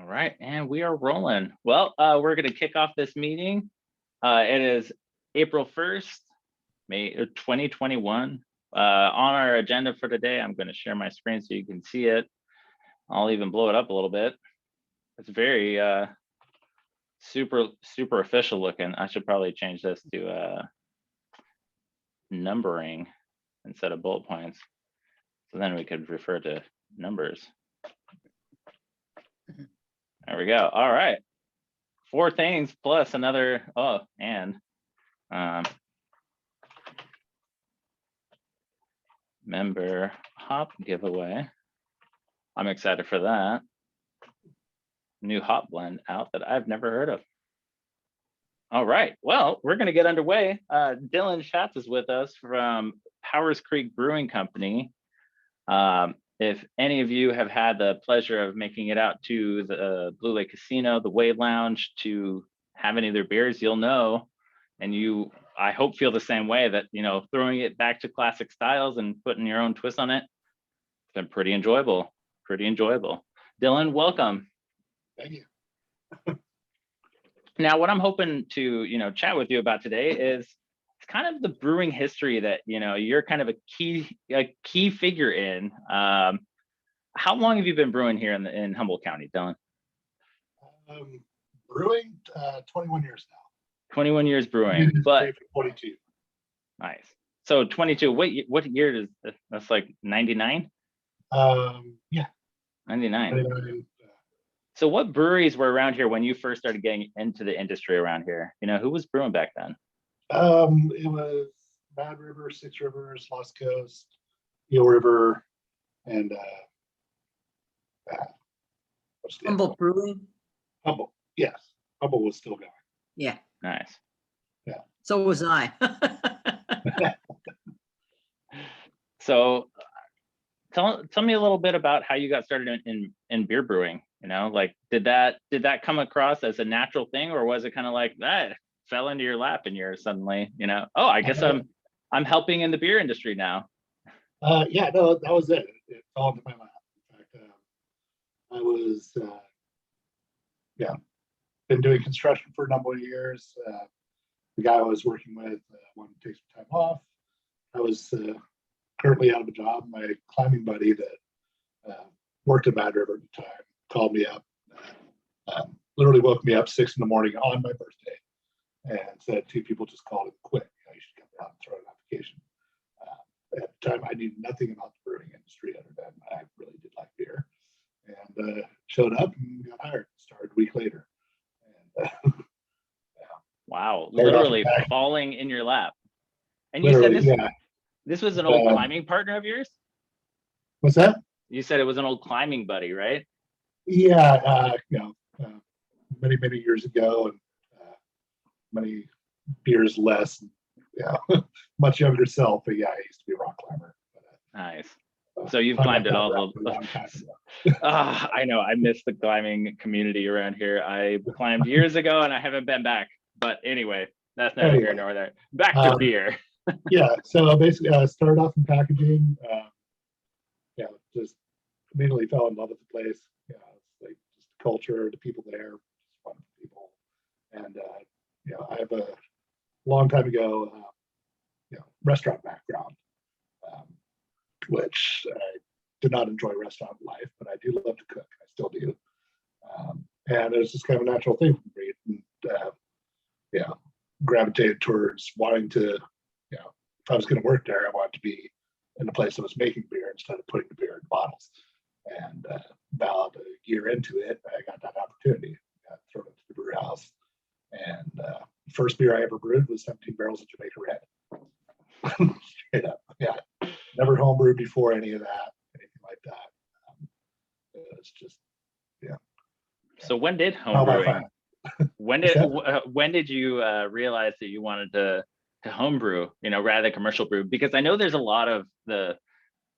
All right, and we are rolling. Well, we're going to kick off this meeting. It is April 1st, May 2021. On our agenda for today, I'm going to share my screen so you can see it. I'll even blow it up a little bit. It's very super official looking. I should probably change this to numbering instead of bullet points. So then we could refer to numbers. There we go. All right. 4 things plus another, member hop giveaway. I'm excited for that. New hop blend out that I've never heard of. All right. Well, we're going to get underway. Dylan Schatz is with us from Powers Creek Brewing Company. If any of you have had the pleasure of making it out to the Blue Lake Casino, the Wave Lounge, to have any of their beers, you'll know, and you, I hope, feel the same way, that, you know, throwing it back to classic styles and putting your own twist on it, it's been pretty enjoyable, Dylan, welcome. Thank you. Now, what I'm hoping to, chat with you about today is kind of the brewing history that, you're kind of a key figure in. How long have you been brewing here in Humboldt County, Dylan? Brewing 21 years now. 21 years brewing, but 22. Nice. So 22. What year is this? That's like 99? Yeah. 99. So what breweries were around here when you first started getting into the industry around here? Who was brewing back then? It was Bad River, Six Rivers, Lost Coast, Eel River, and Humboldt Brewing. Humboldt, yes. Humboldt was still going. Yeah. Nice. Yeah. So was I. So tell me a little bit about how you got started in beer brewing. Like did that come across as a natural thing, or was it kind of like that fell into your lap and you're suddenly, oh, I guess I'm helping in the beer industry now? Yeah, no, that was it. It fell into my lap. In fact, I was been doing construction for a number of years. The guy I was working with wanted to take some time off. I was currently out of a job. My climbing buddy that worked at Bad River at the time called me up, literally woke me up 6 in the morning on my birthday and said 2 people just called and quit. You should come down and throw an application. At the time, I knew nothing about the brewing industry other than I really did like beer, and showed up and got hired. Started a week later. And, wow, literally falling in your lap. And you said this was an old climbing partner of yours? What's that? You said it was an old climbing buddy, right? Yeah, many years ago, and many beers less. Yeah, much younger self, but yeah, I used to be a rock climber. Nice. So you've climbed it all. I know. I miss the climbing community around here. I climbed years ago and I haven't been back. But anyway, that's neither here nor there. Back to beer. Yeah. So basically, I started off in packaging. Just immediately fell in love with the place. Yeah, it's like just the culture, the people there, just wonderful people, and I have a long time ago, restaurant background, which I did not enjoy restaurant life, but I do love to cook. I still do, and it was just kind of a natural thing for me. And, gravitated towards wanting to, if I was going to work there, I wanted to be in a place that was making beer instead of putting the beer in bottles. And about a year into it, I got that opportunity. I got thrown into the brew house, and the first beer I ever brewed was 17 barrels of Jamaica Red. Straight up, yeah. Never homebrewed before any of that, anything like that. It's just, yeah. So when did homebrewing? When did you realize that you wanted to homebrew, rather than commercial brew? Because I know there's a lot of the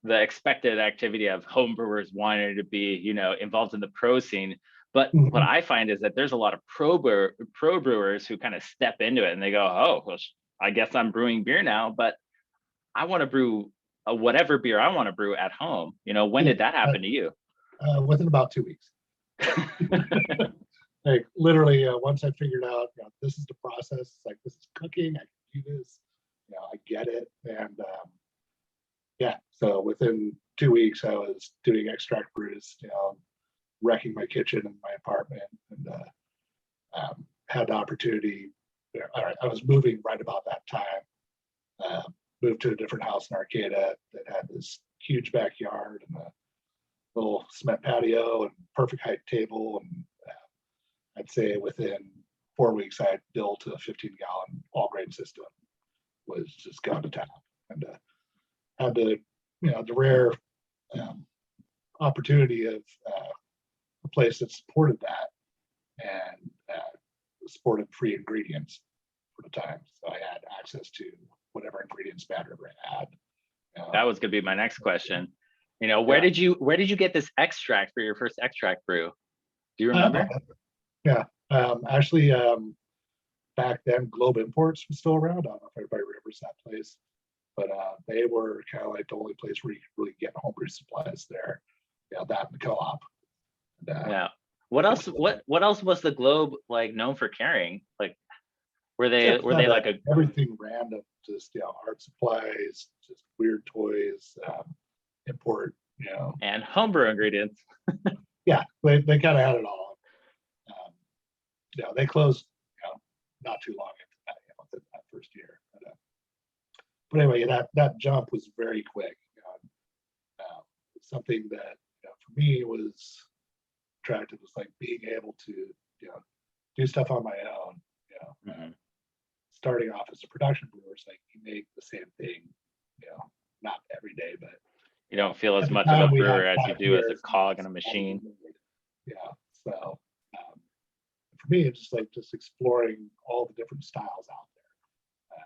expected activity of homebrewers wanting to be, involved in the pro scene. But what I find is that there's a lot of pro brewers who kind of step into it and they go, oh, well, I guess I'm brewing beer now, but I want to brew whatever beer I want to brew at home. When did that happen to you? Within about 2 weeks. Like literally, once I figured out, this is the process. It's like this is cooking. I can do this. I get it. And yeah, so within 2 weeks, I was doing extract brews. Wrecking my kitchen in my apartment, and had the opportunity. I was moving right about that time. Moved to a different house in Arcata that had this huge backyard and a little cement patio and perfect height table. And I'd say within 4 weeks, I had built a 15-gallon all-grain system. Was just going to town, and had the the rare opportunity of a place that supported that and supported free ingredients for the time. So I had access to whatever ingredients Bad River had. That was gonna be my next question. Where did you get this extract for your first extract brew? Do you remember? Yeah, actually, back then Globe Imports was still around. I don't know if everybody remembers that place, but they were kind of like the only place where you could really get homebrew supplies there. That and the co-op. Yeah. What else? What else was the Globe like known for carrying? Like, were they like a everything random? Just art supplies, just weird toys, import. And homebrew ingredients. Yeah, they kind of had it all. They closed not too long into that, that first year. But anyway, that jump was very quick. Something that for me was attractive was like being able to do stuff on my own. Starting off as a production brewer, it's like you make the same thing, not every day, but you don't feel as at the much of time a we had brewer as you 5 do as a years, cog in a machine. Yeah, so for me, it's just exploring all the different styles out there,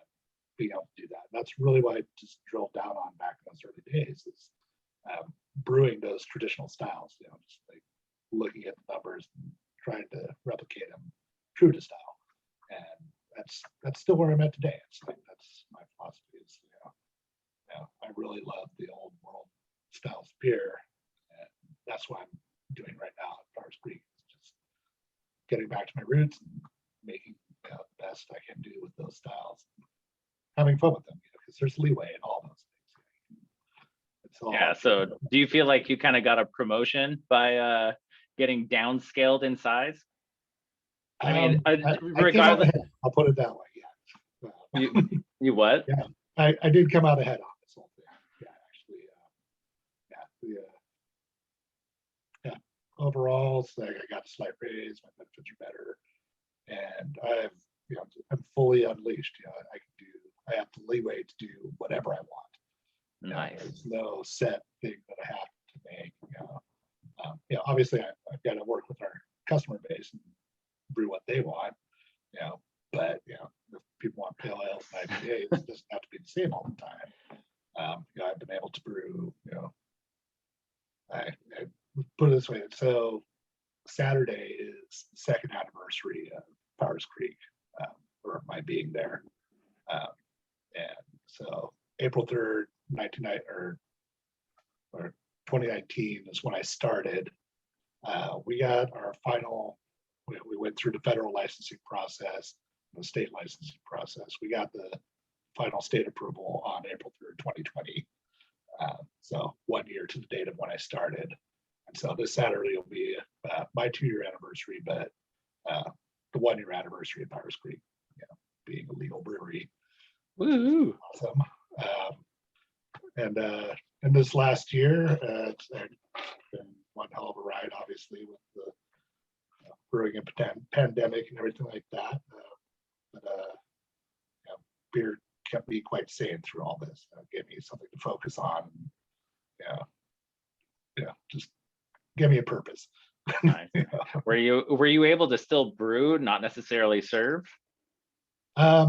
being able to do that. That's really what I just drilled down on back in those early days is brewing those traditional styles. Just like looking at the numbers and trying to replicate them true to style. And that's still where I'm at today. It's like that's my philosophy is I really love the old world styles of beer, and that's what I'm doing right now at Powers Creek. It's just getting back to my roots and making the best I can do with those styles, having fun with them, because there's leeway in all those things. It's all, Yeah. So do you feel like you kind of got a promotion by getting downscaled in size? I mean, regardless, I'll put it that way. Yeah. You what? Yeah, I did come out ahead on this whole thing. Yeah, actually. Yeah. Overall, it's like I got a slight raise. My benefits are better, and I'm fully unleashed. I have the leeway to do whatever I want. Nice. There's no set thing that I have to make. Obviously I've got to work with our customer base and brew what they want. But if people want pale ales and IPAs, it doesn't have to be the same all the time. I've been able to brew. I put it this way. So Saturday is the second anniversary of Powers Creek, or my being there, and so April 3rd, 2019 is when I started. We got our final. We went through the federal licensing process, the state licensing process. We got the final state approval on April 3rd, 2020. So 1 year to the date of when I started. And so this Saturday will be my 2-year anniversary, but the 1-year anniversary of Powers Creek, being a legal brewery. Woo! Awesome. And this last year, it's been one hell of a ride, obviously, with the brewing a pandemic and everything like that. But beer kept me quite sane through all this. Gave me something to focus on. Just give me a purpose. Nice. Were you able to still brew, not necessarily serve?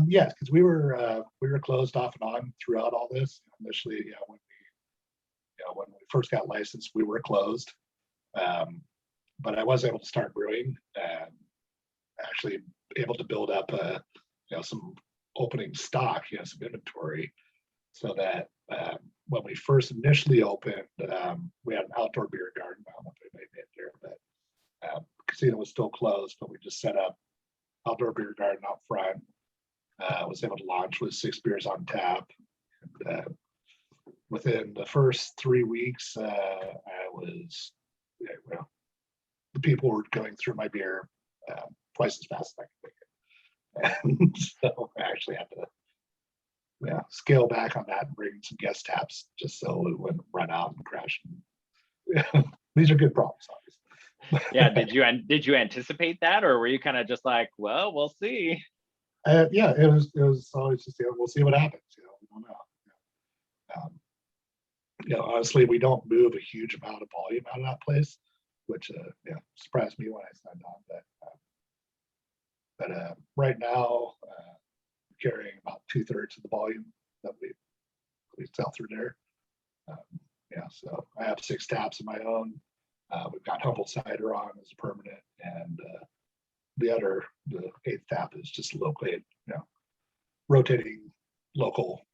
Yes, because we were closed off and on throughout all this. Initially, when we first got licensed, we were closed. But I was able to start brewing and actually able to build up some opening stock, some inventory, so that when we first initially opened, we had an outdoor beer garden. I don't know if anybody made there, but casino was still closed, but we just set up outdoor beer garden out front. Was able to launch with 6 beers on tap. And, within the first 3 weeks, well, the people were going through my beer twice as fast as I could make it. And so I actually had to scale back on that and bring in some guest taps just so it wouldn't run out and crash. These are good problems, obviously. Yeah, did you anticipate that, or were you kind of just like, well, we'll see? Yeah, it was always just, we'll see what happens. We don't know. Honestly, we don't move a huge amount of volume out of that place, which surprised me when I signed on. But right now, carrying about 2/3 of the volume that we sell through there. So I have 6 taps of my own. We've got Humboldt cider on as a permanent, and the 8th tap is just locally, rotating local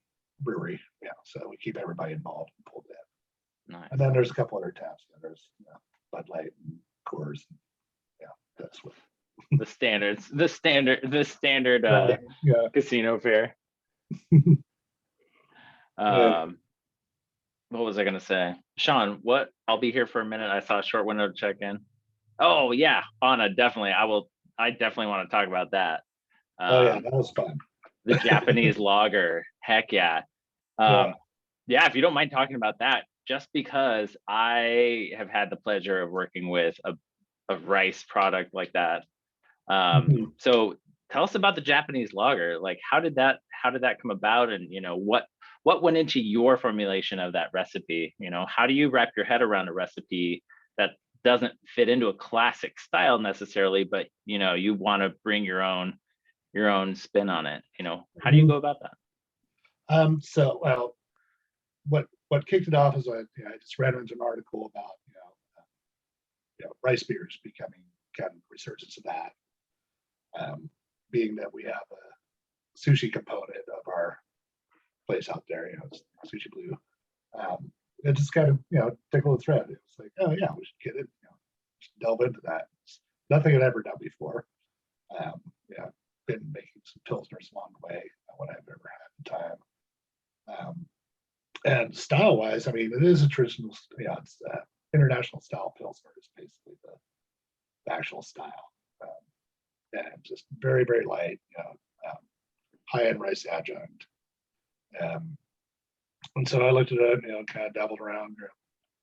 brewery. So we keep everybody involved and pulled in. Nice. And then there's a couple other taps. There's Bud Light and Coors. That's what The standard right. casino fare. What was I gonna say? Sean, what? I'll be here for a minute. I saw a short window to check in. Oh yeah, Anna, definitely. I definitely want to talk about that. That was fun. The Japanese lager. Heck yeah. Yeah, if you don't mind talking about that, just because I have had the pleasure of working with a rice product like that. So tell us about the Japanese lager. Like, how did that come about? And what went into your formulation of that recipe? How do you wrap your head around a recipe that doesn't fit into a classic style necessarily, but you want to bring your own spin on it? How do you go about that? So, well, what kicked it off is I just read into an article about rice beers becoming kind of resurgence of that, being that we have a sushi component of our place out there, Sushi Blue. It just kind of tickled the thread. It was like, oh yeah, we should get it, should delve into that. It's nothing I'd ever done before. Been making some pilsners along the way, what I've ever had in time. And style wise, I mean, it is a traditional, it's international style pilsner is basically the actual style. And just very, very light, high end rice adjunct. And so I looked at it, kind of dabbled around,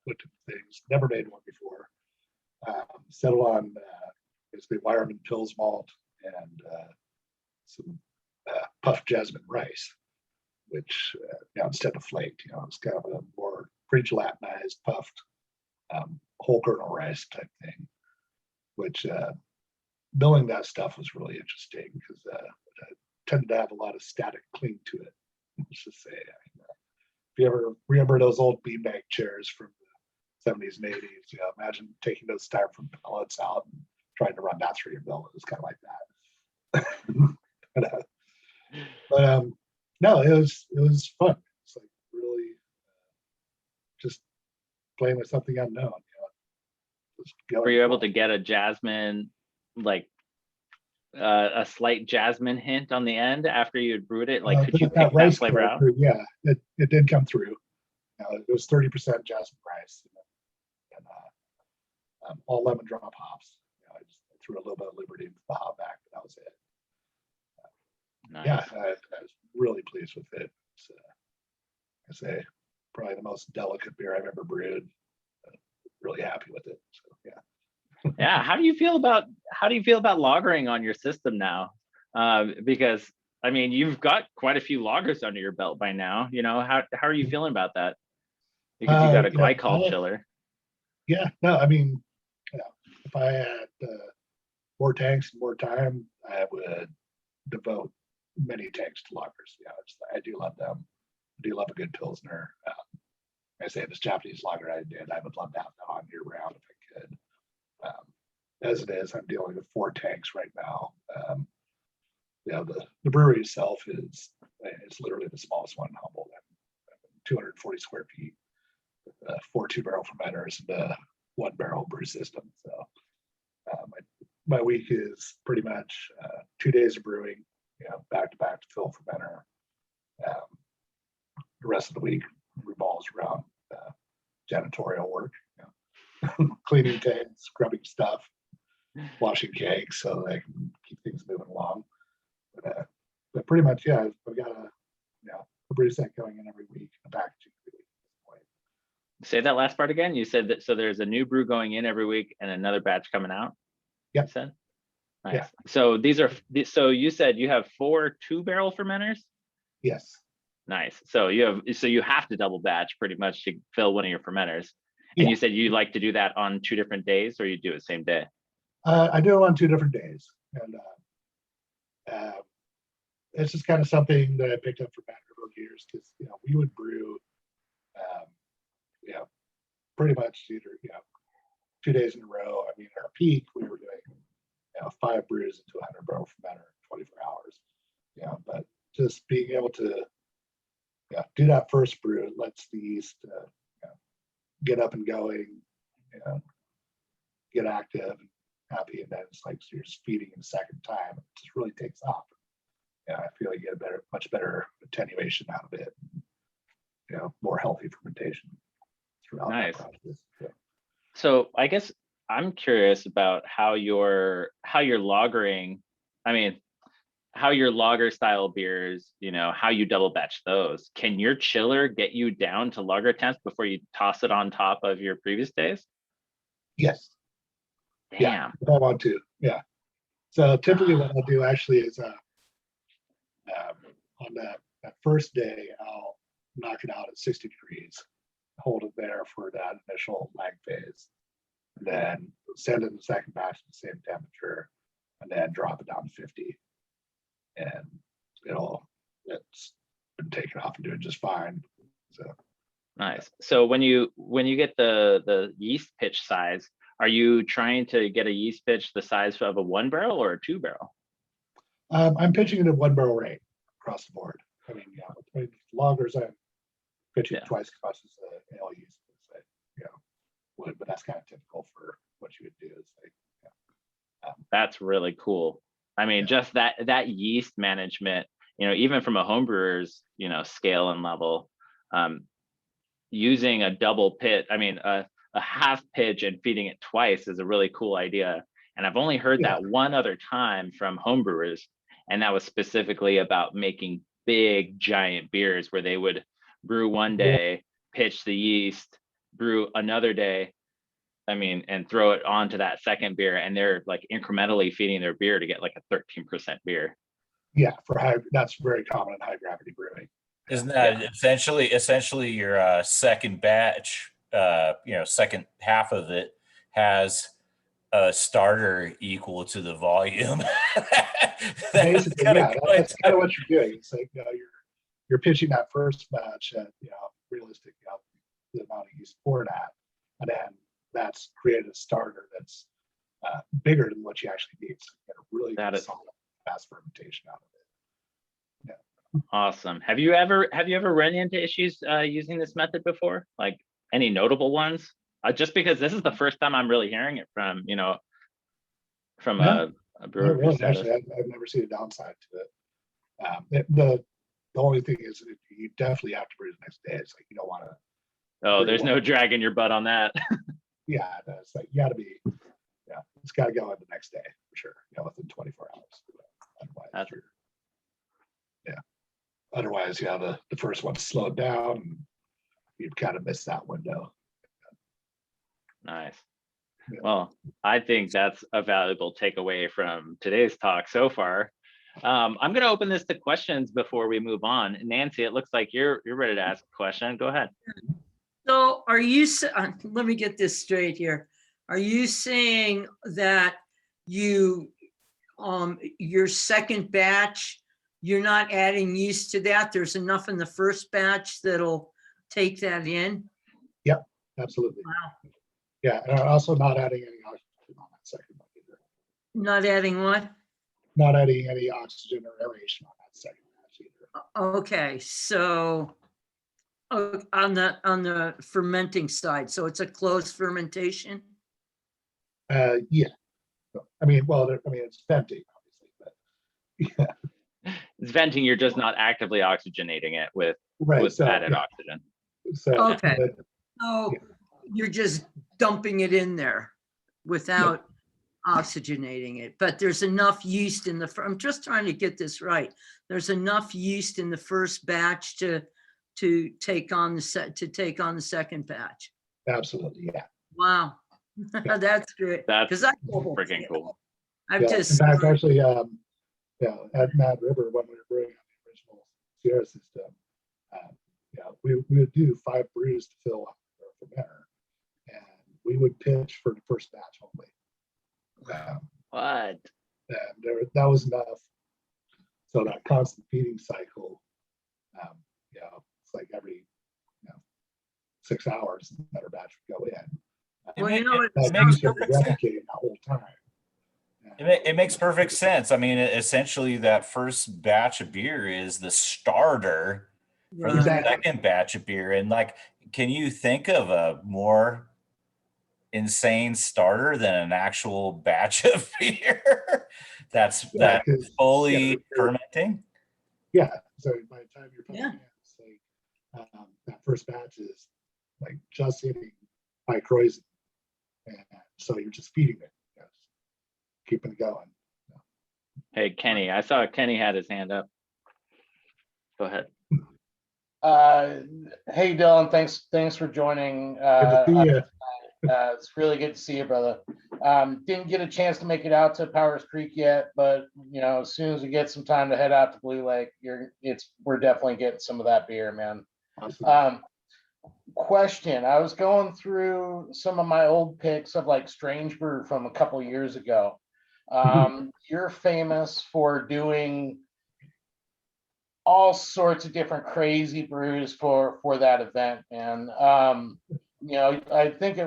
looked at things, never made one before. Settled on basically Wyerman Pils malt and some puffed jasmine rice, which instead of flaked, it's kind of a more pre-gelatinized, puffed whole kernel rice type thing, which milling that stuff was really interesting because it tended to have a lot of static cling to it. Let's just say, if you ever remember those old beanbag chairs from the 70s and 80s, imagine taking those styrofoam pellets out and trying to run that through your mill. It was kind of like that. but no, it was fun. It's like really just playing with something unknown. Were you able to get a jasmine, like a slight jasmine hint on the end after you had brewed it? Like, could you pick that flavor out? Yeah, it did come through. It was 30% jasmine rice and all lemon drop hops. I just threw a little bit of Liberty into the hop back, but that was it. Nice. Yeah, I was really pleased with it. It's, I say probably the most delicate beer I've ever brewed. Really happy with it. So yeah. Yeah. How do you feel about lagering on your system now? Because I mean, you've got quite a few lagers under your belt by now. How are you feeling about that? Because you got a glycol chiller. Yeah. No, I mean, if I had more tanks and more time, I would devote many tanks to lagers. I do love them. I do love a good pilsner. I say this Japanese lager I would love to have that on year round if I could. As it is, I'm dealing with 4 tanks right now. The brewery itself is literally the smallest one in Humboldt, 240 square feet, 4 2-barrel fermenters and a 1-barrel brew system. So my week is pretty much 2 days of brewing, back to back to fill fermenter. The rest of the week revolves around janitorial work, cleaning tanks, scrubbing stuff, washing cakes so they can keep things moving along. But pretty much, yeah, I've got a brew set going in every week, a packaging every week at this point. Say that last part again. You said that, so there's a new brew going in every week and another batch coming out. Yep. You said? Nice. Yeah. So so you said you have 4 2-barrel fermenters? Yes. Nice. So you have to double batch pretty much to fill one of your fermenters. And Yeah. you said you like to do that on 2 different days, or you do it same day? I do it on 2 different days, and it's just kind of something that I picked up for over years, because we would brew, pretty much either 2 days in a row. I mean, at our peak, we were doing 5 brews into 100 barrel fermenter in 24 hours. But just being able to do that first brew, it lets the yeast get up and going, get active and happy, and then it's like, so you're just feeding it a second time. It just really takes off. I feel like you get a much better attenuation out of it. More healthy fermentation throughout Nice. that process. Yeah. So I guess I'm curious about how your lagering, I mean, how your lager style beers, how you double batch those. Can your chiller get you down to lager temps before you toss it on top of your previous days? Yes. Damn. Yeah, if I want to. Yeah. So typically what I'll do actually is on that first day, I'll knock it out at 60 degrees, hold it there for that initial lag phase, and then send it in the second batch at the same temperature, and then drop it down to 50. And it's been taken off and doing just fine. So Nice. So when you get the yeast pitch size, are you trying to get a yeast pitch the size of a 1-barrel or a 2-barrel? I'm pitching it at 1-barrel rate across the board. I mean, with lagers, I'm pitching twice as much as the ale yeast would, but that's kind of typical for what you would do. That's really cool. I mean, just that yeast management, even from a homebrewer's, scale and level, using a double pit, I mean, a half pitch and feeding it twice is a really cool idea. And I've only heard that one other time from homebrewers, and that was specifically about making big giant beers where they would brew one day, pitch the yeast, brew another day, and throw it onto that second beer, and they're like incrementally feeding their beer to get like a 13% beer. Yeah, that's very common in high gravity brewing. Isn't that essentially your second batch? Second half of it has a starter equal to the volume. Basically, that's kind of what you're doing. It's like you're pitching that first batch at realistic the amount of yeast poured at, and then that's created a starter that's bigger than what you actually need. So you get a really solid, fast fermentation out of it. Yeah. Awesome. Have you ever run into issues using this method before? Like any notable ones? Just because this is the first time I'm really hearing it from a brewer. Really, actually, I've never seen a downside to it. The only thing is that you definitely have to brew the next day. It's like you don't want to. Oh, there's no dragging your butt on that. Yeah, it's like you got to be. Yeah, it's got to go in the next day for sure. Within 24 hours. Otherwise, the first one slowed down, and you'd kind of miss that window. Nice. Yeah. Well, I think that's a valuable takeaway from today's talk so far. I'm going to open this to questions before we move on. Nancy, it looks like you're ready to ask a question. Go ahead. So let me get this straight here. Are you saying that your second batch, you're not adding yeast to that? There's enough in the first batch that'll take that in? Yep, absolutely. Wow. Yeah, and also not adding any oxygen on that second one either. Not adding what? Not adding any oxygen or aeration on that second batch either. Okay, so on the fermenting side, so it's a closed fermentation? Yeah. I mean, well, I mean, it's venting, obviously, but yeah, It's venting, you're just not actively oxygenating it with right. So, added yeah, oxygen. so, Okay. but, So Yeah. you're just dumping it in there without oxygenating it, but there's enough yeast in the, I'm just trying to get this right. There's enough yeast in the first batch to take on the second batch. absolutely, yeah. Wow. Yeah. That's great. That's 'Cause I- freaking cool. I've Yeah, in just, fact, actually, yeah, at Mad River, when we were brewing on the original Sierra system, yeah, we would do 5 brews to fill up our fermenter, and we would pitch for the first batch only. What? And that was enough. So that constant feeding cycle, yeah, it's like every 6 hours, another batch would go in. well, you know, That it sounds yeast would be replicating the whole time. It makes perfect sense. I mean, essentially, that first batch of beer is the starter for the right. Exactly. second batch of beer. And like, can you think of a more insane starter than an actual batch of beer that's Yeah, 'cause, fully yeah, fermenting? Yeah, so by the time you're putting Yeah. in, it's like that first batch is like just hitting microism, and so you're just feeding it, keeping it going. Hey, Kenny, I saw Kenny had his hand up. Go ahead. Hey Dylan, thanks for joining. Good to see you. It's really good to see you, brother. Didn't get a chance to make it out to Powers Creek yet, but as soon as we get some time to head out to Blue Lake, we're definitely getting some of that beer, man. Awesome. Question: I was going through some of my old picks of like Strange Brew from a couple years ago. You're famous for doing all sorts of different crazy brews for that event, and I think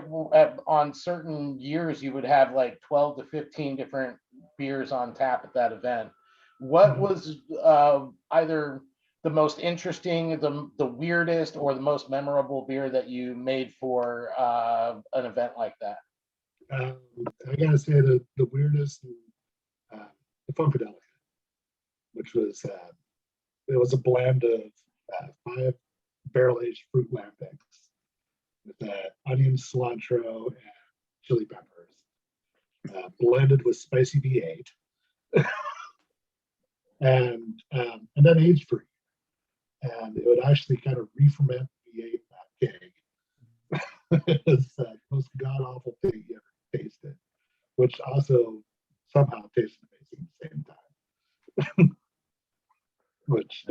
on certain years you would have like 12 to 15 different beers on tap at that event. What was either the most interesting, the weirdest, or the most memorable beer that you made for an event like that? I gotta say the weirdest, the Funkadelic, which was it was a blend of 5 barrel-aged fruit lambics with onion, cilantro, and chili peppers, blended with spicy V8, and then aged for a year. And it would actually kind of re-ferment V8 in that keg. It's the most god-awful thing you ever tasted, which also somehow tasted amazing at the same time. Which,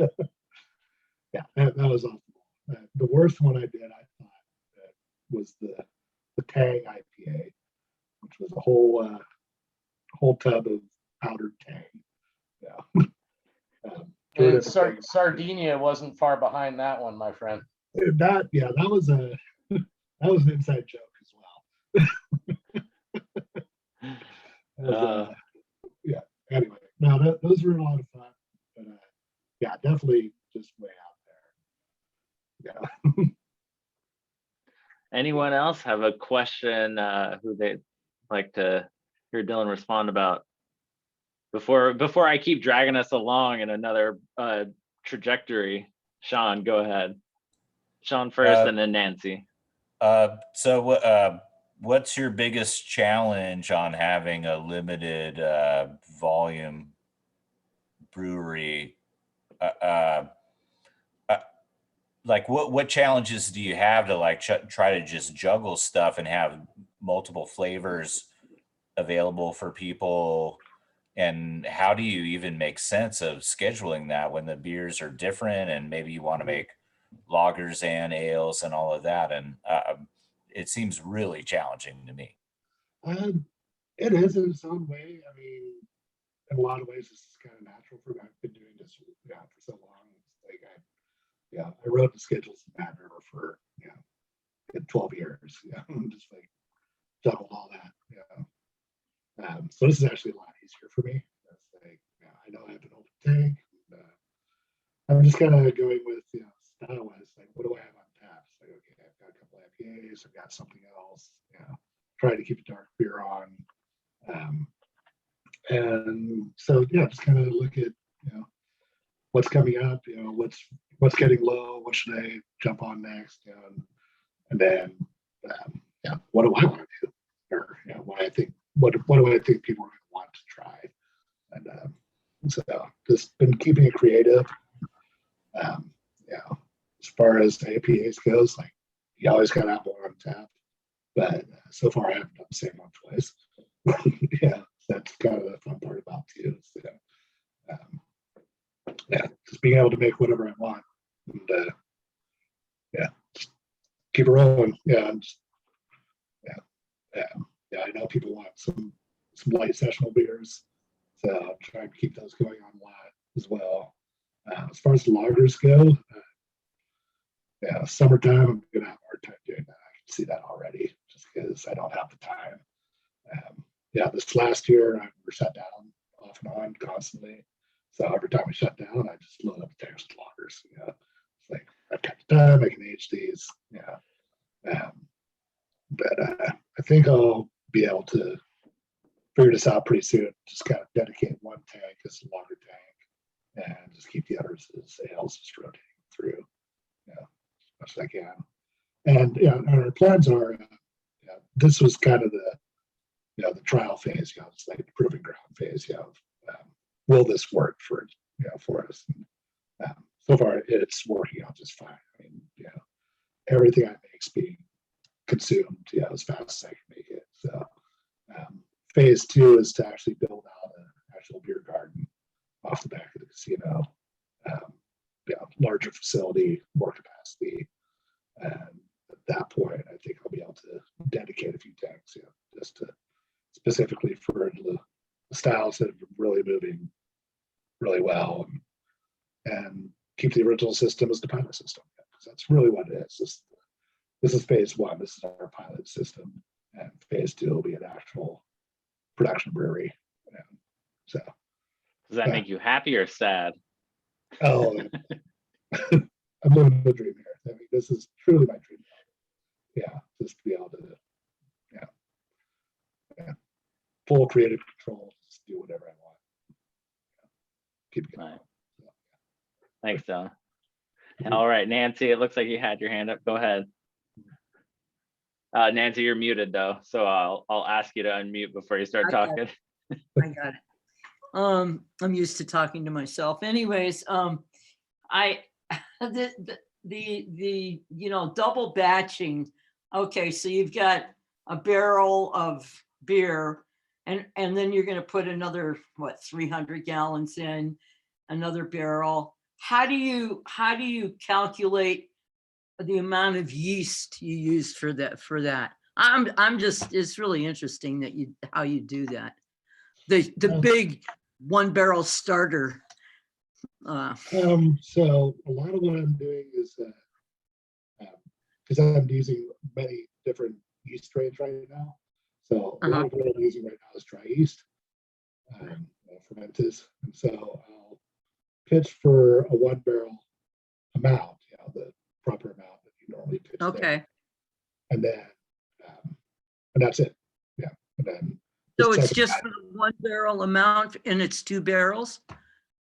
yeah, that was awesome. The worst one I did, I thought, was the Tang IPA, which was a whole tub of powdered Tang. Yeah. And Sardinia wasn't far behind that one, my friend. That was an inside joke as well. Yeah. Anyway, no, those were a lot of fun, but yeah, definitely just way out there. Yeah. Anyone else have a question who they'd like to hear Dylan respond about? Before I keep dragging us along in another trajectory, Sean, go ahead. Sean first, and then Nancy. So what's your biggest challenge on having a limited volume brewery? Like what challenges do you have to like try to just juggle stuff and have multiple flavors available for people? And how do you even make sense of scheduling that when the beers are different and maybe you want to make lagers and ales and all of that? And it seems really challenging to me. It is in its own way. I mean, in a lot of ways, this is kind of natural for me. I've been doing this for so long. It's like I wrote the schedules in Mad River for 12 years. Just like juggled all that. So this is actually a lot easier for me. It's like I know I have an open tank. I'm just kind of going with style wise. Like, what do I have on tap? Like, okay, I've got a couple of IPAs. I've got something else. Try to keep a dark beer on. And so, yeah, just kind of look at, what's coming up, what's getting low, what should I jump on next, and then, what do I want to do? Or, what do I think people are going to want to try? And so just been keeping it creative. As far as APAs goes, like you always got to have one on tap, but so far I haven't done the same one twice. Yeah, that's kind of the fun part about it too. So, just being able to make whatever I want, and just keep it rolling. I know people want some light sessional beers, so I'm trying to keep those going on a lot as well. As far as the lagers go, summertime, I'm gonna have a hard time doing that. I can see that already, just because I don't have the time. This last year I were shut down off and on constantly. So every time we shut down, I just load up the tanks with lagers. It's like I've got the time, I can age these. But I think I'll be able to figure this out pretty soon. Just kind of dedicate one tank as a lager tank, and just keep the others as ales, just rotating through, as much as I can. And our plans are, this was kind of the trial phase, it's like the proving ground phase. Will this work for us? So far, it's working out just fine. I mean, everything I make's being consumed, as fast as I can make it. So, phase 2 is to actually build out an actual beer garden off the back of the casino. Larger facility, more capacity, and at that point, I think I'll be able to dedicate a few tanks, just to specifically for the styles that have been really moving really well, and keep the original system as the pilot system, because that's really what it is. This is phase 1. This is our pilot system, and phase 2 will be an actual production brewery. So, Does that make you happy or sad? Oh, I'm living the dream here. I mean, this is truly my dream. Just to be able to, full creative control, just do whatever I want. Keep going. Right. Thanks, Dylan. All right, Nancy, it looks like you had your hand up. Go ahead. Nancy, you're muted though, so I'll ask you to unmute before you start talking. I got it. I'm used to talking to myself. Anyways, the double batching. Okay, so you've got a barrel of beer, and then you're going to put another 300 gallons in another barrel. How do you calculate the amount of yeast you use for that? I'm just, it's really interesting how you do that. The big 1 barrel starter. So a lot of what I'm doing is because I'm using many different yeast strains right now. So a lot of what I'm using right now is dry yeast, fermenters, and so I'll pitch for a 1 barrel amount, the proper amount that you normally pitch. Okay. There. And then, and that's it. And then. So it's just for the 1 barrel amount, and it's 2 barrels.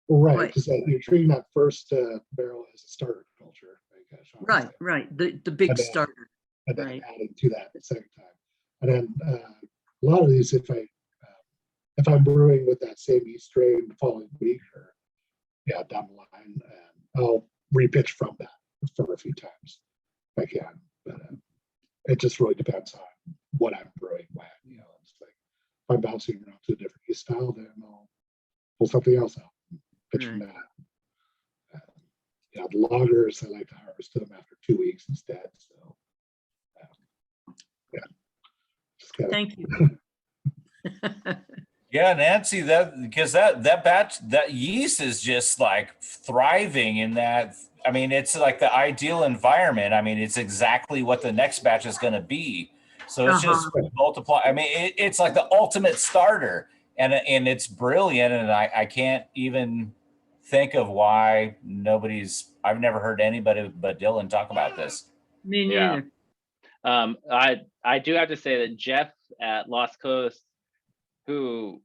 Right, because you're treating that first barrel as a starter culture. Like Right. The big starter. And then adding to that the second time. And then a lot of these, if I'm brewing with that same yeast strain the following week or down the line, I'll repitch from that for a few times if I can. But it just really depends on what I'm brewing when. It's like if I'm bouncing around to a different yeast style, then I'll pull something else out and pitch from that. The lagers, I like to harvest them after 2 weeks instead. So Thank you. Yeah, Nancy, because that batch, that yeast is just like thriving in that. I mean, it's like the ideal environment. I mean, it's exactly what the next batch is going to be. So it's just multiply. I mean, it's like the ultimate starter, and it's brilliant. And I can't even think of why I've never heard anybody but Dylan talk about this. Me neither. I do have to say that Jeff at Lost Coast, who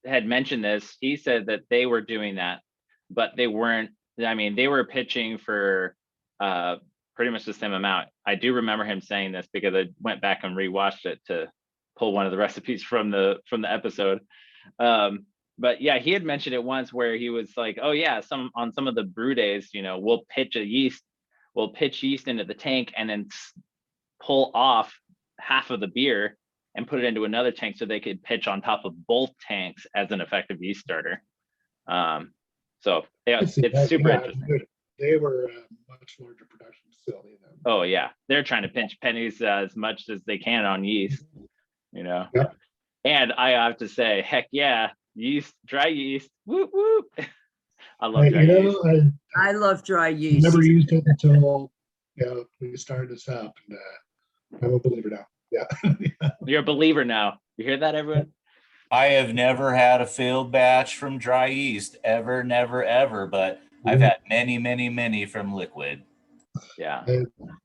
had mentioned this, he said that they were doing that, but they weren't, I mean, they were pitching for pretty much the same amount. I do remember him saying this because I went back and rewatched it to pull one of the recipes from the episode. But yeah, he had mentioned it once where he was like, oh yeah, on some of the brew days, you know, we'll pitch yeast into the tank and then pull off half of the beer and put it into another tank so they could pitch on top of both tanks as an effective yeast starter. So yeah, I see it's that, super yeah, interesting. they were a much larger production facility than. Oh yeah, they're trying to pinch pennies as much as they can on yeast, you know. Yeah. And I have to say, heck yeah, yeast, dry yeast, whoop whoop. I love dry You yeast. know, I love dry I yeast. never used it until, you know, we started this up, and I'm a believer now. Yeah. You're a believer now. You hear that, everyone? I have never had a failed batch from dry yeast ever, never, ever, but I've had many, many, many from liquid. Yeah.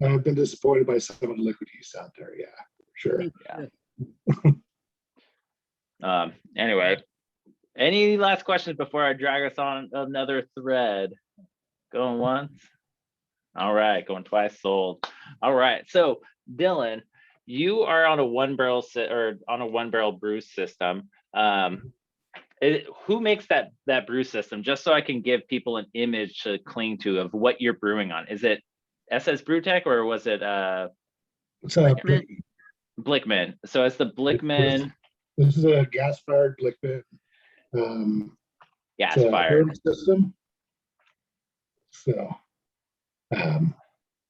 I've been disappointed by some of the liquid yeast out there. Yeah, sure. Yeah. Anyway, any last questions before I drag us on another thread? Going once. All right, going twice, sold. All right, so Dylan, you are on a one barrel brew system. Who makes that brew system? Just so I can give people an image to cling to of what you're brewing on. Is it SS Brewtech or was it Blickman. Blickman? So it's the Blickman This is a gas-fired Blickman. gas It's a fired. herb system.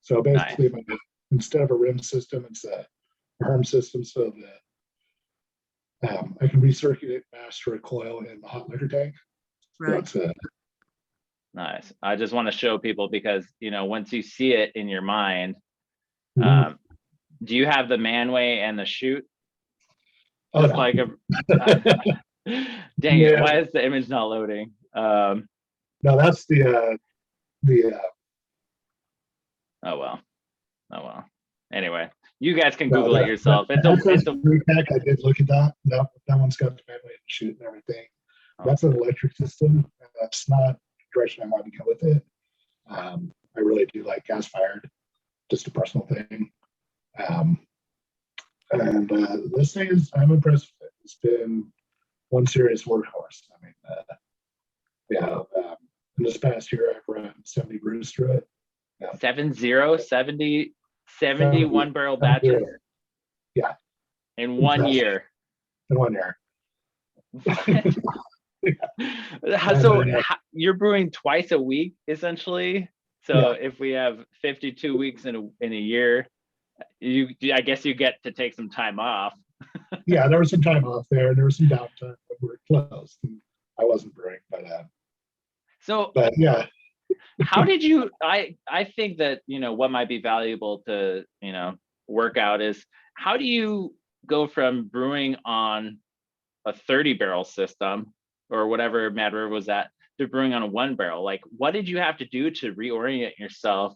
So basically, instead of a rim system, it's a herm system, so that I can recirculate mash through a coil in the hot liquor tank. Right. So Nice. I just want to show people because, you know, once you see it in your mind, Mhm. do you have the manway and the chute? Oh, Just no. like dang it, why is the image not loading? No, that's the Oh well. Anyway, you guys can no, Google it yourself. It's a Brewtech. I did look at that. No, that one's got the manway and chute and everything. That's an electric system. That's not the direction I want to go with it. I really do like gas fired, just a personal thing. And this thing is, I'm impressed with it. It's been one serious workhorse. I mean, in this past year, I've run 70 brews through it. 70 one barrel batches. Yeah. In 1 year. In 1 year. So you're brewing twice a week essentially. So if we have 52 weeks in a year, I guess you get to take some time off. Yeah, there was some time off there, and there was some downtime when we were closed. And I wasn't brewing, but yeah. How did you? I think that, you know, what might be valuable to, you know, work out is how do you go from brewing on a 30 barrel system or whatever Mad River was at to brewing on a 1 barrel? Like, what did you have to do to reorient yourself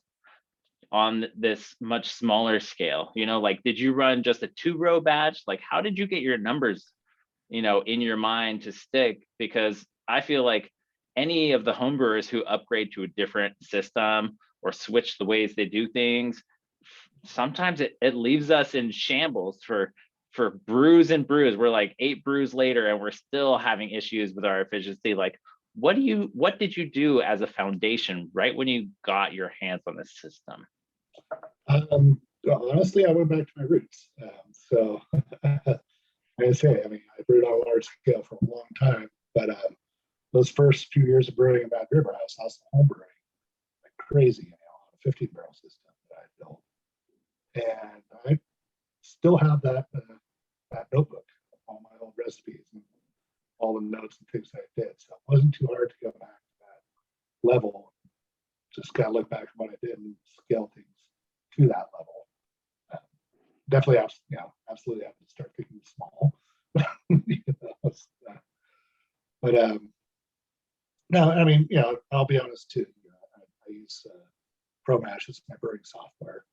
on this much smaller scale? You know, like, did you run just a 2-row batch? Like, how did you get your numbers, you know, in your mind to stick? Because I feel like any of the homebrewers who upgrade to a different system or switch the ways they do things, sometimes it leaves us in shambles for brews and brews. We're like 8 brews later and we're still having issues with our efficiency. Like, what did you do as a foundation right when you got your hands on this system? Honestly, I went back to my roots. So I say, I mean, I brewed on a large scale for a long time, but those first few years of brewing in Mad River, I was home brewing like crazy, you know, on a 15 barrel system that I built. And I still have that notebook of all my old recipes and all the notes and things that I did. So it wasn't too hard to go back to that level. Just kind of look back at what I did and scale things to that level. Definitely, absolutely have to start thinking small. But no, I mean, you know, I'll be honest too. You know, I use ProMash as my brewing software.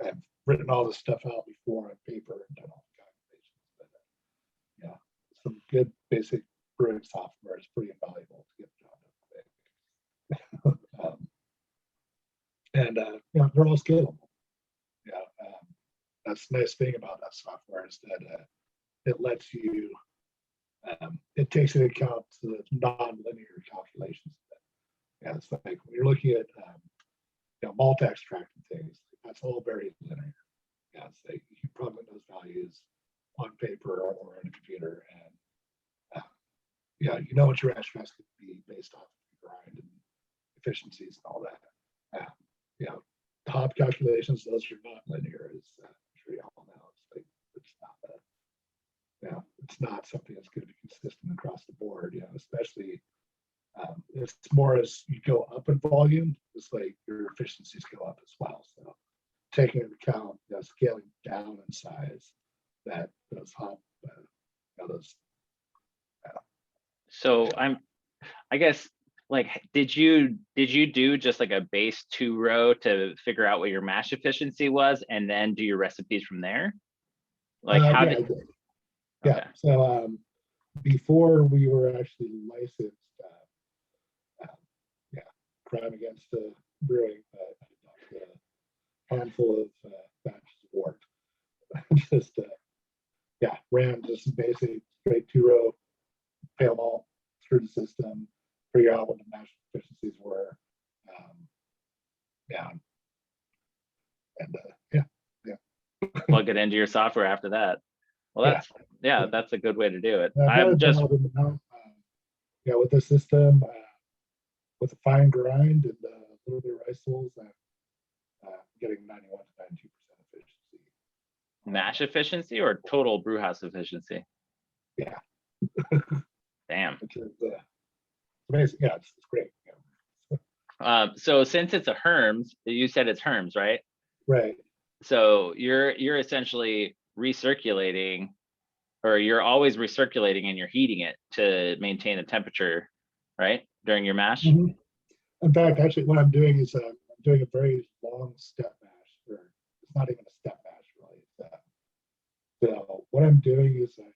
I've written all this stuff out before on paper and done all the calculations. But good basic brewing software is pretty invaluable to get the job done. And you know, they're all scalable. Yeah, that's the nice thing about that software is that it lets you, it takes into account the non-linear calculations. Yeah, it's like when you're looking at you know, malt extract and things, that's all very linear. Yeah, it's like you can plug in those values on paper or on a computer, and yeah, you know what your extracts could be based off of grind and efficiencies and all that. You know, top calculations, those are not linear, as I'm sure you all know. It's like it's not yeah, it's not something that's going to be consistent across the board. You know, especially it's more as you go up in volume, it's like your efficiencies go up as well. So taking into account, you know, scaling down in size, that those hop, you know, those. So I guess, like, did you do just like a base 2-row to figure out what your mash efficiency was and then do your recipes from there? Like how Yeah, did? yeah. Okay. So before we were actually licensed, yeah, crime against the brewing, a handful of batches of wort. Just yeah, ran just basic straight 2-row pale malt through the system, figure out what the mash efficiencies were. Yeah, and yeah, Plug it into your software after that. Well, Yeah. that's a good way to do it. I've got I'm a just job in the mount, yeah, with the system, with a fine grind and a little bit of rice tools, I'm getting 91 to 92% efficiency. mash efficiency or total brew house efficiency? Yeah. Damn. Which is amazing. Yeah, it's great. Yeah. So since it's a Herms, you said it's Herms, right? Right. So you're essentially recirculating, or you're always recirculating and you're heating it to maintain the temperature, right? During your mash. Mhm. In fact, actually, what I'm doing is I'm doing a very long step mash, or it's not even a step mash, really. So what I'm doing is I'm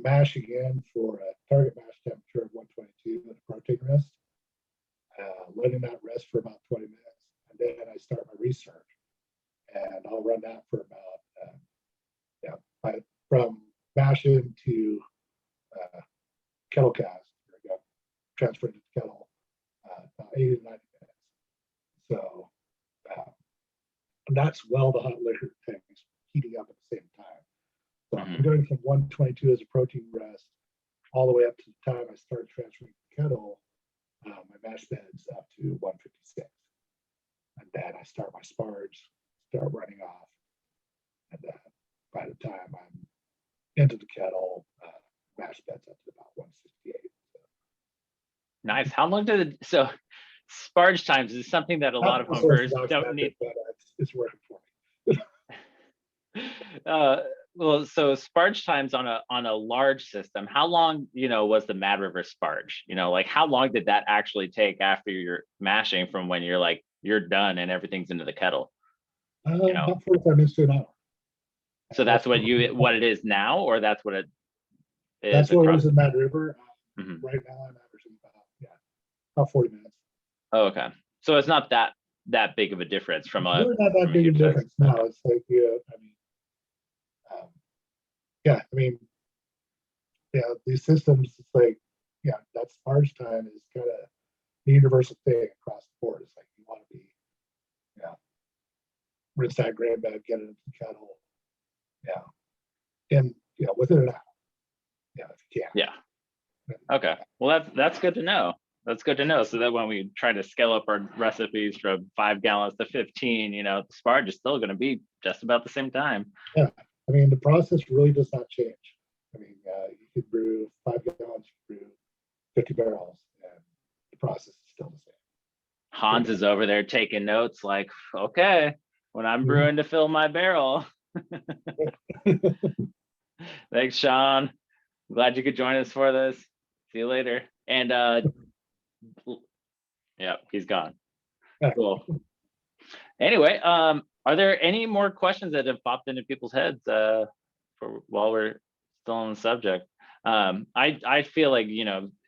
mashing in for a target mash temperature of 122 with a protein rest, letting that rest for about 20 minutes, and then I start my recirc, and I'll run that for about yeah, from mashing to kettle cast, transfer to the kettle, about 80 to 90 minutes. So and that's while the hot liquor tank's heating up at the same time. So I'm going from 122 as a protein rest all the way up to the time I start transferring the kettle. My mash bed's up to 156, and then I start my sparge, start running off, and by the time I'm into the kettle, mash bed's up to about 168. So. Nice. How long did it? So sparge times is something that a lot of homebrewers don't need. But it's working for me. Well, so sparge times on a large system, how long, was the Mad River sparge? Like how long did that actually take after you're mashing from when you're done and everything's into the kettle? About 45 minutes to an hour. So that's what it is now, or that's what it is? That's what it was in Mad River. Mhm. Right now I'm averaging about 40 minutes. Oh, okay. So it's not that big of a difference from a. Really not that from a big a huge size. difference now. It's like these systems. It's like that sparge time is kind of the universal thing across the board. It's like you want to be rinse that grain bed, get it into the kettle, and within an hour. Yeah, if you can. Yeah. Okay. Well, that's good to know. That's good to know. So that when we try to scale up our recipes from 5 gallons to 15, the sparge is still going to be just about the same time. Yeah. I mean, the process really does not change. I mean, you could brew 5 gallons, you could brew 50 barrels, and the process is still the same. Hans is over there taking notes like, okay, when I'm brewing to fill my barrel. Thanks, Sean. Glad you could join us for this. See you later. And yeah, he's gone. Cool. Anyway, are there any more questions that have popped into people's heads while we're still on the subject. I feel like,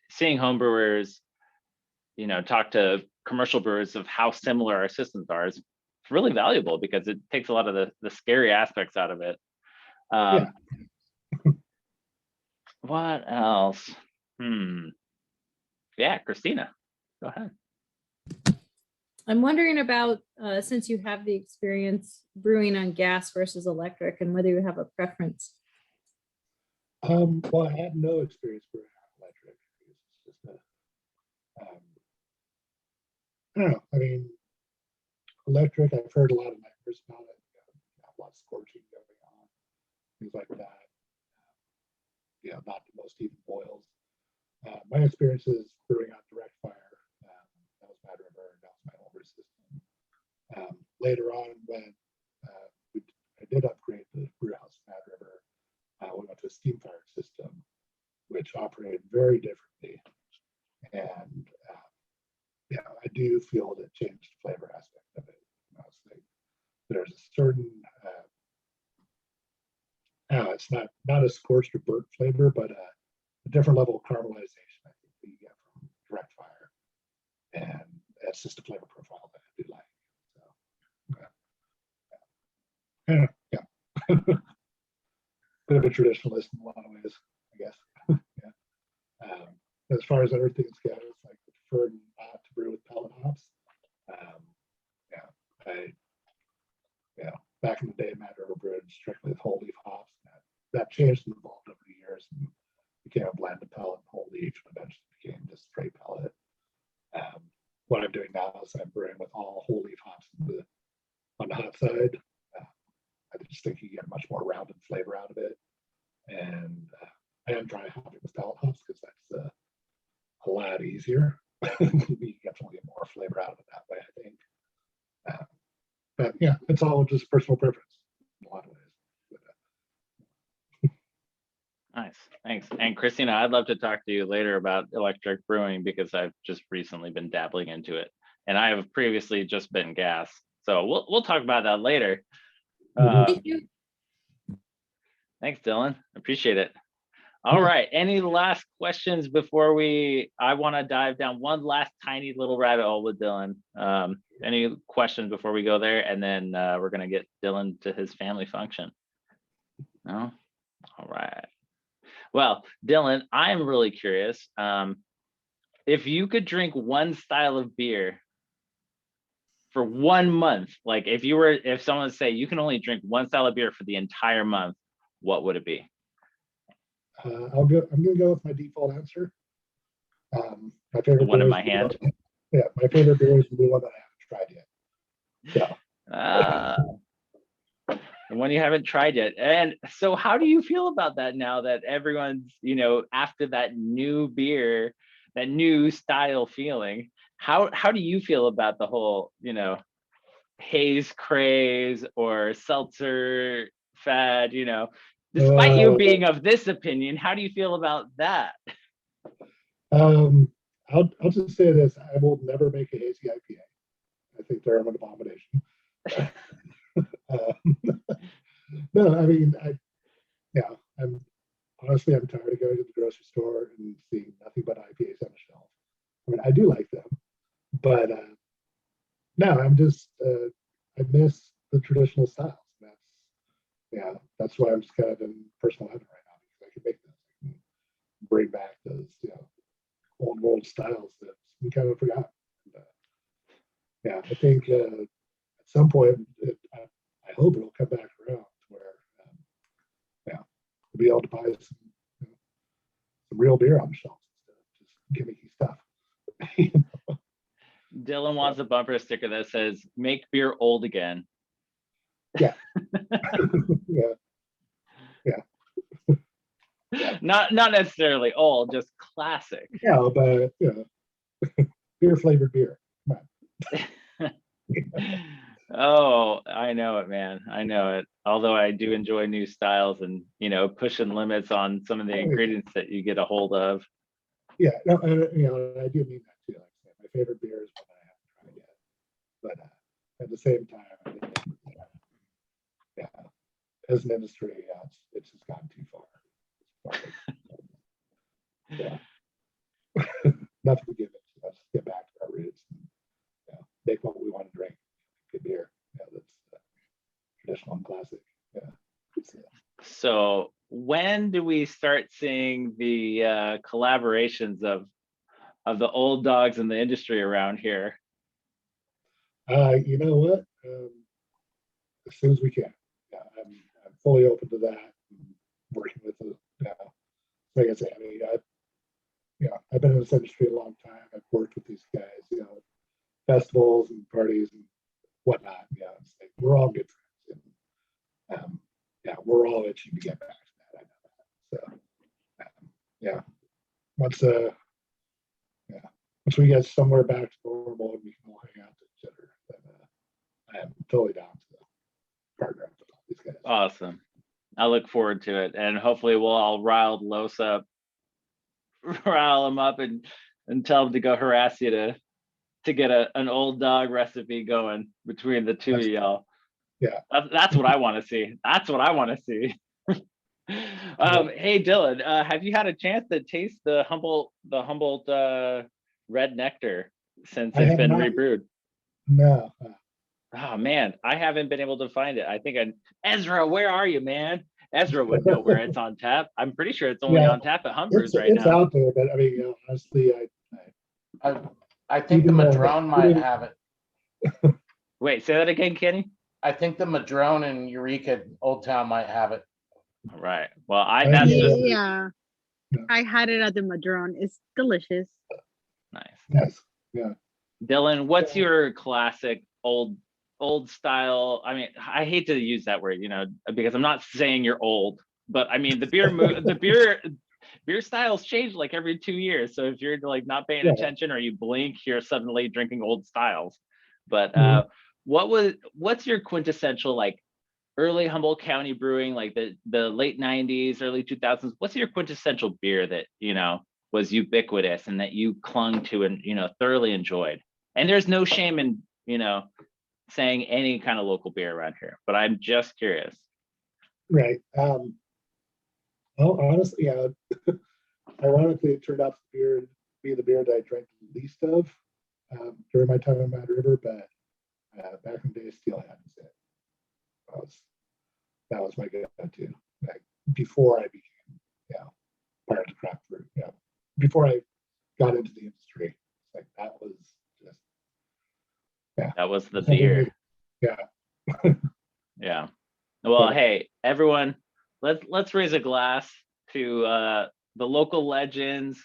seeing homebrewers, talk to commercial brewers of how similar our systems are is really valuable because it takes a lot of the scary aspects out of it. Yeah. What else? Yeah, Christina, go ahead. I'm wondering about, since you have the experience brewing on gas versus electric and whether you have a preference. Well, I had no experience brewing on electric. It's just I don't know. I mean, electric, I've heard a lot of nightmares about it. A lot of scorching going on, things like that. Not the most even boils. My experience is brewing on direct fire. That was Mad River, and that was my older system. Later on, when I did upgrade the brew house Mad River, we went to a steam fired system, which operated very differently. And I do feel that it changed the flavor aspect of it. There's a certain it's not a scorched or burnt flavor, but a different level of caramelization I think that you get from direct fire, and that's just a flavor profile that I do like. So bit of a traditionalist in a lot of ways, I guess. As far as other things go, it's like I prefer not to brew with pellet hops. Back in the day, Mad River brewed strictly with whole leaf hops. That changed and evolved over the years and became a blend of pellet and whole leaf, and eventually became just straight pellet. What I'm doing now is I'm brewing with all whole leaf hops on the hot side. I just think you get a much more rounded flavor out of it. And I am dry hopping with pellet hops because that's a lot easier. You definitely get more flavor out of it that way, I think. But yeah, it's all just personal preference in a lot of ways. Nice, thanks. And Christina, I'd love to talk to you later about electric brewing because I've just recently been dabbling into it, and I have previously just been gas. So we'll talk about that later. Thank you. Thanks, Dylan. Appreciate it. All right. Any last questions before I want to dive down one last tiny little rabbit hole with Dylan. Any questions before we go there? And then we're going to get Dylan to his family function. No? All right. Well, Dylan, I'm really curious. If you could drink one style of beer for 1 month, like if someone would say you can only drink one style of beer for the entire month, what would it be? I'm gonna go with my default answer. My favorite The one in beer my hand. My favorite beer is the one that I haven't tried yet. So The one you haven't tried yet. And so how do you feel about that now that everyone's, after that new beer, that new style feeling? How do you feel about the whole, haze craze or seltzer fad, despite you being of this opinion, how do you feel about that? I'll just say this: I will never make a hazy IPA. I think they're an abomination. No, I mean, I'm honestly, I'm tired of going to the grocery store and seeing nothing but IPAs on the shelf. I mean, I do like them, but no, I'm just I miss the traditional styles. That's why I'm just kind of in personal heaven right now because I can make those. I can bring back those old world styles that we kind of forgot. And, I think at some point I hope it'll come back around to where we'll be able to buy some real beer on the shelves instead of just gimmicky stuff. Dylan wants a bumper sticker that says "Make beer old again." Yeah. Not necessarily old, just classic. Yeah, but beer flavored beer. Oh, I know it, man. I know it. Although I do enjoy new styles and pushing limits on some of the ingredients that you get a hold of. Yeah, no, and, I do mean that too. Like I said, my favorite beer is one that I haven't tried yet. But at the same time, I think as an industry, it's just gotten too far. nothing to give it. Let's get back to our roots and, make what we want to drink. Good beer. That's traditional and classic. So when do we start seeing the collaborations of the old dogs in the industry around here? You know what? As soon as we can. Yeah, I'm fully open to that. Working with the, like I say, I mean, I've been in this industry a long time. I've worked with these guys, festivals and parties and whatnot. It's like we're all good friends, and we're all itching to get back to that. I know that. So, once we get somewhere back to normal and we can all hang out to each other, then I am totally down to partner up with all these guys. Awesome. I look forward to it, and hopefully we'll all rile Los up, rile him up, and tell him to go harass you to get an old dog recipe going between the two of y'all. Yeah. That's what I want to see. That's what I want to see. Hey Dylan, have you had a chance to taste the Humboldt red nectar since I it's have been not. rebrewed? No. Oh man, I haven't been able to find it. I think Ezra, where are you, man? Ezra would know where it's on tap. I'm pretty sure it's only on tap at Humbrew's right it's now. out there, but I mean, honestly, I think the Even, Madrone might have it. Wait, say that again, Kenny. I think the Madrone in Eureka Old Town might have it. All right. Well, That's just Yeah, I had it at the Madrone. It's delicious. nice. yes, yeah. Dylan, what's your classic old style? I mean, I hate to use that word, because I'm not saying you're old, but I mean the beer styles change like every 2 years. So if you're like not paying Yeah. attention or you blink, you're suddenly drinking old styles. But Mhm. what's your quintessential like early Humboldt County brewing, like the late 90s, early 2000s? What's your quintessential beer that was ubiquitous and that you clung to and thoroughly enjoyed? And there's no shame in saying any kind of local beer around here, but I'm just curious. Right. Well, honestly, ironically, it turned out to be the beer that I drank the least of during my time in Mad River, but back in the day, Steelhead was it. That was my go-to. Like before I became, part of the craft brew. Before I got into the industry, it's like that was just. That was the beer. Yeah. Yeah. Well, hey, everyone, let's raise a glass to the local legends,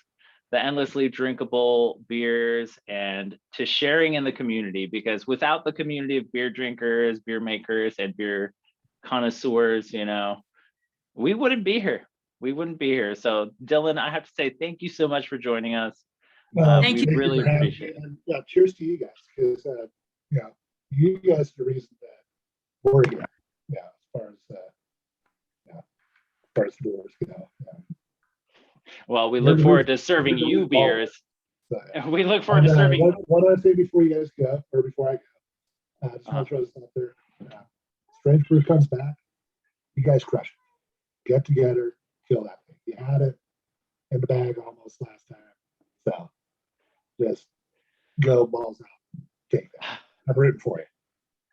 the endlessly drinkable beers, and to sharing in the community, because without the community of beer drinkers, beer makers, and beer connoisseurs, we wouldn't be here. We wouldn't be here. So Dylan, I have to say thank you so much for joining us. Thank we you. really for having appreciate me, it. and, cheers to you guys, because you guys are the reason that we're here. As far as brewers go. Well, we look forward to serving you beers. So, We look forward to serving. What do I say before you guys go, or before I go? Just want to throw this out there. Strange Brew comes back. You guys crush it. Get together, fill that thing. You had it in the bag almost last time. So just go balls out. Take that. I'm rooting for you.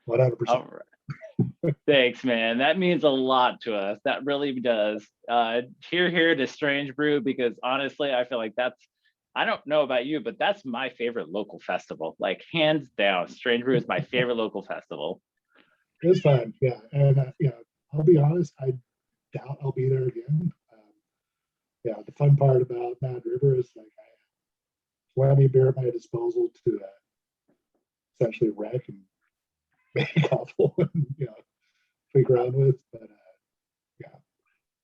100%. All right. Thanks, man. That means a lot to us. That really does. Here to Strange Brew, because honestly, I feel like I don't know about you, but that's my favorite local festival. Like hands down, Strange Brew is my favorite local festival. It was fun, yeah. And I'll be honest, I doubt I'll be there again. The fun part about Mad River is like I have plenty of beer at my disposal to essentially wreck and make a couple and tweak around with. But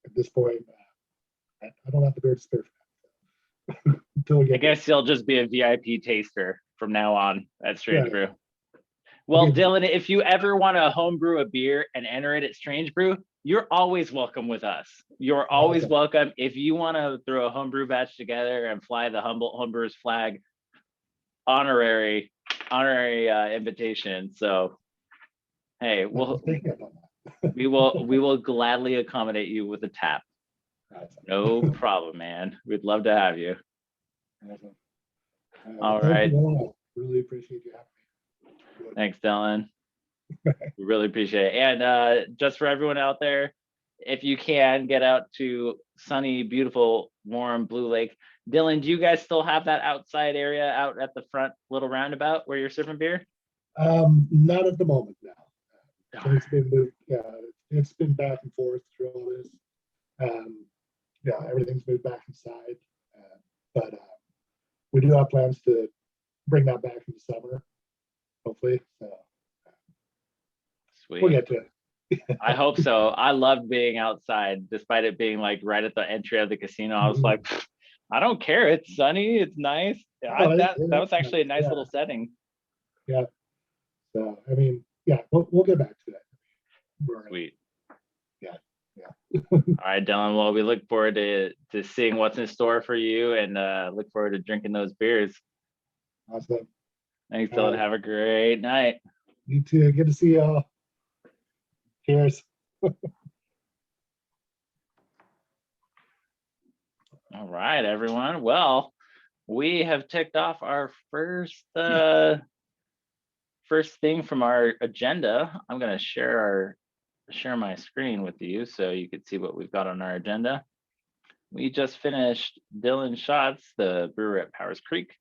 at this point, I don't have the beer to spare for that. Until we get I guess you'll just be a VIP taster from now on at Strange Right. Brew. Well, Okay. Dylan, if you ever want to homebrew a beer and enter it at Strange Brew, you're always welcome with us. You're always Awesome. welcome. If you want to throw a homebrew batch together and fly the Humboldt Homebrewers flag, honorary invitation. So, hey, we will gladly accommodate you with a tap. No problem, man. We'd love to have you. Awesome. All Thank right. you all. Really appreciate you having me. Good. Thanks, Dylan. We really appreciate it. And just for everyone out there, if you can get out to sunny, beautiful, warm Blue Lake. Dylan, do you guys still have that outside area out at the front little roundabout where you're serving beer? Not at the moment now. Darn. It's been moved. It's been back and forth through all this. Yeah, everything's moved back inside. But we do have plans to bring that back in the summer, hopefully. So Sweet. we'll get to it. I hope so. I loved being outside, despite it being like right at the entry of the casino. I was like, I don't care. It's sunny. It's nice. That was actually a nice little setting. Yeah. So I mean, yeah, we'll get back to that. Sweet. Yeah. All right, Dylan. Well, we look forward to seeing what's in store for you, and look forward to drinking those beers. Awesome. Thanks, Dylan. Have a great night. You too. Good to see y'all. Cheers. All right, everyone. Well, we have ticked off our first thing from our agenda. I'm going to share my screen with you so you can see what we've got on our agenda. We just finished Dylan Schatz, the brewer at Powers Creek.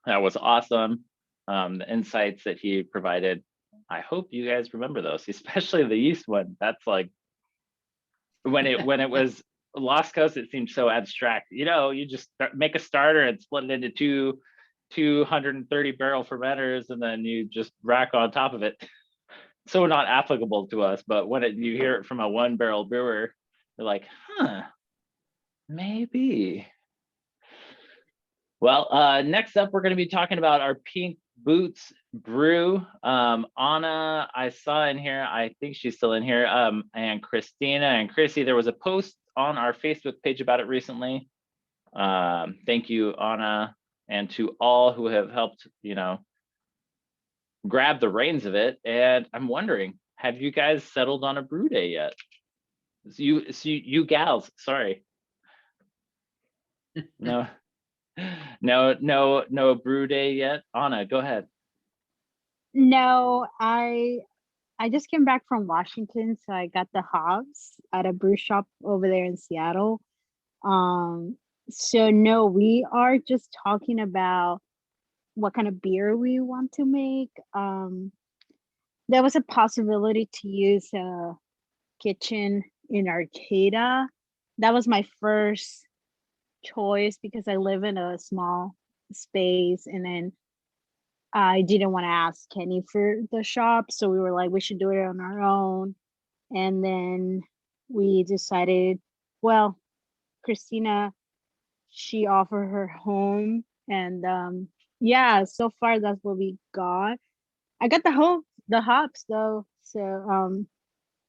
That was awesome. The insights that he provided, I hope you guys remember those, especially the yeast one. That's like when it was Lost Coast, it seemed so abstract. You just make a starter and split it into 230 barrel fermenters, and then you just rack on top of it. So not applicable to us, but when you hear it from a 1 barrel brewer, you're like, maybe. Well, next up, we're going to be talking about our Pink Boots brew. Anna, I saw in here, I think she's still in here, and Christina and Chrissy, there was a post on our Facebook page about it recently. Thank you, Anna, and to all who have helped, grab the reins of it. And I'm wondering, have you guys settled on a brew day yet? You gals, sorry. No brew day yet. Anna, go ahead. No, I just came back from Washington, so I got the hops at a brew shop over there in Seattle. So no, we are just talking about what kind of beer we want to make. There was a possibility to use a kitchen in Arcata. That was my first choice because I live in a small space, and then I didn't want to ask Kenny for the shop, so we were like, we should do it on our own. And then we decided, well, Christina, she offered her home, and yeah, so far that's what we got. I got the hops though, so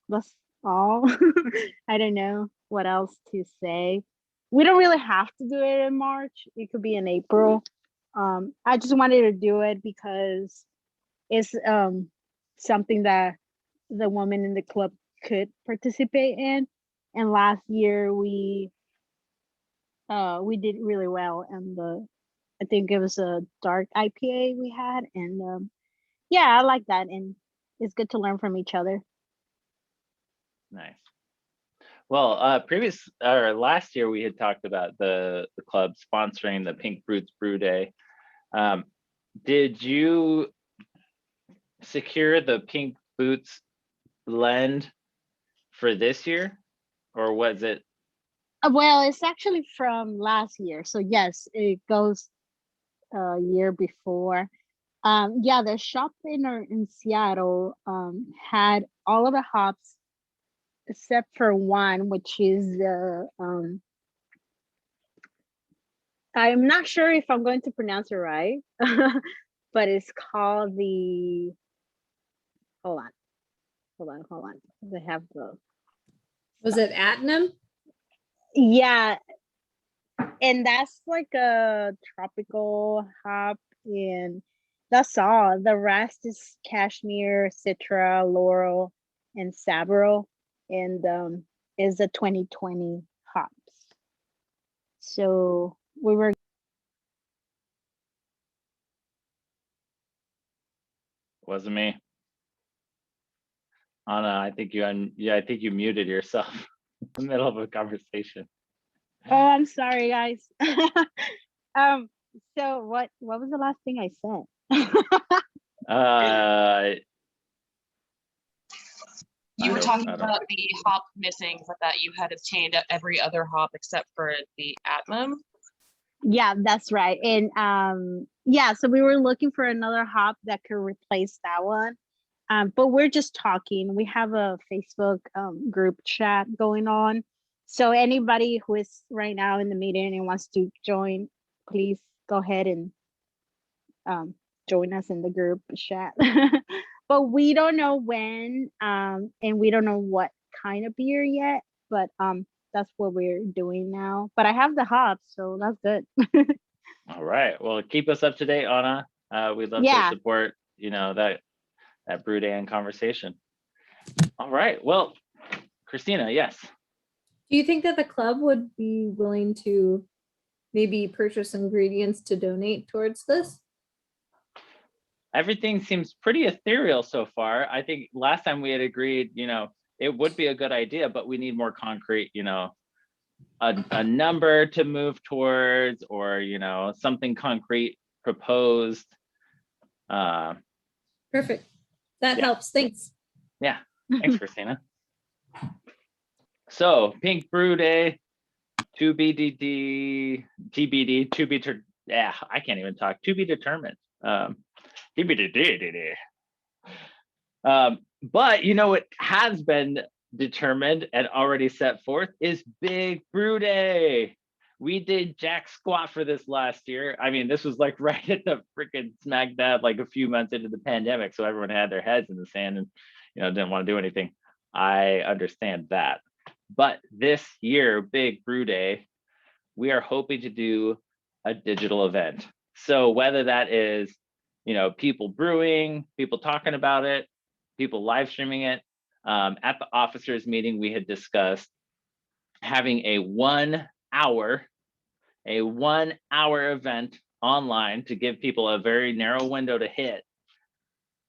that's all. I don't know what else to say. We don't really have to do it in March. It could be in April. I just wanted to do it because it's something that the women in the club could participate in. And last year we did really well, and I think it was a dark IPA we had, and yeah, I like that, and it's good to learn from each other. Nice. Well, last year we had talked about the club sponsoring the Pink Boots Brew Day. Did you secure the Pink Boots blend for this year, or was it? Well, it's actually from last year, so yes, it goes a year before. Yeah, the shop in Seattle had all of the hops except for one, which is the I'm not sure if I'm going to pronounce it right, but it's called the, hold on. They have the, Was it Atnam? yeah, and that's like a tropical hop, and that's all. The rest is cashmere, citra, laurel, and sabro, and is the 2020 hops. So we were Wasn't me. Anna, I think I think you muted yourself in the middle of a conversation. Oh, I'm sorry, guys. um, so what was the last thing I said? You were I talking don't- about the hop missing, but that you had obtained every other hop except for the Atmum. Yeah, that's right. And yeah, so we were looking for another hop that could replace that one. But we're just talking. We have a Facebook group chat going on. So anybody who is right now in the meeting and wants to join, please go ahead and join us in the group chat. But we don't know when, and we don't know what kind of beer yet. But that's what we're doing now. But I have the hops, so that's good. All right. Well, keep us up to date, Anna. We'd love Yeah. to support, that brew day and conversation. All right. Well, Christina, yes. Do you think that the club would be willing to maybe purchase ingredients to donate towards this? Everything seems pretty ethereal so far. I think last time we had agreed, it would be a good idea, but we need more concrete, a number to move towards, or, something concrete proposed. Perfect. That Yeah. helps. Thanks. Yeah. Thanks, Christina. So Pink Brew Day, TBD, yeah, I can't even talk, to be determined. TBD. But it has been determined and already set forth is Big Brew Day. We did jack squat for this last year. I mean, this was like right at the freaking smack dab, like a few months into the pandemic. So everyone had their heads in the sand and, didn't want to do anything. I understand that. But this year, Big Brew Day, we are hoping to do a digital event. So whether that is, people brewing, people talking about it, people live streaming it. At the officers meeting, we had discussed having a 1 hour event online to give people a very narrow window to hit,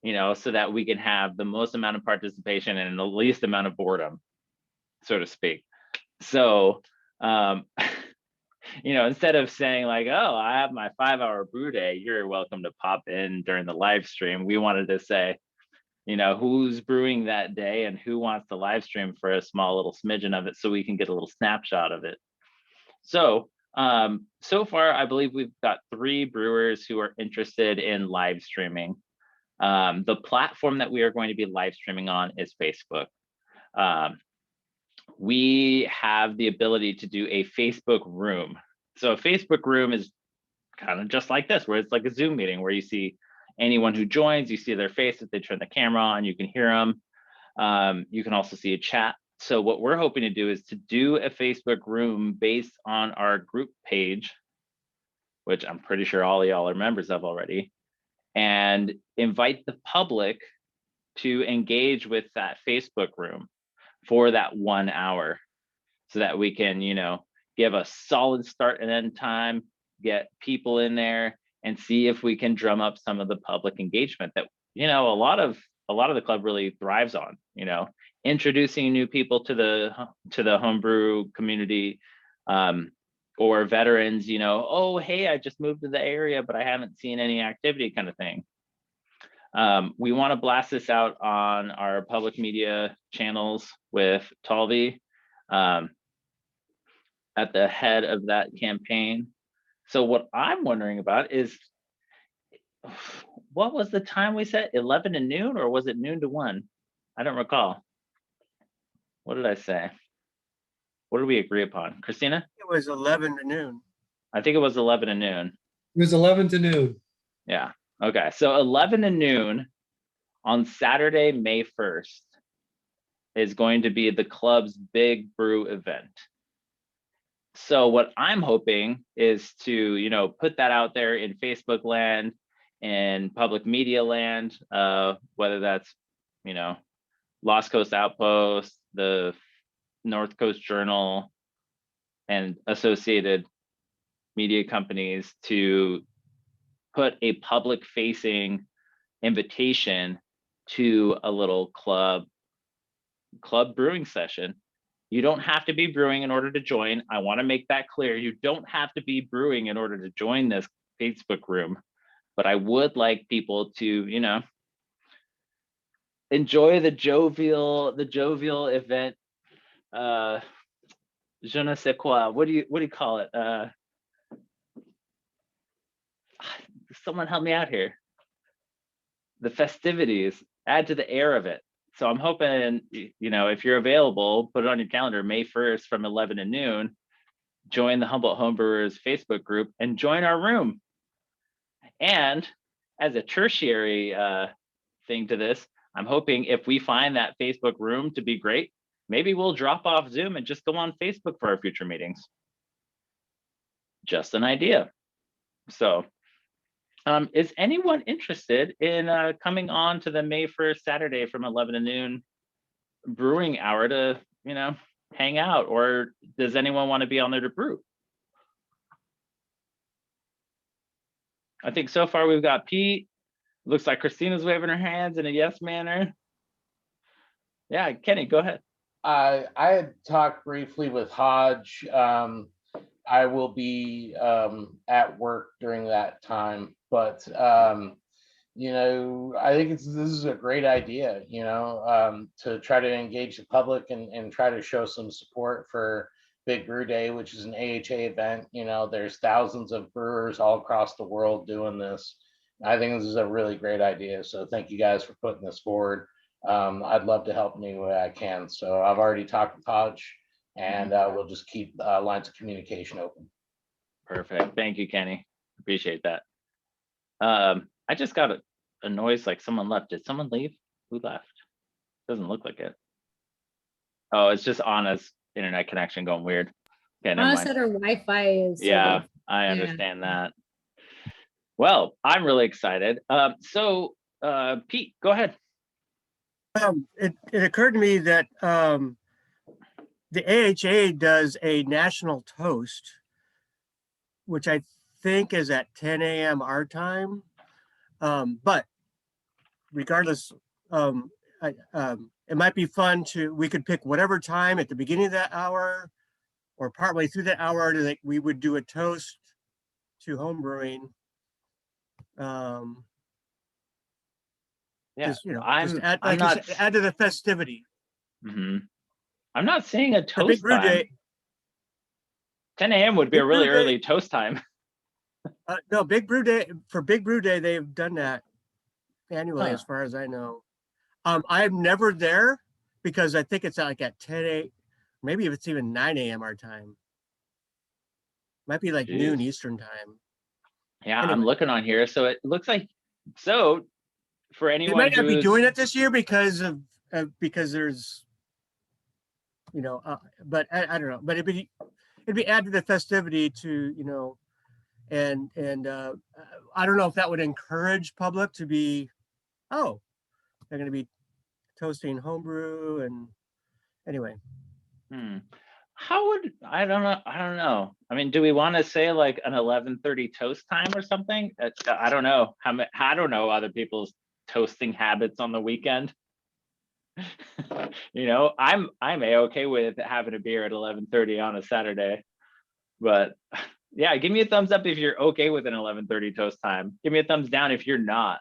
so that we can have the most amount of participation and the least amount of boredom, so to speak. So, instead of saying like, oh, I have my 5-hour brew day, you're welcome to pop in during the live stream. We wanted to say, who's brewing that day and who wants to live stream for a small little smidgen of it so we can get a little snapshot of it. So, so far, I believe we've got 3 brewers who are interested in live streaming. The platform that we are going to be live streaming on is Facebook. We have the ability to do a Facebook room. So a Facebook room is kind of just like this, where it's like a Zoom meeting where you see anyone who joins, you see their face. If they turn the camera on, you can hear them. You can also see a chat. So what we're hoping to do is to do a Facebook room based on our group page, which I'm pretty sure all of y'all are members of already, and invite the public to engage with that Facebook room for that 1 hour so that we can, give a solid start and end time, get people in there and see if we can drum up some of the public engagement that, a lot of the club really thrives on, introducing new people to the homebrew community, or veterans, oh, hey, I just moved to the area, but I haven't seen any activity kind of thing. We want to blast this out on our public media channels with Talvi at the head of that campaign. So what I'm wondering about is, what was the time we set? 11 to noon, or was it noon to 1? I don't recall. What did I say? What did we agree upon? Christina? It was 11 to noon. I think it was 11 to noon. It was 11 to noon. Yeah. Okay. So 11 to noon on Saturday, May 1st is going to be the club's Big Brew event. So what I'm hoping is to, put that out there in Facebook land and public media land, whether that's, Lost Coast Outpost, the North Coast Journal, and associated media companies, to put a public facing invitation to a little club brewing session. You don't have to be brewing in order to join. I want to make that clear. You don't have to be brewing in order to join this Facebook room, but I would like people to, you know, enjoy the jovial event. Je ne sais quoi. What do you call it? Someone help me out here. The festivities, add to the air of it. So I'm hoping, you know, if you're available, put it on your calendar, May 1st from 11 to noon, join the Humboldt Homebrewers Facebook group and join our room. And as a tertiary thing to this, I'm hoping if we find that Facebook room to be great, maybe we'll drop off Zoom and just go on Facebook for our future meetings. Just an idea. So is anyone interested in coming on to the May 1st Saturday from 11 to noon brewing hour to, you know, hang out? Or does anyone want to be on there to brew? I think so far we've got Pete. Looks like Christina's waving her hands in a yes manner. Yeah, Kenny, go ahead. I had talked briefly with Hodge. I will be at work during that time, but you know, I think this is a great idea, you know, to try to engage the public and try to show some support for Big Brew Day, which is an AHA event. You know, there's thousands of brewers all across the world doing this. I think this is a really great idea. So thank you guys for putting this forward. I'd love to help any way I can. So I've already talked with Hodge, and we'll just keep lines of communication open. Perfect. Thank you, Kenny. Appreciate that. I just got a noise like someone left. Did someone leave? Who left? Doesn't look like it. Oh, it's just Anna's internet connection going weird. Okay, never Anna mind. said her Wi-Fi is. Yeah, I understand that. Well, I'm really excited. So Pete, go ahead. It occurred to me that the AHA does a national toast, which I think is at 10 a.m. our time. But regardless, it might be fun we could pick whatever time at the beginning of that hour or partway through that hour that we would do a toast to homebrewing. Yeah, just, you know, I'm just add, I'm like not add to the festivity. I'm not seeing a For Big toast Brew time. Day, 10 a.m. would be a Big really Brew Day- early toast time. no, Big Brew Day, for Big Brew Day, they've done that annually, Huh. as far as I know. I'm never there because I think it's like at 10 a.m. Maybe if it's even 9 a.m. our time. Might be like noon Jeez. Eastern time. Yeah, I'm Anyway. looking on here. So it looks like, so for They anyone might not be who's doing it this year because because there's, you know, but I don't know. But it'd be add to the festivity to, you know, and I don't know if that would encourage public to be, oh, they're going to be toasting homebrew and anyway. How would I don't know. I mean, do we want to say like an 11:30 toast time or something? I don't know. I don't know other people's toasting habits on the weekend. You know, I'm okay with having a beer at 11:30 on a Saturday, but yeah, give me a thumbs up if you're okay with an 11:30 toast time. Give me a thumbs down if you're not.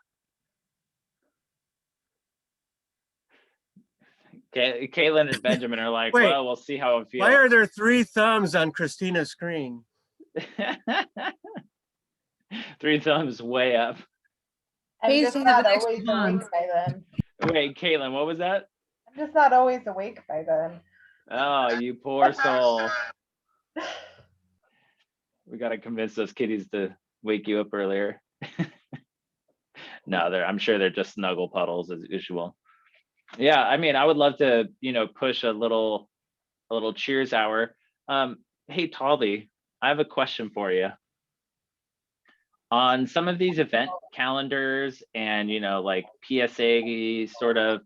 Okay, Caitlin and Benjamin are like, Wait, well, we'll see how it feels. Why are there 3 thumbs on Christina's screen? 3 thumbs way up. I'm Pays just to have not an extra always month. awake by then. Wait, Caitlin, what was that? I'm just not always awake by then. Oh, you poor soul. We got to convince those kitties to wake you up earlier. No, I'm sure they're just snuggle puddles as usual. Yeah, I mean, I would love to, you know, push a little cheers hour. Hey, Talby, I have a question for you. On some of these event calendars and, you know, like PSA sort of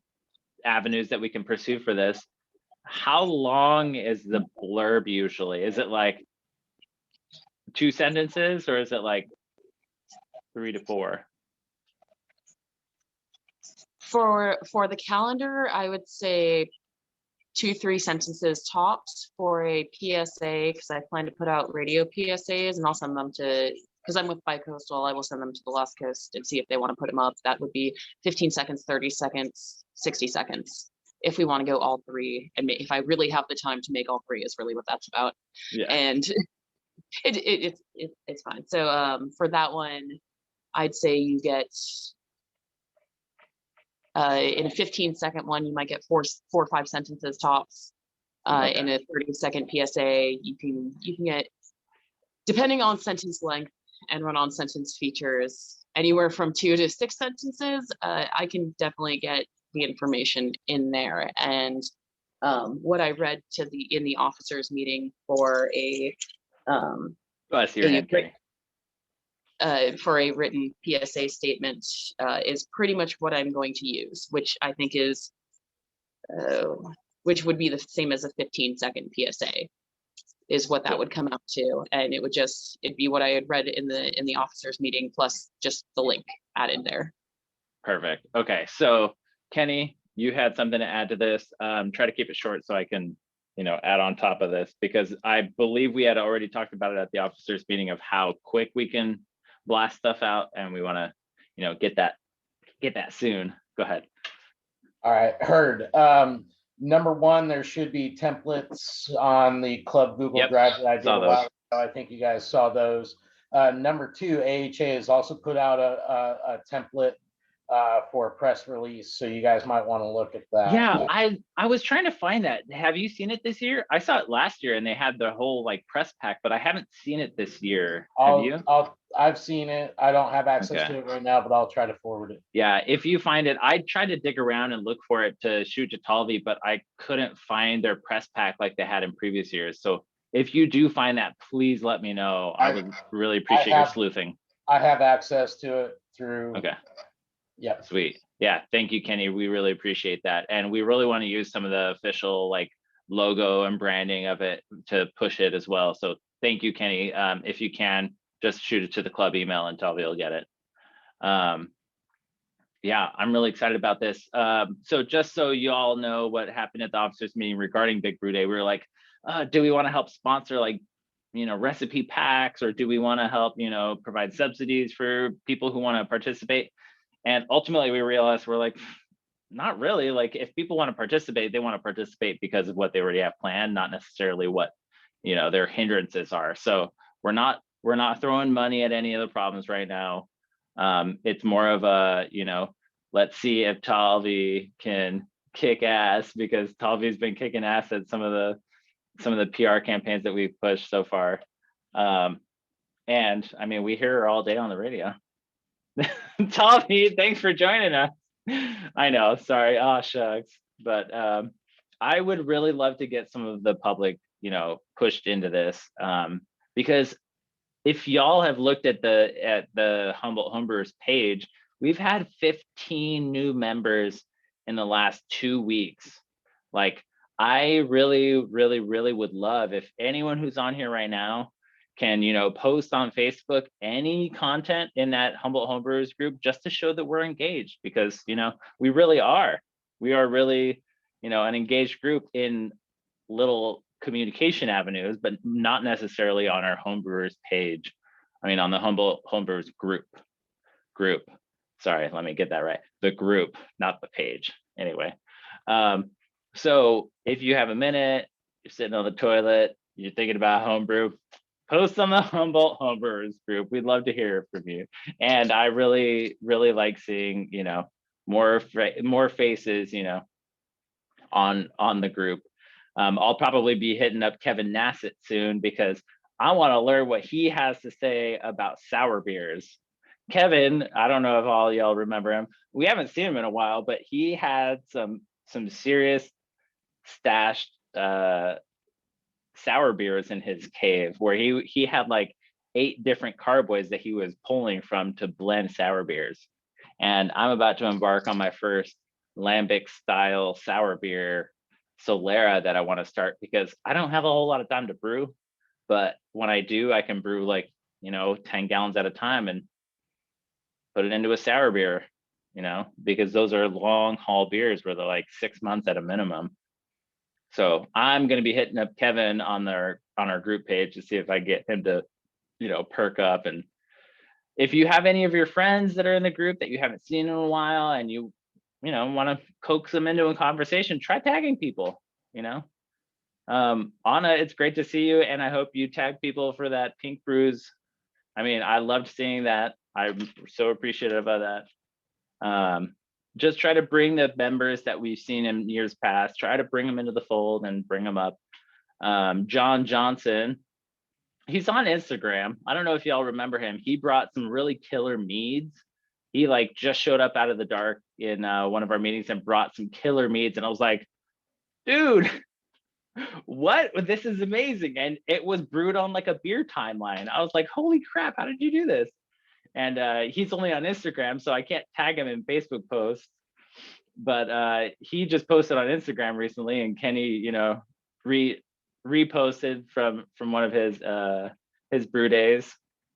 avenues that we can pursue for this, how long is the blurb usually? Is it like 2 sentences or is it like 3 to 4? For the calendar, I would say 2-3 sentences tops for a PSA, because I plan to put out radio PSAs, and I'll send them to, because I'm with Bicoastal, I will send them to the West Coast and see if they want to put them up. That would be 15 seconds, 30 seconds, 60 seconds. If we want to go all three, and if I really have the time to make all three, is really what that's about. Yeah. And it's fine. So for that one, I'd say you get in a 15-second one, you might get four or 5 sentences tops. Okay. In a 30-second PSA, you can get, depending on sentence length and run-on sentence features, anywhere from 2 to 6 sentences. I can definitely get the information in there. And what I read in the officers meeting for a I see your hand, Kenny. for a written PSA statement is pretty much what I'm going to use, which I think is, which would be the same as a 15-second PSA, is what that would come out to. And it'd be what I had read in the officers meeting, plus just the link added there. Perfect. Okay, so Kenny, you had something to add to this. Try to keep it short so I can, add on top of this, because I believe we had already talked about it at the officers meeting of how quick we can blast stuff out, and we want to, get that soon. Go ahead. All right, heard. Number one, there should be templates on the club Google Yep, Drive that I did saw a while those. ago. I think you guys saw those. Number two, AHA has also put out a template for a press release, so you guys might want to look at that. Yeah, I was trying to find that. Have you seen it this year? I saw it last year and they had the whole like press pack, but I haven't seen it this year. Have you? I've seen it. I don't have access Okay. to it right now, but I'll try to forward it. Yeah, if you find it, I tried to dig around and look for it to shoot to Talvi, but I couldn't find their press pack like they had in previous years. So if you do find that, please let me know. I would really appreciate your sleuthing. I have access to it through. Okay. Yep. Sweet. Yeah. Thank you, Kenny. We really appreciate that. And we really want to use some of the official like logo and branding of it to push it as well. So thank you, Kenny. If you can, just shoot it to the club email and Talvi will get it. Yeah, I'm really excited about this. So just so you all know what happened at the officers meeting regarding Big Brew Day, we were like, do we want to help sponsor like, recipe packs, or do we want to help, provide subsidies for people who want to participate? And ultimately we realized we're like, not really. Like if people want to participate, they want to participate because of what they already have planned, not necessarily what, their hindrances are. So we're not throwing money at any of the problems right now. It's more of a, let's see if Talvi can kick ass, because Talvi's been kicking ass at some of the PR campaigns that we've pushed so far. And I mean, we hear her all day on the radio. Talvi, thanks for joining us. I know, sorry, oh shucks. But I would really love to get some of the public, pushed into this, because if y'all have looked at the Humboldt Homebrewers page, we've had 15 new members in the last 2 weeks. Like, I really, really, really would love if anyone who's on here right now can, post on Facebook any content in that Humboldt Homebrewers group, just to show that we're engaged, because, we really are. We are really, an engaged group in little communication avenues, but not necessarily on our homebrewers page. I mean, on the Humboldt Homebrewers group. Sorry, let me get that right. The group, not the page. Anyway, so if you have a minute, you're sitting on the toilet, you're thinking about homebrew, post on the Humboldt Homebrewers group. We'd love to hear from you. And I really, really like seeing, more faces, on the group. I'll probably be hitting up Kevin Nassett soon, because I want to learn what he has to say about sour beers. Kevin, I don't know if all y'all remember him. We haven't seen him in a while, but he had some serious stashed sour beers in his cave, where he had like 8 different carboys that he was pulling from to blend sour beers. And I'm about to embark on my first lambic style sour beer, Solera, that I want to start, because I don't have a whole lot of time to brew, but when I do, I can brew like 10 gallons at a time and put it into a sour beer. you know, because those are long haul beers where they're like 6 months at a minimum. So I'm going to be hitting up Kevin on our group page to see if I get him to, you know, perk up. And if you have any of your friends that are in the group that you haven't seen in a while and you know, want to coax them into a conversation, try tagging people, you know. Anna, it's great to see you, and I hope you tag people for that Pink Brews. I mean, I loved seeing that. I'm so appreciative of that. Just try to bring the members that we've seen in years past, try to bring them into the fold and bring them up. John Johnson, he's on Instagram. I don't know if y'all remember him. He brought some really killer meads. He like just showed up out of the dark in one of our meetings and brought some killer meads. And I was like, dude, what? This is amazing. And it was brewed on like a beer timeline. I was like, holy crap, how did you do this? And he's only on Instagram, so I can't tag him in Facebook posts. But he just posted on Instagram recently, and Kenny, you know, reposted from one of his brew days.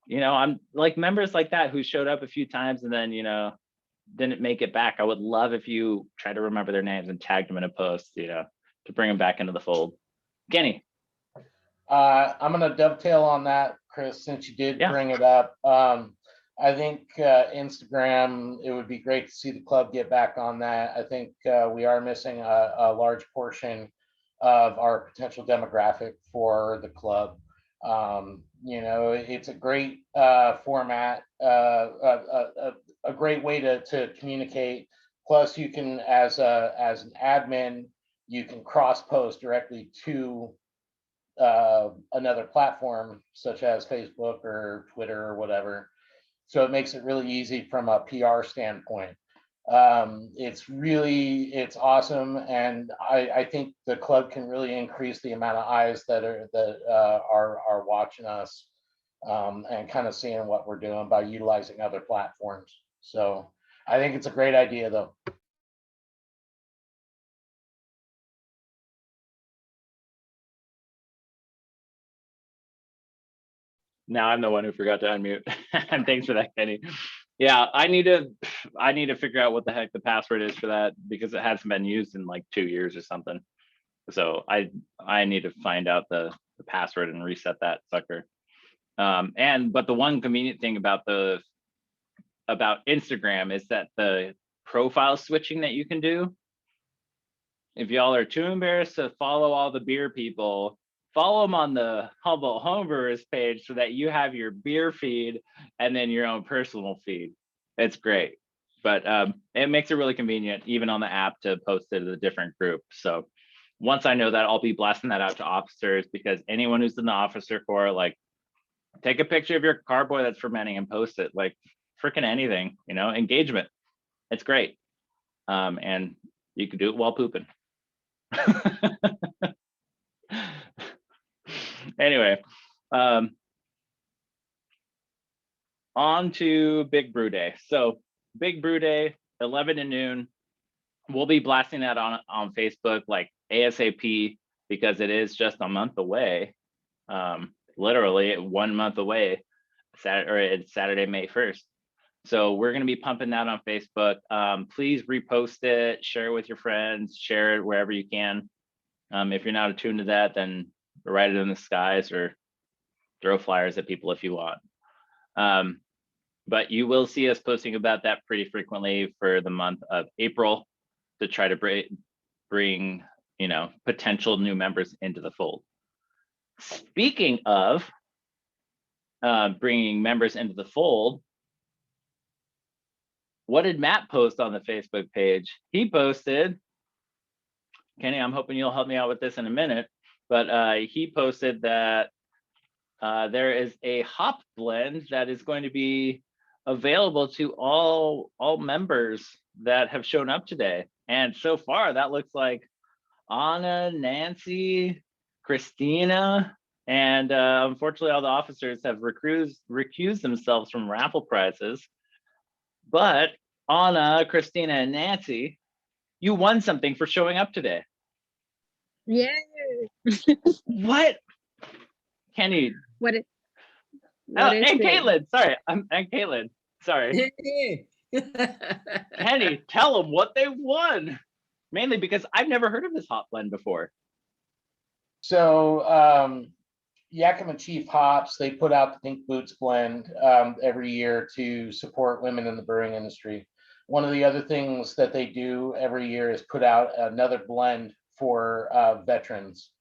You know, I'm like members like that who showed up a few times and then, you know, didn't make it back. I would love if you try to remember their names and tag them in a post, you know, to bring them back into the fold. Kenny. I'm going to dovetail on that, Chris, since you did bring it up. I think Instagram, it would be great to see the club get back on that. I think we are missing a large portion of our potential demographic for the club. You know, it's a great format, a great way to communicate. Plus, you can, as an admin, you can cross post directly to another platform such as Facebook or Twitter or whatever. So it makes it really easy from a PR standpoint. It's awesome, and I think the club can really increase the amount of eyes that are watching us and kind of seeing what we're doing by utilizing other platforms. So I think it's a great idea, though. Now I'm the one who forgot to unmute. And thanks for that, Kenny. Yeah, I need to figure out what the heck the password is for that, because it hasn't been used in like 2 years or something. So I need to find out the password and reset that sucker. But the one convenient thing about Instagram is that the profile switching that you can do, if y'all are too embarrassed to follow all the beer people, follow them on the Humboldt Homebrewers page so that you have your beer feed and then your own personal feed. It's great, but it makes it really convenient, even on the app, to post it to the different groups. So once I know that, I'll be blasting that out to officers, because anyone who's in the officer corps, like, take a picture of your carboy that's fermenting and post it, like freaking anything, you know, engagement. It's great. And you can do it while pooping. Anyway, on to Big Brew Day. So Big Brew Day, 11 to noon. We'll be blasting that on Facebook like ASAP, because it is just a month away. Literally 1 month away. It's Saturday, May 1st. So we're going to be pumping that on Facebook. Please repost it, share it with your friends, share it wherever you can. If you're not attuned to that, then write it in the skies or throw flyers at people if you want. But you will see us posting about that pretty frequently for the month of April, to try to bring, you know, potential new members into the fold. Speaking of bringing members into the fold, what did Matt post on the Facebook page? He posted, Kenny, I'm hoping you'll help me out with this in a minute, but he posted that there is a hop blend that is going to be available to all members that have shown up today. And so far, that looks like Anna, Nancy, Christina, and unfortunately, all the officers have recused themselves from raffle prizes. But Anna, Christina, and Nancy, you won something for showing up today. Yay! What? Kenny. What And Caitlin, sorry. And Caitlin, sorry. Kenny, tell them what they won. Mainly because I've never heard of this hop blend before. So Yakima Chief Hops, they put out the Pink Boots blend every year to support women in the brewing industry. One of the other things that they do every year is put out another blend for veterans.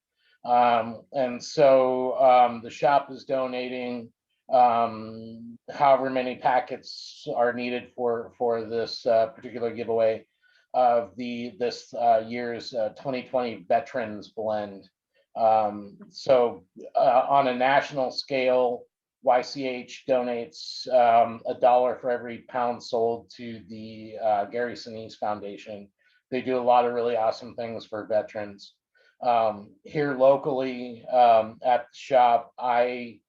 And so the shop is donating however many packets are needed for this particular giveaway of this year's 2020 Veterans Blend. So on a national scale, YCH donates $1 for every pound sold to the Gary Sinise Foundation. They do a lot of really awesome things for veterans. Here locally at the shop, I've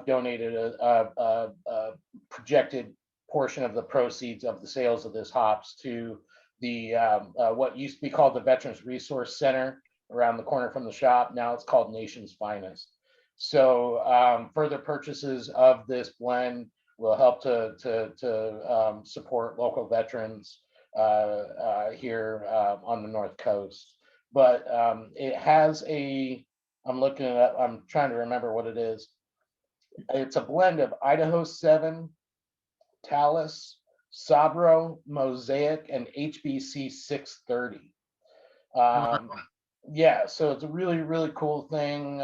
donated a projected portion of the proceeds of the sales of this hops to the what used to be called the Veterans Resource Center around the corner from the shop. Now it's called Nation's Finest. So further purchases of this blend will help to support local veterans here on the North Coast. But it has I'm looking it up, I'm trying to remember what it is. It's a blend of Idaho 7, Talus, Sabro, Mosaic, and HBC 630. Yeah, so it's a really, really cool thing,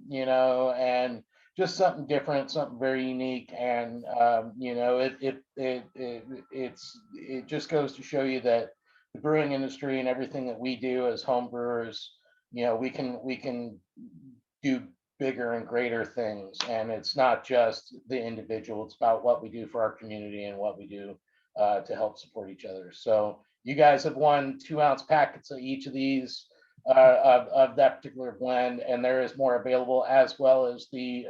you know, and just something different, something very unique. And, you know, it just goes to show you that the brewing industry and everything that we do as home brewers, you know, we can do bigger and greater things. And it's not just the individual, it's about what we do for our community and what we do to help support each other. So you guys have won 2-ounce packets of each of these of that particular blend, and there is more available, as well as the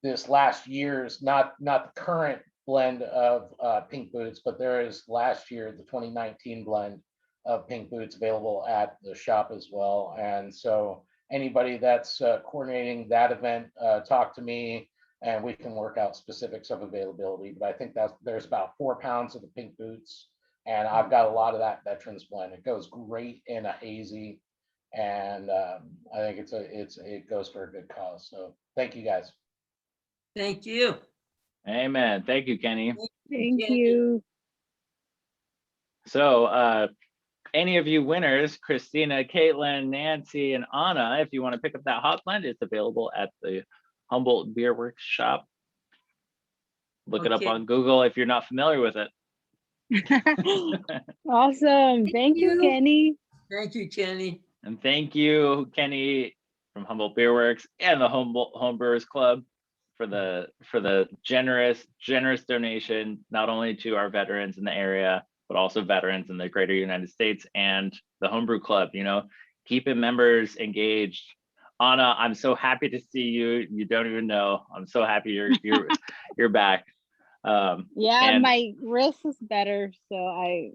this last year's, not the current blend of Pink Boots, but there is last year the 2019 blend of Pink Boots available at the shop as well. And so anybody that's coordinating that event, talk to me and we can work out specifics of availability. But I think that there's about 4 pounds of the Pink Boots, and I've got a lot of that Veterans blend. It goes great in a hazy, and I think it goes for a good cause. So thank you guys. Thank you. Amen. Thank you, Kenny. Thank you. So any of you winners, Christina, Caitlin, Nancy, and Anna, if you want to pick up that hot blend, it's available at the Humboldt Beer Works shop. Look it up on Google if you're not familiar with it. Awesome. Thank you, Kenny. Thank you, Kenny. And thank you, Kenny from Humboldt Beer Works and the Humboldt Homebrewers Club for the generous donation, not only to our veterans in the area, but also veterans in the greater United States and the Homebrew Club, you know, keeping members engaged. Anna, I'm so happy to see you. You don't even know. I'm so happy you're back. Yeah, and my wrist is better, so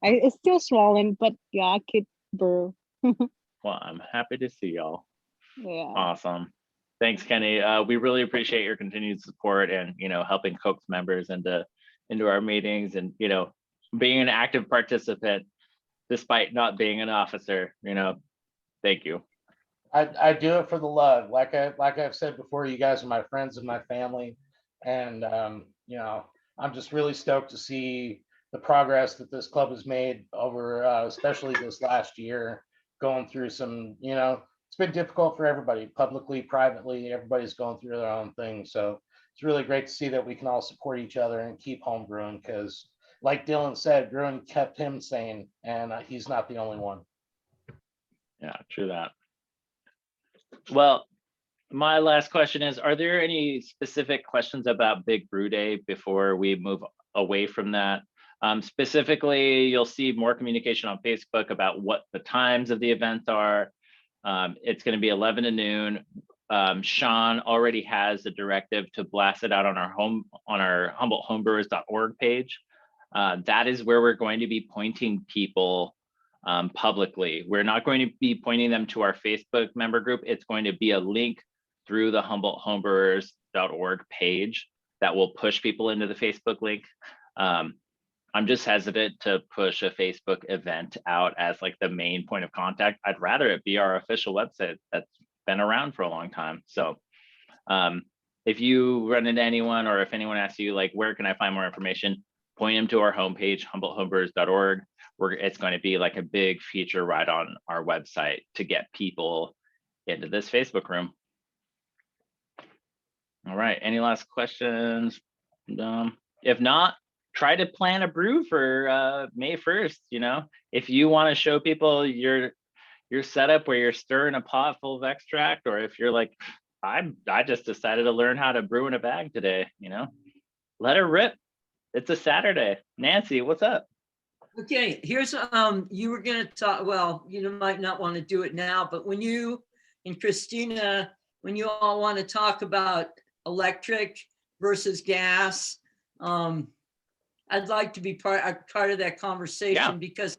it's still swollen, but yeah, I could brew. well, I'm happy to see y'all. Yeah. Awesome. Thanks, Kenny. We really appreciate your continued support and, you know, helping coax members into our meetings and, you know, being an active participant despite not being an officer, you know. Thank you. I do it for the love. Like I've said before, you guys are my friends and my family, and you know, I'm just really stoked to see the progress that this club has made over, especially this last year, going through some, you know, it's been difficult for everybody, publicly, privately, everybody's going through their own thing. So it's really great to see that we can all support each other and keep home brewing, because like Dylan said, brewing kept him sane, and he's not the only one. Yeah, true that. Well, my last question is, are there any specific questions about Big Brew Day before we move away from that? Specifically, you'll see more communication on Facebook about what the times of the events are. It's going to be 11 to noon. Sean already has the directive to blast it out on our Humboldt Homebrewers.org page. That is where we're going to be pointing people publicly. We're not going to be pointing them to our Facebook member group. It's going to be a link through the Humboldt Homebrewers.org page that will push people into the Facebook link. I'm just hesitant to push a Facebook event out as like the main point of contact. I'd rather it be our official website that's been around for a long time. So if you run into anyone, or if anyone asks you like, where can I find more information, point them to our homepage, humboldthomebrewers.org, where it's going to be like a big feature right on our website to get people into this Facebook room. All right, any last questions? If not, try to plan a brew for May 1st. You know, if you want to show people your setup where you're stirring a pot full of extract, or if you're like, I just decided to learn how to brew in a bag today, you know, let her rip. It's a Saturday. Nancy, what's up? Okay, here's, you were gonna talk, well, you might not want to do it now, but when you and Christina, when you all want to talk about electric versus gas, I'd like to be part of that conversation, because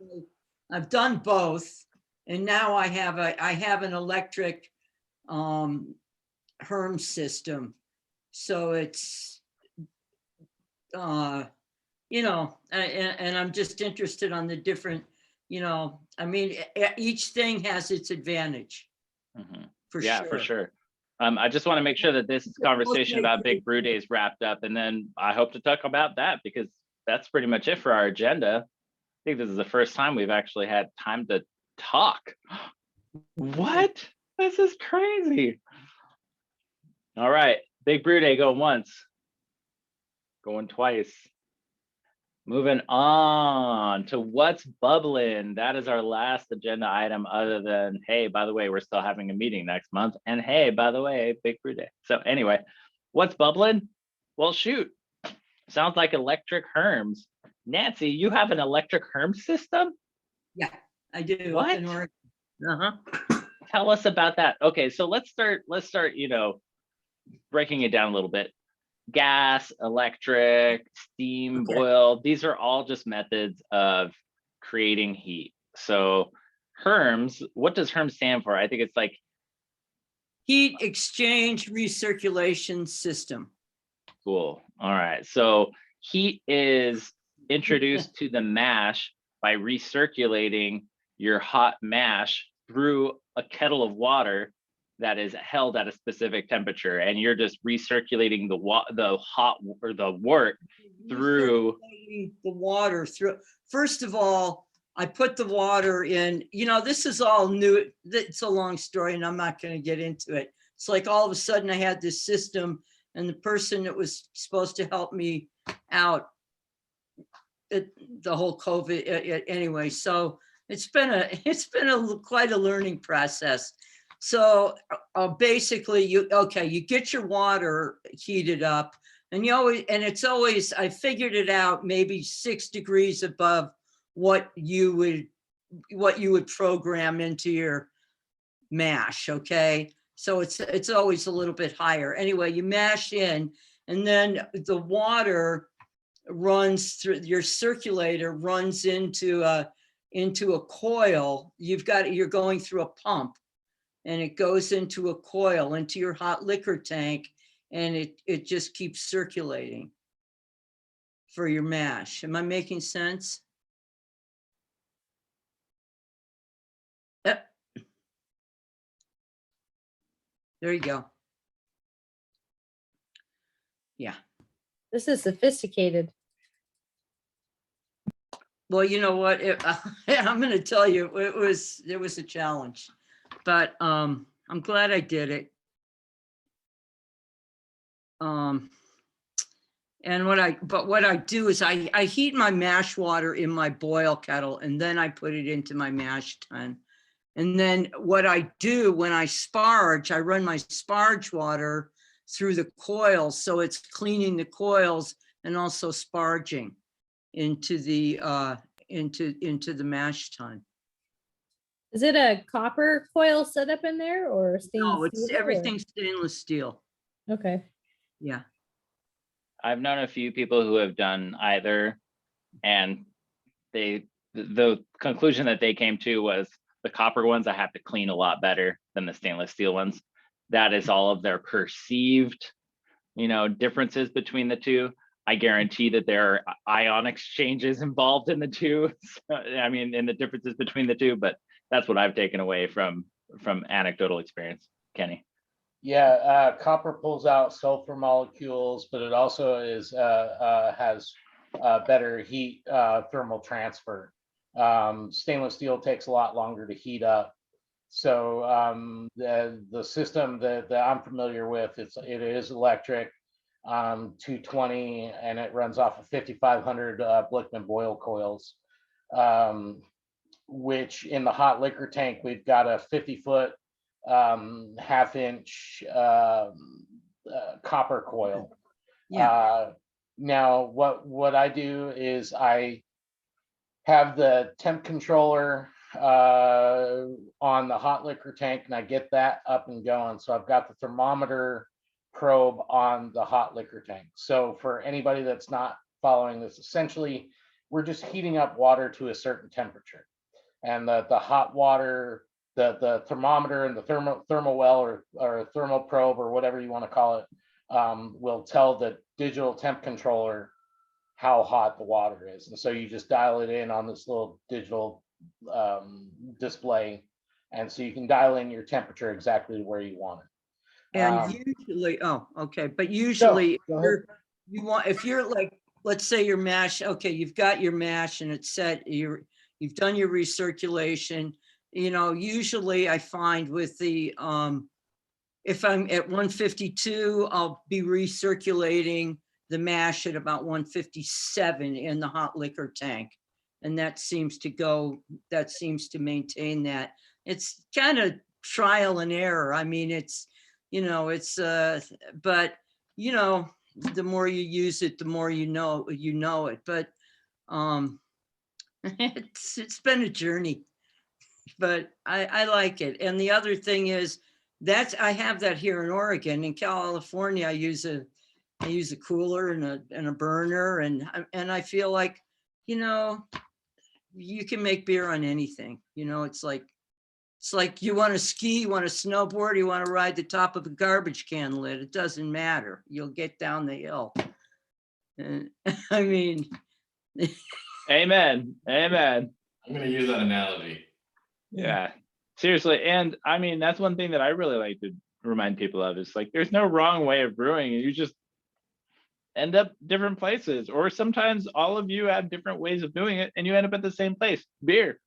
I've done both. And now I have an electric Herm system. So it's, you know, and I'm just interested on the different, you know, I mean, each thing has its advantage. For sure. For sure. I just want to make sure that this conversation about Big Brew Day is wrapped up, and then I hope to talk about that, because that's pretty much it for our agenda. I think this is the first time we've actually had time to talk. What? This is crazy. All right, Big Brew Day, going once, going twice. Moving on to what's bubbling. That is our last agenda item, other than, hey, by the way, we're still having a meeting next month. And hey, by the way, Big Brew Day. So anyway, what's bubbling? Well, shoot, sounds like electric Herms. Nancy, you have an electric Herm system? Yeah, I do. What? Tell us about that. Okay, so let's start, you know, breaking it down a little bit. Gas, electric, steam, boil, these are all just methods of creating heat. So Herms, what does Herm stand for? I think it's like heat exchange recirculation system. Cool. All right. So heat is introduced to the mash by recirculating your hot mash through a kettle of water that is held at a specific temperature, and you're just recirculating the hot or the wort through the water through. First of all, I put the water in, you know, this is all new. It's a long story and I'm not going to get into it. It's like all of a sudden I had this system, and the person that was supposed to help me out, the whole COVID anyway. So it's been quite a learning process. So basically you get your water heated up, and it's always, I figured it out, maybe 6 degrees above what you would program into your mash. Okay. So it's always a little bit higher. Anyway, you mash in, and then the water runs through your circulator, runs into a coil. You're going through a pump, and it goes into a coil, into your hot liquor tank, and it just keeps circulating for your mash. Am I making sense? Yep. There you go. Yeah. This is sophisticated. Well, you know what? I'm going to tell you, it was a challenge, but I'm glad I did it. And what I do is I heat my mash water in my boil kettle, and then I put it into my mash tun. And then what I do when I sparge, I run my sparge water through the coils, so it's cleaning the coils and also sparging into the mash tun. Is it a copper coil setup in there, or stainless No, it's steel, or- everything stainless steel. Okay. Yeah. I've known a few people who have done either, and the conclusion that they came to was the copper ones I have to clean a lot better than the stainless steel ones. That is all of their perceived differences between the two. I guarantee that there are ion exchanges involved in the two. I mean, in the differences between the two, but that's what I've taken away from anecdotal experience. Kenny. Yeah, copper pulls out sulfur molecules, but it also has better heat thermal transfer. Stainless steel takes a lot longer to heat up. So the system that I'm familiar with, it is electric, 220, and it runs off of 5,500 Blickman Boyle coils, which in the hot liquor tank, we've got a 50-foot, half-inch copper coil. Yeah. Now, what I do is I have the temp controller on the hot liquor tank, and I get that up and going. So I've got the thermometer probe on the hot liquor tank. So for anybody that's not following this, essentially, we're just heating up water to a certain temperature. And the hot water, the thermometer and the thermal well or thermal probe or whatever you want to call it, will tell the digital temp controller how hot the water is. And so you just dial it in on this little digital display. And so you can dial in your temperature exactly to where you want it. And usually, oh, okay, but usually go ahead. if you're like, let's say your mash, okay, you've got your mash and it's set, you've done your recirculation, usually I find with the, if I'm at 152, I'll be recirculating the mash at about 157 in the hot liquor tank. And that seems to maintain that. It's kind of trial and error. I mean, but the more you use it, the more you know it. But it's been a journey, but I like it. And the other thing is I have that here in Oregon. In California, I use a cooler and a burner, and I feel like, you can make beer on anything. It's like you want to ski, you want to snowboard, you want to ride the top of a garbage can lid. It doesn't matter. You'll get down the hill. And, I mean, Amen. Amen. I'm going to use that analogy. Yeah, seriously. And I mean, that's one thing that I really like to remind people of is like, there's no wrong way of brewing. You just end up different places, or sometimes all of you have different ways of doing it and you end up at the same place, beer.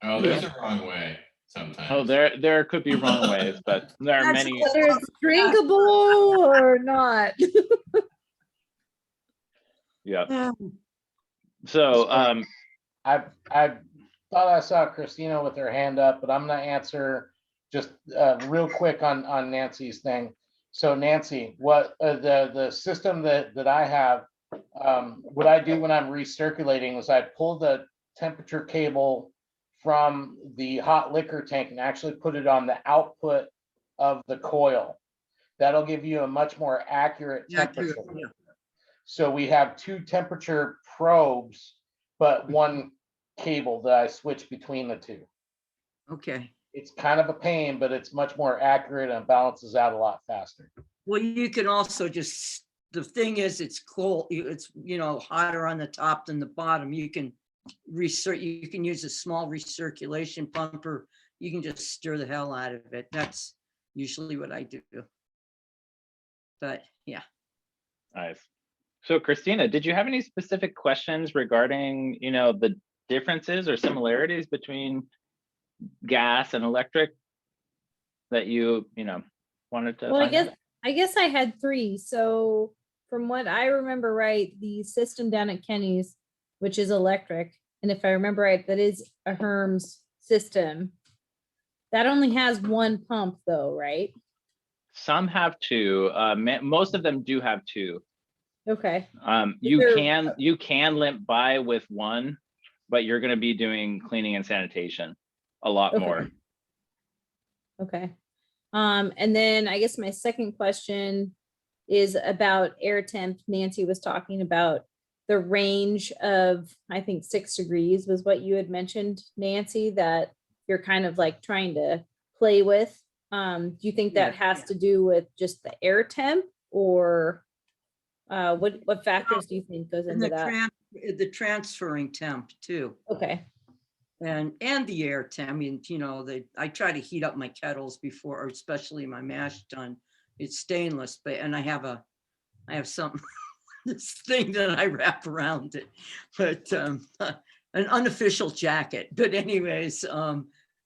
Oh, there's a wrong way sometimes. Oh, there could be wrong ways, but there are That's many. Whether it's drinkable or not. Yeah. So I thought I saw Christina with her hand up, but I'm going to answer just real quick on Nancy's thing. So Nancy, what the system that I have, what I do when I'm recirculating is I pull the temperature cable from the hot liquor tank and actually put it on the output of the coil. That'll give you a much more accurate temperature. Yeah. So we have two temperature probes, but one cable that I switch between the two. Okay. It's kind of a pain, but it's much more accurate and balances out a lot faster. Well, you can also the thing is, it's cold. It's, hotter on the top than the bottom. You can you can use a small recirculation pumper. You can just stir the hell out of it. That's usually what I do. But yeah. nice. So Christina, did you have any specific questions regarding, the differences or similarities between gas and electric that you wanted to? Well, I guess I had three. So from what I remember right, the system down at Kenny's, which is electric, and if I remember right, that is a Herms system. That only has one pump though, right? Some have two. Most of them do have two. Okay. You can limp by with one, but you're going to be doing cleaning and sanitation a lot more. Okay. And then I guess my second question is about air temp. Nancy was talking about the range of, I think 6 degrees was what you had mentioned, Nancy, that you're kind of like trying to play with. Do you think that has to do with just the air temp, or what factors do you think goes And into that? the transferring temp too. Okay. And the air temp. I mean, you know, I try to heat up my kettles before, or especially my mash tun. It's stainless, but I have some this thing that I wrap around it, but an unofficial jacket. But anyways,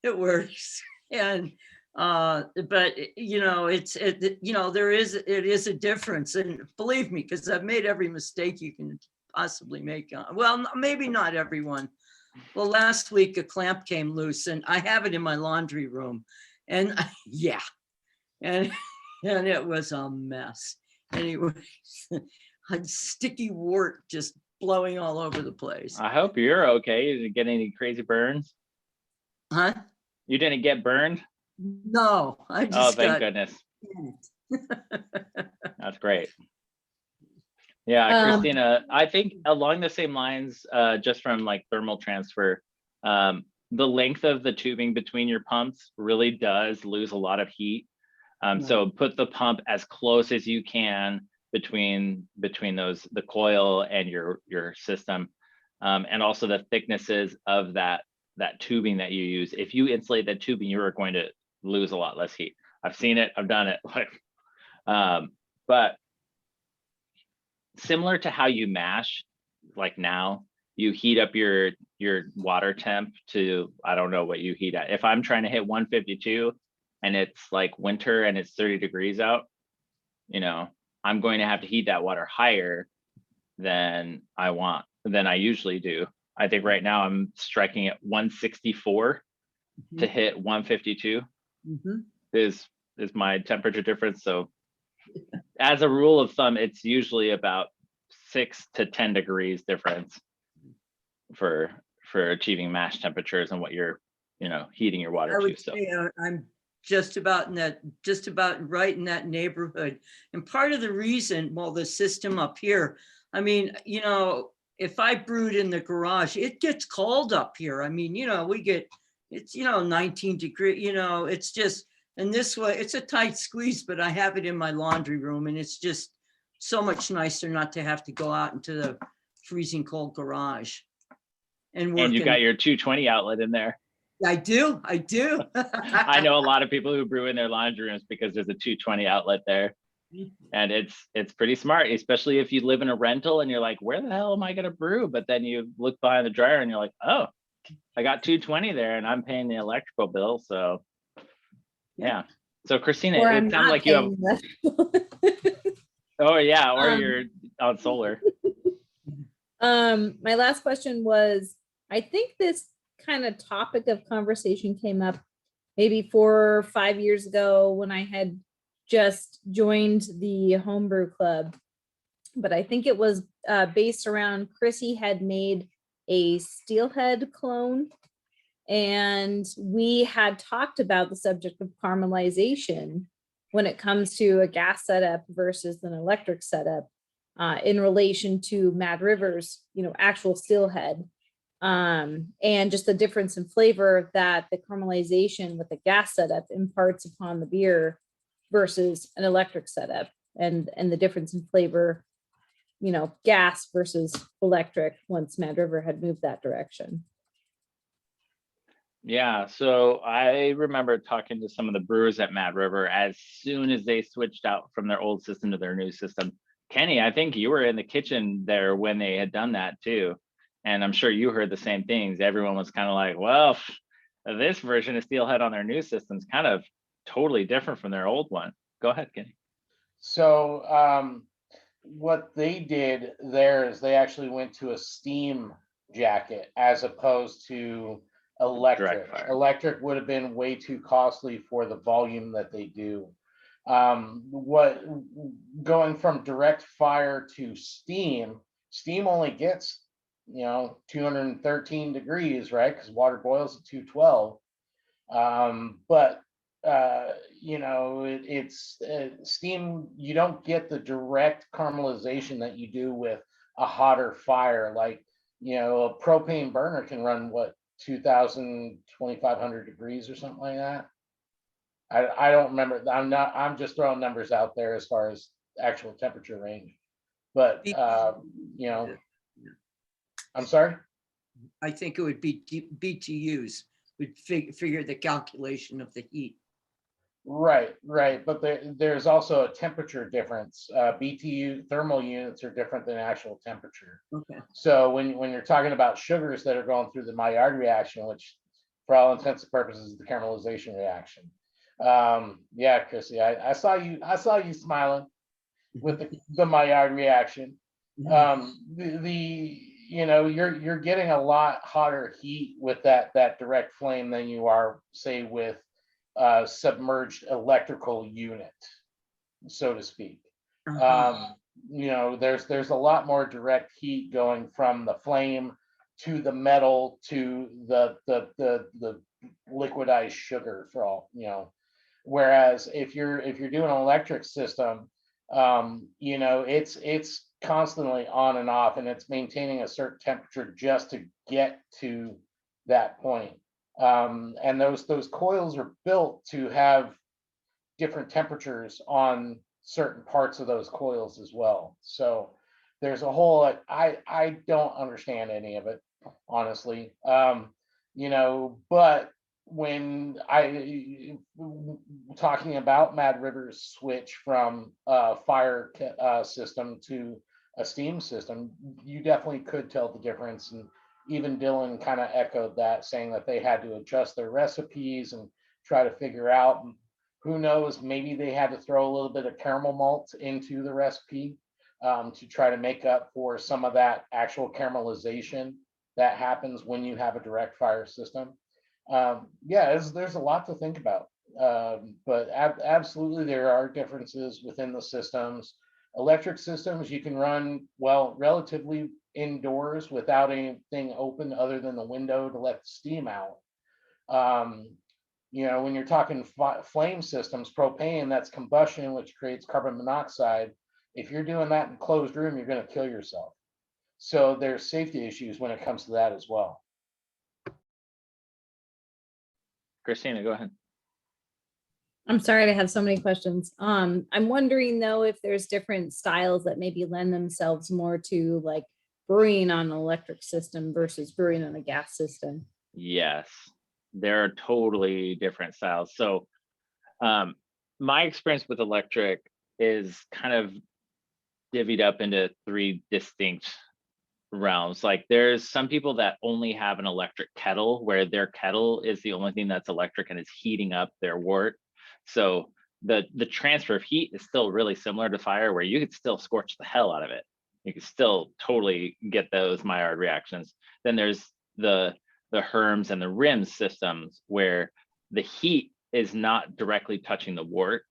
it works. And but you know, you know, it is a difference, and believe me, because I've made every mistake you can possibly make. Well, maybe not everyone. Well, last week a clamp came loose, and I have it in my laundry room, and yeah, and it was a mess. Anyway, a sticky wart just blowing all over the place. I hope you're okay. You didn't get any crazy burns? Huh? You didn't get burned? No, I Oh, just thank got. goodness. That's great. Yeah, Christina, I think along the same lines, just from like thermal transfer, the length of the tubing between your pumps really does lose a lot of heat. So put the pump as close as you can between those, the coil and your system, and also the thicknesses of that tubing that you use. If you insulate that tubing, you are going to lose a lot less heat. I've seen it, I've done it. But similar to how you mash, like now, you heat up your water temp to, I don't know what you heat at. If I'm trying to hit 152 and it's like winter and it's 30 degrees out, you know, I'm going to have to heat that water higher than I usually do. I think right now I'm striking at 164 to hit 152 is my temperature difference. So as a rule of thumb, it's usually about 6 to 10 degrees difference for achieving mash temperatures and what you're, you know, heating your water I to. would So say I'm just about right in that neighborhood. And part of the reason, well, the system up here, I mean, you know, if I brewed in the garage, it gets cold up here. I mean, you know, it's, you know, 19 degrees, you know, it's just, and this way, it's a tight squeeze, but I have it in my laundry room, and it's just so much nicer not to have to go out into the freezing cold garage. And you got your 220 outlet in there. I do. I know a lot of people who brew in their laundry rooms because there's a 220 outlet there. And it's pretty smart, especially if you live in a rental and you're like, where the hell am I gonna brew? But then you look behind the dryer and you're like, oh, I got 220 there and I'm paying the electrical bill. So yeah. So Christina, Or it I'm sounds not like you have, paying oh yeah, or Um, you're on solar. My last question was, I think this kind of topic of conversation came up maybe 4 or 5 years ago when I had just joined the homebrew club. But I think it was based around Chrissy had made a steelhead clone, and we had talked about the subject of caramelization when it comes to a gas setup versus an electric setup, in relation to Mad River's, you know, actual steelhead, and just the difference in flavor that the caramelization with the gas setup imparts upon the beer versus an electric setup, and the difference in flavor, you know, gas versus electric once Mad River had moved that direction. Yeah, so I remember talking to some of the brewers at Mad River as soon as they switched out from their old system to their new system. Kenny, I think you were in the kitchen there when they had done that too. And I'm sure you heard the same things. Everyone was kind of like, well, this version of Steelhead on their new system is kind of totally different from their old one. Go ahead, Kenny. So what they did there is they actually went to a steam jacket as opposed to electric. Direct fire. Electric would have been way too costly for the volume that they do. Going from direct fire to steam only gets, you know, 213 degrees, right? Because water boils at 212. But you know, it's steam, you don't get the direct caramelization that you do with a hotter fire. Like, you know, a propane burner can run what, 2,000, 2,500 degrees or something like that. I don't remember. I'm just throwing numbers out there as far as actual temperature range. But, Be- you know, I'm sorry? I think it would be BTUs, would figure the calculation of the heat. Right, right. But there's also a temperature difference. BTU thermal units are different than actual temperature. Okay. So when you're talking about sugars that are going through the Maillard reaction, which for all intents and purposes is the caramelization reaction. Yeah, Chrissy, I saw you smiling with the Maillard reaction. You know, you're getting a lot hotter heat with that direct flame than you are, say, with submerged electrical unit, so to speak. You know, there's a lot more direct heat going from the flame to the metal to the liquidized sugar, for all, you know. Whereas if you're doing an electric system, you know, it's constantly on and off, and it's maintaining a certain temperature just to get to that point. And those coils are built to have different temperatures on certain parts of those coils as well. So there's a whole, I don't understand any of it, honestly. You know, but when talking about Mad River's switch from a fire system to a steam system, you definitely could tell the difference. And even Dylan kind of echoed that, saying that they had to adjust their recipes and try to figure out, who knows, maybe they had to throw a little bit of caramel malt into the recipe to try to make up for some of that actual caramelization that happens when you have a direct fire system. Yeah, there's a lot to think about. But absolutely there are differences within the systems. Electric systems you can run, well, relatively indoors without anything open other than the window to let the steam out. You know, when you're talking flame systems, propane, that's combustion, which creates carbon monoxide. If you're doing that in a closed room, you're going to kill yourself. So there's safety issues when it comes to that as well. Christina, go ahead. I'm sorry to have so many questions. I'm wondering though, if there's different styles that maybe lend themselves more to like brewing on an electric system versus brewing on a gas system. Yes, there are totally different styles. So my experience with electric is kind of divvied up into 3 distinct realms. Like there's some people that only have an electric kettle, where their kettle is the only thing that's electric and it's heating up their wort. So the transfer of heat is still really similar to fire, where you could still scorch the hell out of it. You can still totally get those Maillard reactions. Then there's the Herms and the Rims systems, where the heat is not directly touching the wort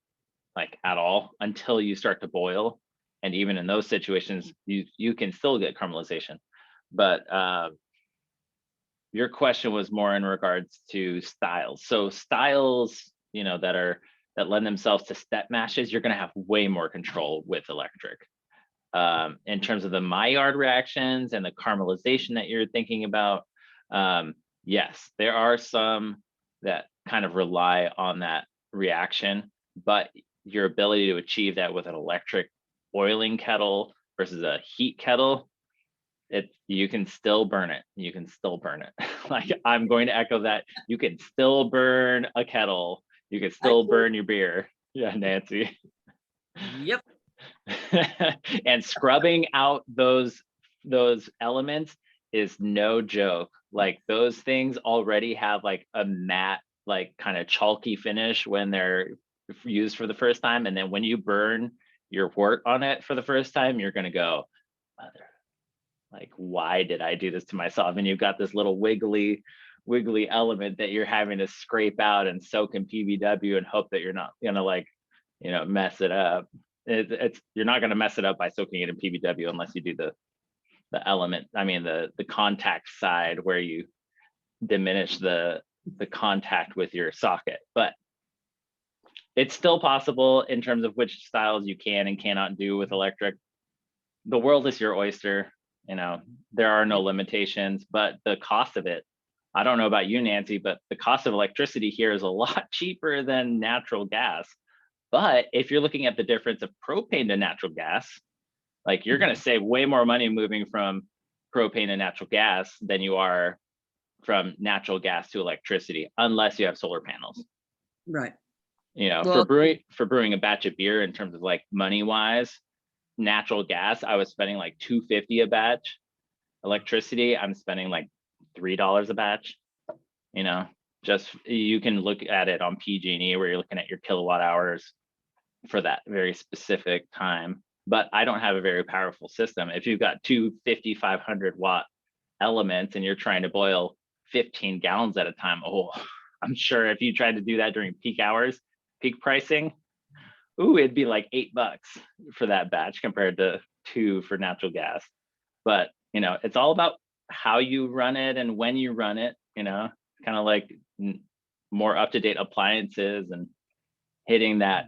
like at all until you start to boil. And even in those situations, you can still get caramelization. But your question was more in regards to styles. So styles, you know, that lend themselves to step mashes, you're going to have way more control with electric. In terms of the Maillard reactions and the caramelization that you're thinking about, yes, there are some that kind of rely on that reaction, but your ability to achieve that with an electric boiling kettle versus a heat kettle, you can still burn it. You can still burn it. Like, I'm going to echo that. You can still burn a kettle. You can still burn your beer. Yeah, Nancy. Yep. And scrubbing out those elements is no joke. Like, those things already have like a matte, like kind of chalky finish when they're used for the first time. And then when you burn your wort on it for the first time, you're going to go, mother, like, why did I do this to myself? And you've got this little wiggly element that you're having to scrape out and soak in PBW and hope that you're not gonna, like, you know, mess it up. You're not gonna mess it up by soaking it in PBW unless you do the element, I mean the contact side, where you diminish the contact with your socket. But it's still possible in terms of which styles you can and cannot do with electric. The world is your oyster. You know, there are no limitations, but the cost of it, I don't know about you, Nancy, but the cost of electricity here is a lot cheaper than natural gas. But if you're looking at the difference of propane to natural gas, like you're going to save way more money moving from propane to natural gas than you are from natural gas to electricity, unless you have solar panels. Right. You know, Well- for brewing a batch of beer in terms of like money wise, natural gas, I was spending like $2.50 a batch. Electricity, I'm spending like $3 a batch. You know, just you can look at it on PG&E where you're looking at your kilowatt hours for that very specific time. But I don't have a very powerful system. If you've got two 5,500 watt elements and you're trying to boil 15 gallons at a time, oh, I'm sure if you tried to do that during peak hours, peak pricing, ooh, it'd be like $8 for that batch compared to 2 for natural gas. But you know, it's all about how you run it and when you run it. You know, kind of like more up-to-date appliances and hitting that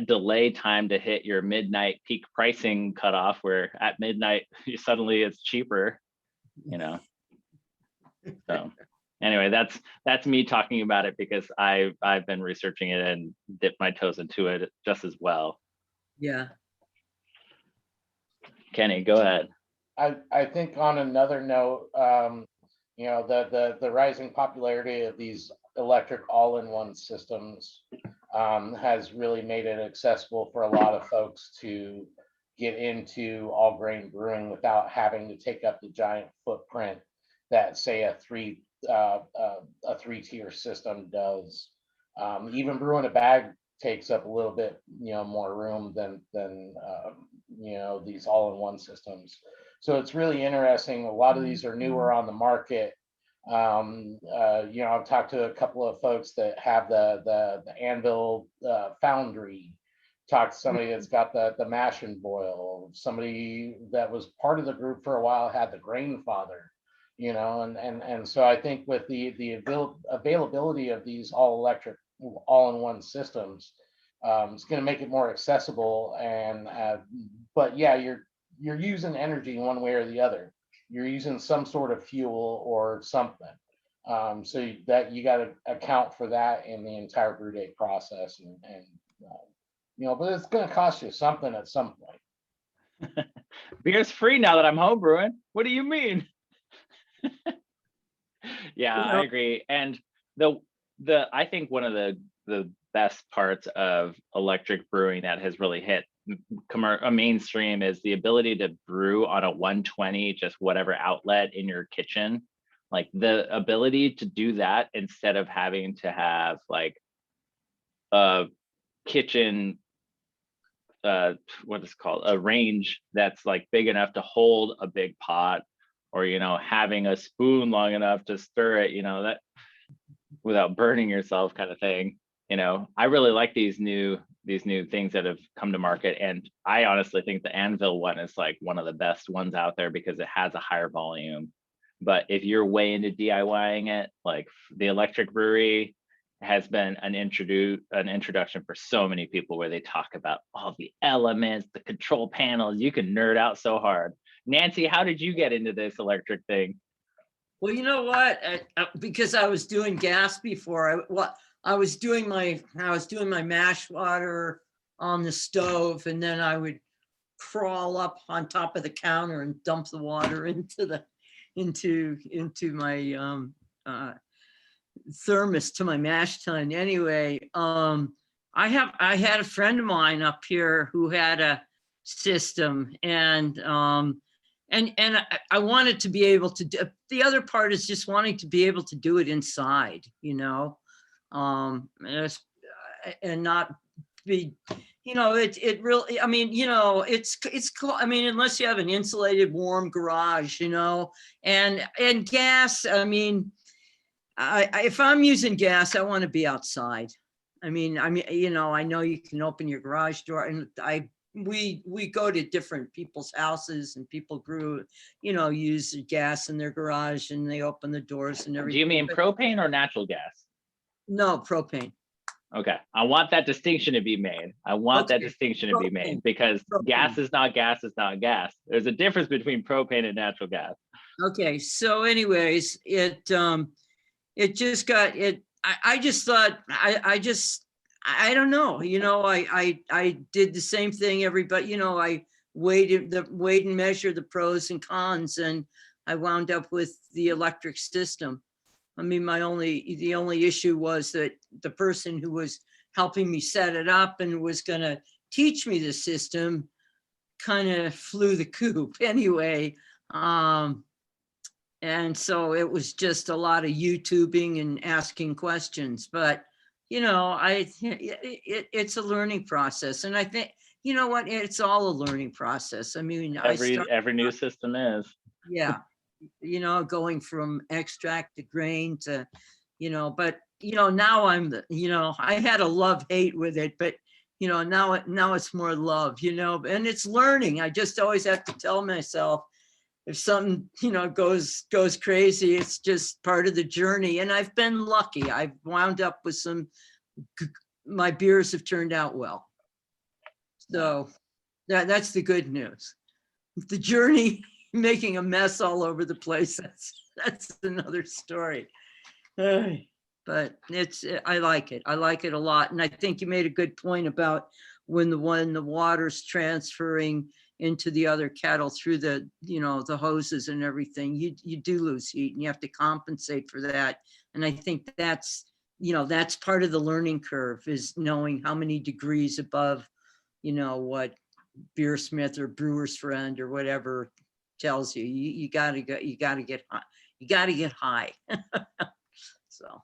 delay time to hit your midnight peak pricing cutoff, where at midnight suddenly it's cheaper. You know. So anyway, that's me talking about it because I've been researching it and dipped my toes into it just as well. Yeah. Kenny, go ahead. I think on another note, you know, the rising popularity of these electric all-in-one systems has really made it accessible for a lot of folks to get into all grain brewing without having to take up the giant footprint that, say, a three-tier system does. Even brewing a bag takes up a little bit, you know, more room than you know, these all-in-one systems. So it's really interesting. A lot of these are newer on the market. You know, I've talked to a couple of folks that have the Anvil Foundry. Talked to somebody that's got the mash and boil. Somebody that was part of the group for a while had the Grain Father. You know, and so I think with the availability of these all-electric, all-in-one systems, it's going to make it more accessible. And but yeah, you're using energy one way or the other. You're using some sort of fuel or something. So that you got to account for that in the entire brew day process, and you know, but it's going to cost you something at some point. Beer's free now that I'm home brewing. What do you mean? Yeah, You know- I agree. And the I think one of the best parts of electric brewing that has really hit mainstream is the ability to brew on a 120, just whatever outlet in your kitchen. Like the ability to do that instead of having to have like a kitchen, what is it called, a range that's like big enough to hold a big pot, or you know, having a spoon long enough to stir it, you know, that without burning yourself kind of thing. You know, I really like these new things that have come to market, and I honestly think the Anvil one is like one of the best ones out there because it has a higher volume. But if you're way into DIYing it, like the Electric Brewery has been an introduction for so many people, where they talk about all the elements, the control panels. You can nerd out so hard. Nancy, how did you get into this electric thing? Well, you know what? Because I was doing gas before. I was doing my mash water on the stove, and then I would crawl up on top of the counter and dump the water into my thermos to my mash tun. Anyway, I had a friend of mine up here who had a system, and I wanted to be able to do. The other part is just wanting to be able to do it inside, you know, and not be, you know, it really, I mean, you know, it's cool. I mean, unless you have an insulated, warm garage, you know, and gas. I mean, if I'm using gas, I want to be outside. I mean, you know, I know you can open your garage door, and we go to different people's houses, and people grew, you know, use gas in their garage, and they open the doors and everything. Do you mean propane or natural gas? No, propane. Okay, I want that distinction to be made. I want that Okay, distinction to be made, because propane. gas is not gas is not gas. There's a difference between propane and natural gas. Okay, so anyways, it just got it. I just thought I don't know, I did the same thing, everybody, I weighed and measured the pros and cons, and I wound up with the electric system. I mean, the only issue was that the person who was helping me set it up and was gonna teach me the system kind of flew the coop anyway. And so it was just a lot of YouTubing and asking questions, but it's a learning process. And I think, you know what, it's all a learning process. I mean, Every new system is. yeah, going from extract to grain to, but, now I had a love-hate with it, but, now it's more love, and it's learning. I just always have to tell myself, if something, goes crazy, it's just part of the journey. And I've been lucky. I've wound up with my beers have turned out well. So that's the good news. The journey, making a mess all over the place, that's another story. But I like it. I like it a lot. And I think you made a good point about when the water's transferring into the other kettle through the hoses and everything, you do lose heat, and you have to compensate for that. And I think that's part of the learning curve, is knowing how many degrees above, what Beersmith or Brewer's Friend or whatever tells you. You gotta get high. So.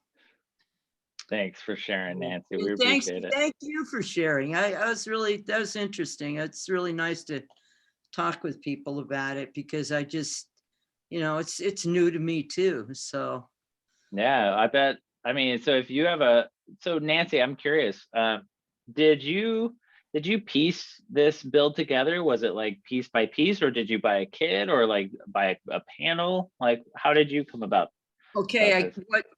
Thanks for sharing, Nancy. We appreciate it. Thank you for sharing. that was interesting. It's really nice to talk with people about it, because I just, it's new to me too. So. Yeah, I bet. I mean, so if you have so Nancy, I'm curious, did you piece this build together? Was it like piece by piece, or did you buy a kit, or like buy a panel? Like, how did you come about? Okay,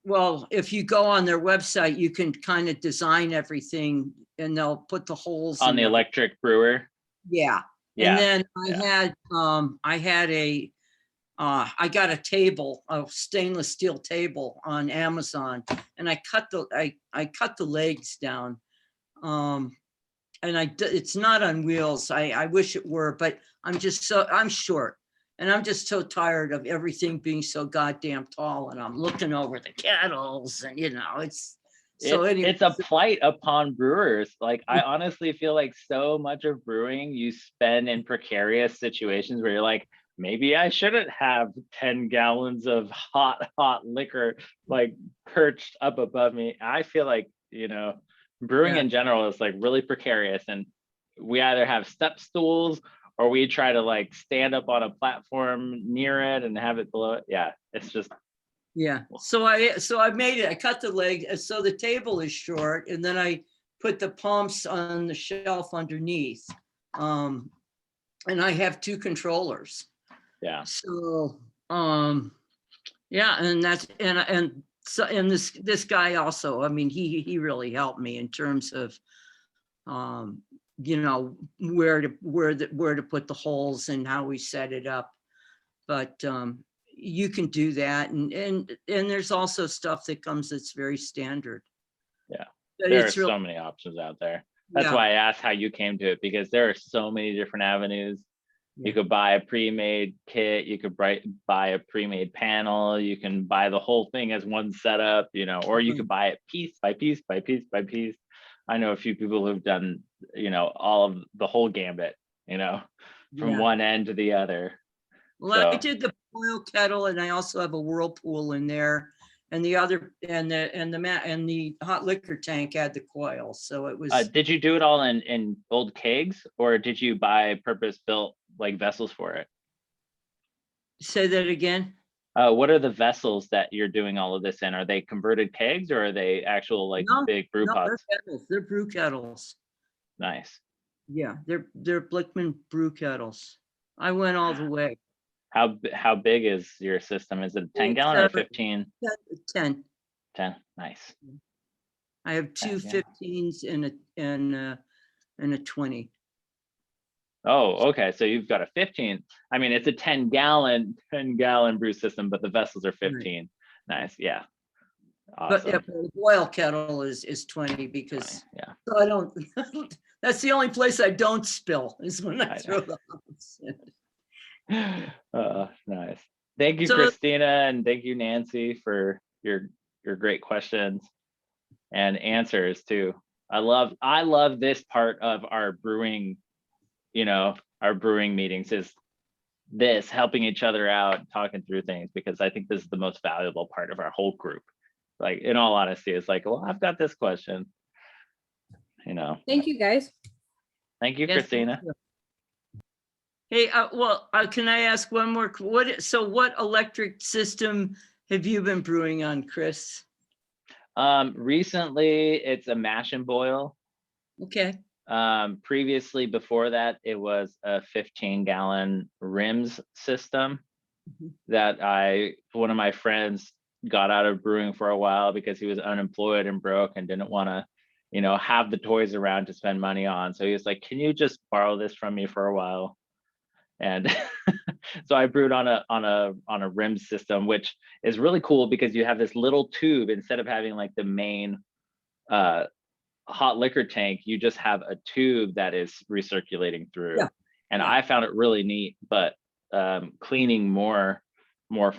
well, if you go on their website, you can kind of design everything, and they'll put the holes on the electric brewer. Yeah. Yeah. And then I got a table, a stainless steel table on Amazon, and I cut the legs down. And it's not on wheels. I wish it were, but I'm short. And I'm just so tired of everything being so goddamn tall, and I'm looking over the kettles, and it's a plight upon brewers. Like, I honestly feel like so much of brewing you spend in precarious situations where you're like, maybe I shouldn't have 10 gallons of hot liquor like perched up above me. I feel like, brewing in general is like really precarious, and we either have step stools or we try to like stand up on a platform near it and have it below it. Yeah, it's just. Yeah. So I made it. I cut the leg. So the table is short, and then I put the pumps on the shelf underneath. And I have 2 controllers. Yeah. So yeah, and that's and this guy also, I mean, he really helped me in terms of where to put the holes and how we set it up. But you can do that, and there's also stuff that comes that's very standard. Yeah, but there are so many options out there. That's why I asked how you came to it, because there are so many different avenues. You could buy a pre-made kit, you could buy a pre-made panel, you can buy the whole thing as one setup, or you could buy it piece by piece by piece by piece. I know a few people who've done, all of the whole gambit, from one end to the other. Well, I did the boil kettle, and I also have a whirlpool in there, and the hot liquor tank had the coil. So it was. Did you do it all in old kegs, or did you buy purpose-built like vessels for it? Say that again. What are the vessels that you're doing all of this in? Are they converted kegs, or are they actual big brew pots? They're brew kettles. Nice. Yeah, they're Blickman brew kettles. I went all the way. How big is your system? Is it a 10 gallon or a 15? 10. 10. Nice. I have 2 15s and a 20. Oh, okay. So you've got a 15. I mean, it's a 10 gallon brew system, but the vessels are 15. Right. Nice. Yeah. But yeah, Awesome. the boil kettle is 20 because, Yeah. so I don't, that's the only place I don't spill is when I I throw the hops in. Nice. Thank you, So- Christina, and thank you, Nancy, for your great questions and answers too. I love this part of our brewing, our brewing meetings is this helping each other out, talking through things, because I think this is the most valuable part of our whole group. Like, in all honesty, it's like, well, I've got this question. Thank you, guys. Thank you, Yes, Christina. thank you. Hey, can I ask one more? What electric system have you been brewing on, Chris? Recently, it's a mash and boil. Okay. Previously, before that, it was a 15-gallon rims system Mhm. that one of my friends got out of brewing for a while because he was unemployed and broke and didn't want to, have the toys around to spend money on. So he was like, "Can you just borrow this from me for a while?" And so I brewed on a rim system, which is really cool because you have this little tube instead of having like the main hot liquor tank. You just have a tube that is recirculating through. Yeah. And Yeah. I found it really neat, but cleaning more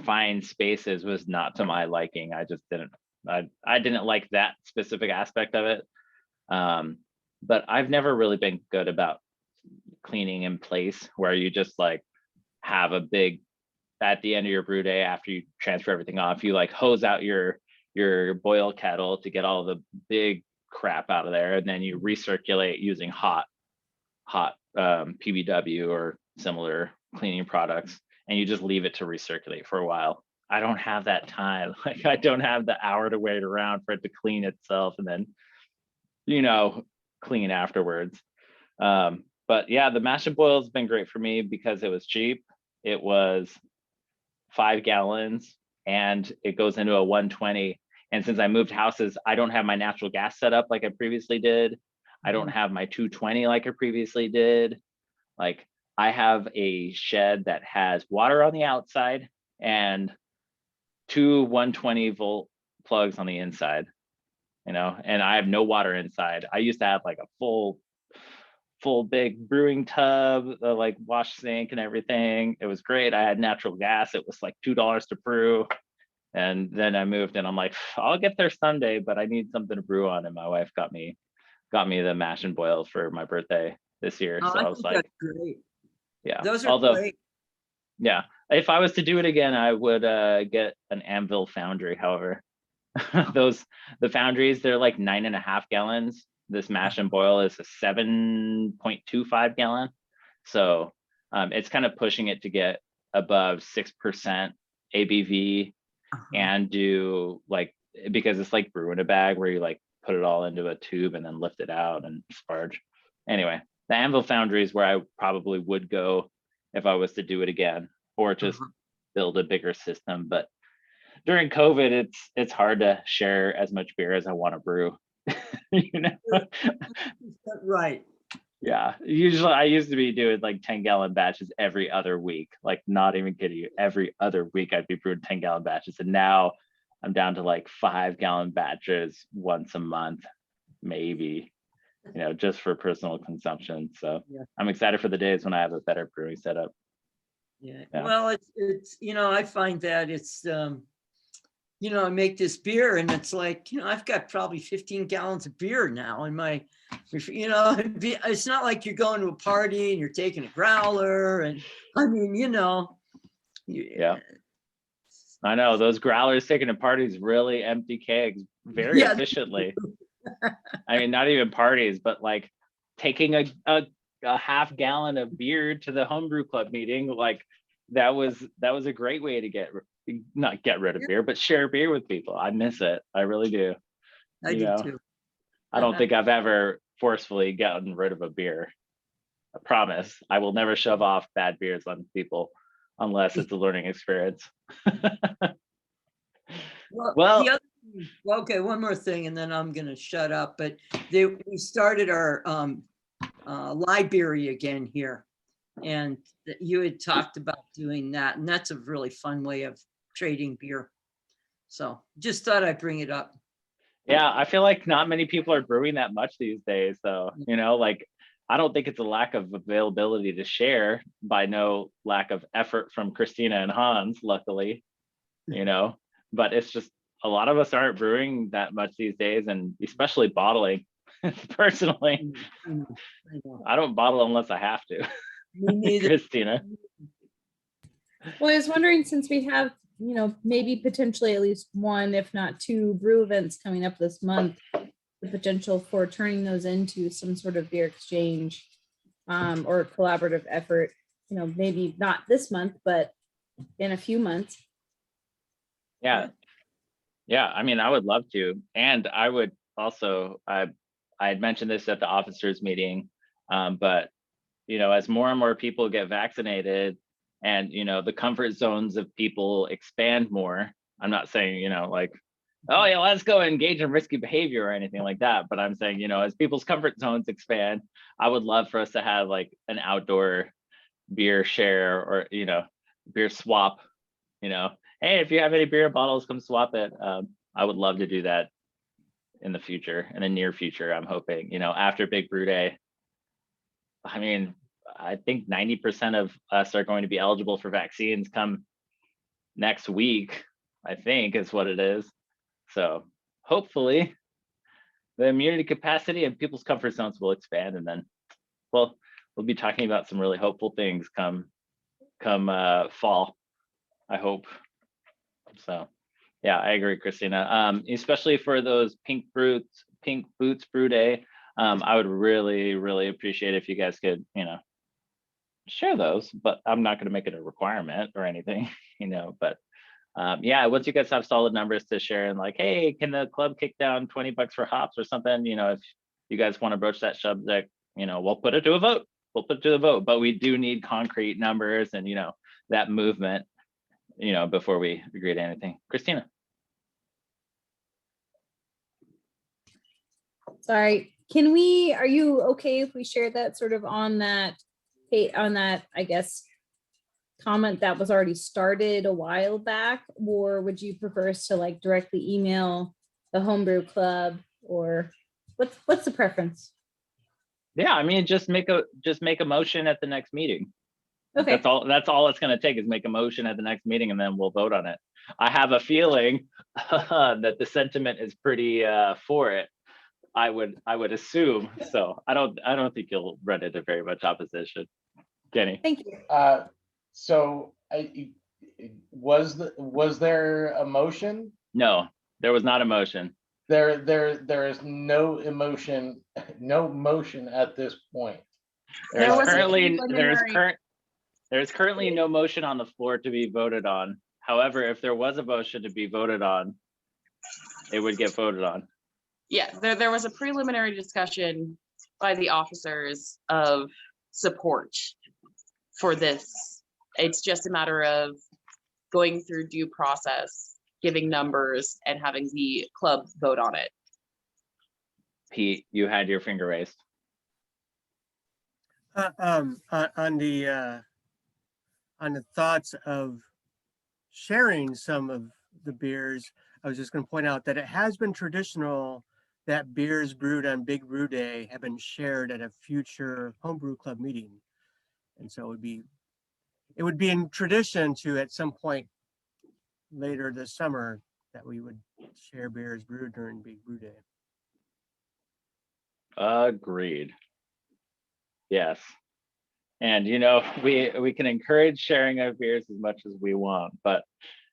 fine spaces was not to my liking. I just didn't. I didn't like that specific aspect of it. But I've never really been good about cleaning in place where you just like have a big, at the end of your brew day after you transfer everything off, you like hose out your boil kettle to get all the big crap out of there, and then you recirculate using hot PBW or similar cleaning products, and you just leave it to recirculate for a while. I don't have that time. Like, I don't have the hour to wait around for it to clean itself and then clean afterwards. But yeah, the mash and boil has been great for me because it was cheap. It was 5 gallons and it goes into a 120. And since I moved houses, I don't have my natural gas set up like I previously did. I don't have my 220 like I previously did. Like, I have a shed that has water on the outside and 2 120-volt plugs on the inside, and I have no water inside. I used to have like a full big brewing tub, like wash sink and everything. It was great. I had natural gas. It was like $2 to brew. And then I moved and I'm like, I'll get there someday, but I need something to brew on. And my wife got me the mash and boil for my birthday this year. Oh, So I was think like, that's great. yeah. Those are Although, great. yeah, if I was to do it again, I would get an Anvil foundry. However, the foundries, they're like 9.5 gallons. This mash and boil is a 7.25 gallon. So it's kind of pushing it to get above 6% ABV and do like, because it's like brew in a bag where you like put it all into a tube and then lift it out and sparge. Anyway, the Anvil foundry is where I probably would go if I was to do it again, or just build a bigger system. But during COVID, it's hard to share as much beer as I want to brew. Right. Yeah. Usually I used to be doing like 10-gallon batches every other week. Like, not even kidding you. Every other week I'd be brewing 10-gallon batches. And now I'm down to like 5-gallon batches once a month, maybe, just for personal consumption. So Yeah. I'm excited for the days when I have a better brewing setup. Yeah. Yeah. Well, it's I find that it's I make this beer and it's like, I've got probably 15 gallons of beer now in my, it's not like you're going to a party and you're taking a growler. And I mean, Yeah. I know those growlers taken to parties really empty kegs very Yeah. efficiently. I mean, not even parties, but like taking a half gallon of beer to the homebrew club meeting, like that was a great way to not get rid of beer, but share beer with people. I miss it. I really do. I do too. I don't think I've ever forcefully gotten rid of a beer. I promise. I will never shove off bad beers on people unless it's a learning experience. Well, Okay, one more thing and then I'm gonna shut up. But we started our library again here, and you had talked about doing that, and that's a really fun way of trading beer. So just thought I'd bring it up. Yeah, I feel like not many people are brewing that much these days, though. You know, like I don't think it's a lack of availability to share, by no lack of effort from Christina and Hans, luckily, you know, but it's just a lot of us aren't brewing that much these days, and especially bottling. Personally, I know. I don't bottle unless I have to. Me neither. Christina. Well, I was wondering, since we have, you know, maybe potentially at least one, if not two brew events coming up this month, the potential for turning those into some sort of beer exchange or collaborative effort, you know, maybe not this month, but in a few months. Yeah. Yeah, I mean, I would love to. And I would also, I had mentioned this at the officers meeting, but, you know, as more and more people get vaccinated and, you know, the comfort zones of people expand more, I'm not saying, you know, like, oh yeah, let's go engage in risky behavior or anything like that. But I'm saying, you know, as people's comfort zones expand, I would love for us to have like an outdoor beer share or, you know, beer swap, you know, hey, if you have any beer bottles, come swap it. I would love to do that in the future, in the near future. I'm hoping, you know, after Big Brew Day. I mean, I think 90% of us are going to be eligible for vaccines come next week, I think is what it is. So hopefully the immunity capacity and people's comfort zones will expand, and then, well, we'll be talking about some really hopeful things come fall, I hope. So yeah, I agree, Christina. Especially for those Pink Boots Brew Day, I would really appreciate if you guys could, you know, share those, but I'm not going to make it a requirement or anything, you know, but yeah, once you guys have solid numbers to share and like, hey, can the club kick down $20 for hops or something, you know, if you guys want to broach that subject, you know, we'll put it to a vote. We'll put it to a vote, but we do need concrete numbers and, you know, that movement, you know, before we agree to anything. Christina. Sorry, can we, are you okay if we share that sort of on that, I guess, comment that was already started a while back, or would you prefer us to like directly email the homebrew club, or what's the preference? Yeah, I mean, just make a motion at the next meeting. Okay. That's all it's going to take is make a motion at the next meeting, and then we'll vote on it. I have a feeling that the sentiment is pretty for it. I would assume so. I don't think you'll run into very much opposition. Jenny. Thank you. So was there a motion? No, there was not a motion. There is no emotion, no motion at this point. There's currently no motion on the floor to be voted on. However, if there was a motion to be voted on, it would get voted on. Yeah, there was a preliminary discussion by the officers of support for this. It's just a matter of going through due process, giving numbers, and having the club vote on it. Pete, you had your finger raised. On the thoughts of sharing some of the beers, I was just going to point out that it has been traditional that beers brewed on Big Brew Day have been shared at a future homebrew club meeting. And so it would be in tradition to, at some point later this summer, that we would share beers brewed during Big Brew Day. Agreed. Yes. And, you know, we can encourage sharing of beers as much as we want, but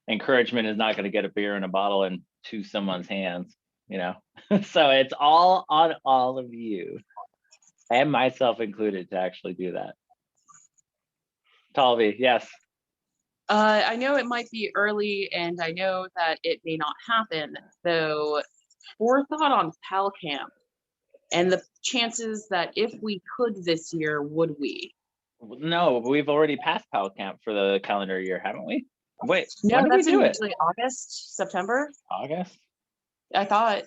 encouragement is not going to get a beer in a bottle into someone's hands, you know? So it's all on all of you, and myself included, to actually do that. Talvi, yes. I know it might be early, and I know that it may not happen, though. Forethought on Pal Camp and the chances that if we could this year, would we? No, we've already passed Pal Camp for the calendar year, haven't we? Wait, No, when did that's we do it? usually August, September. August? I thought.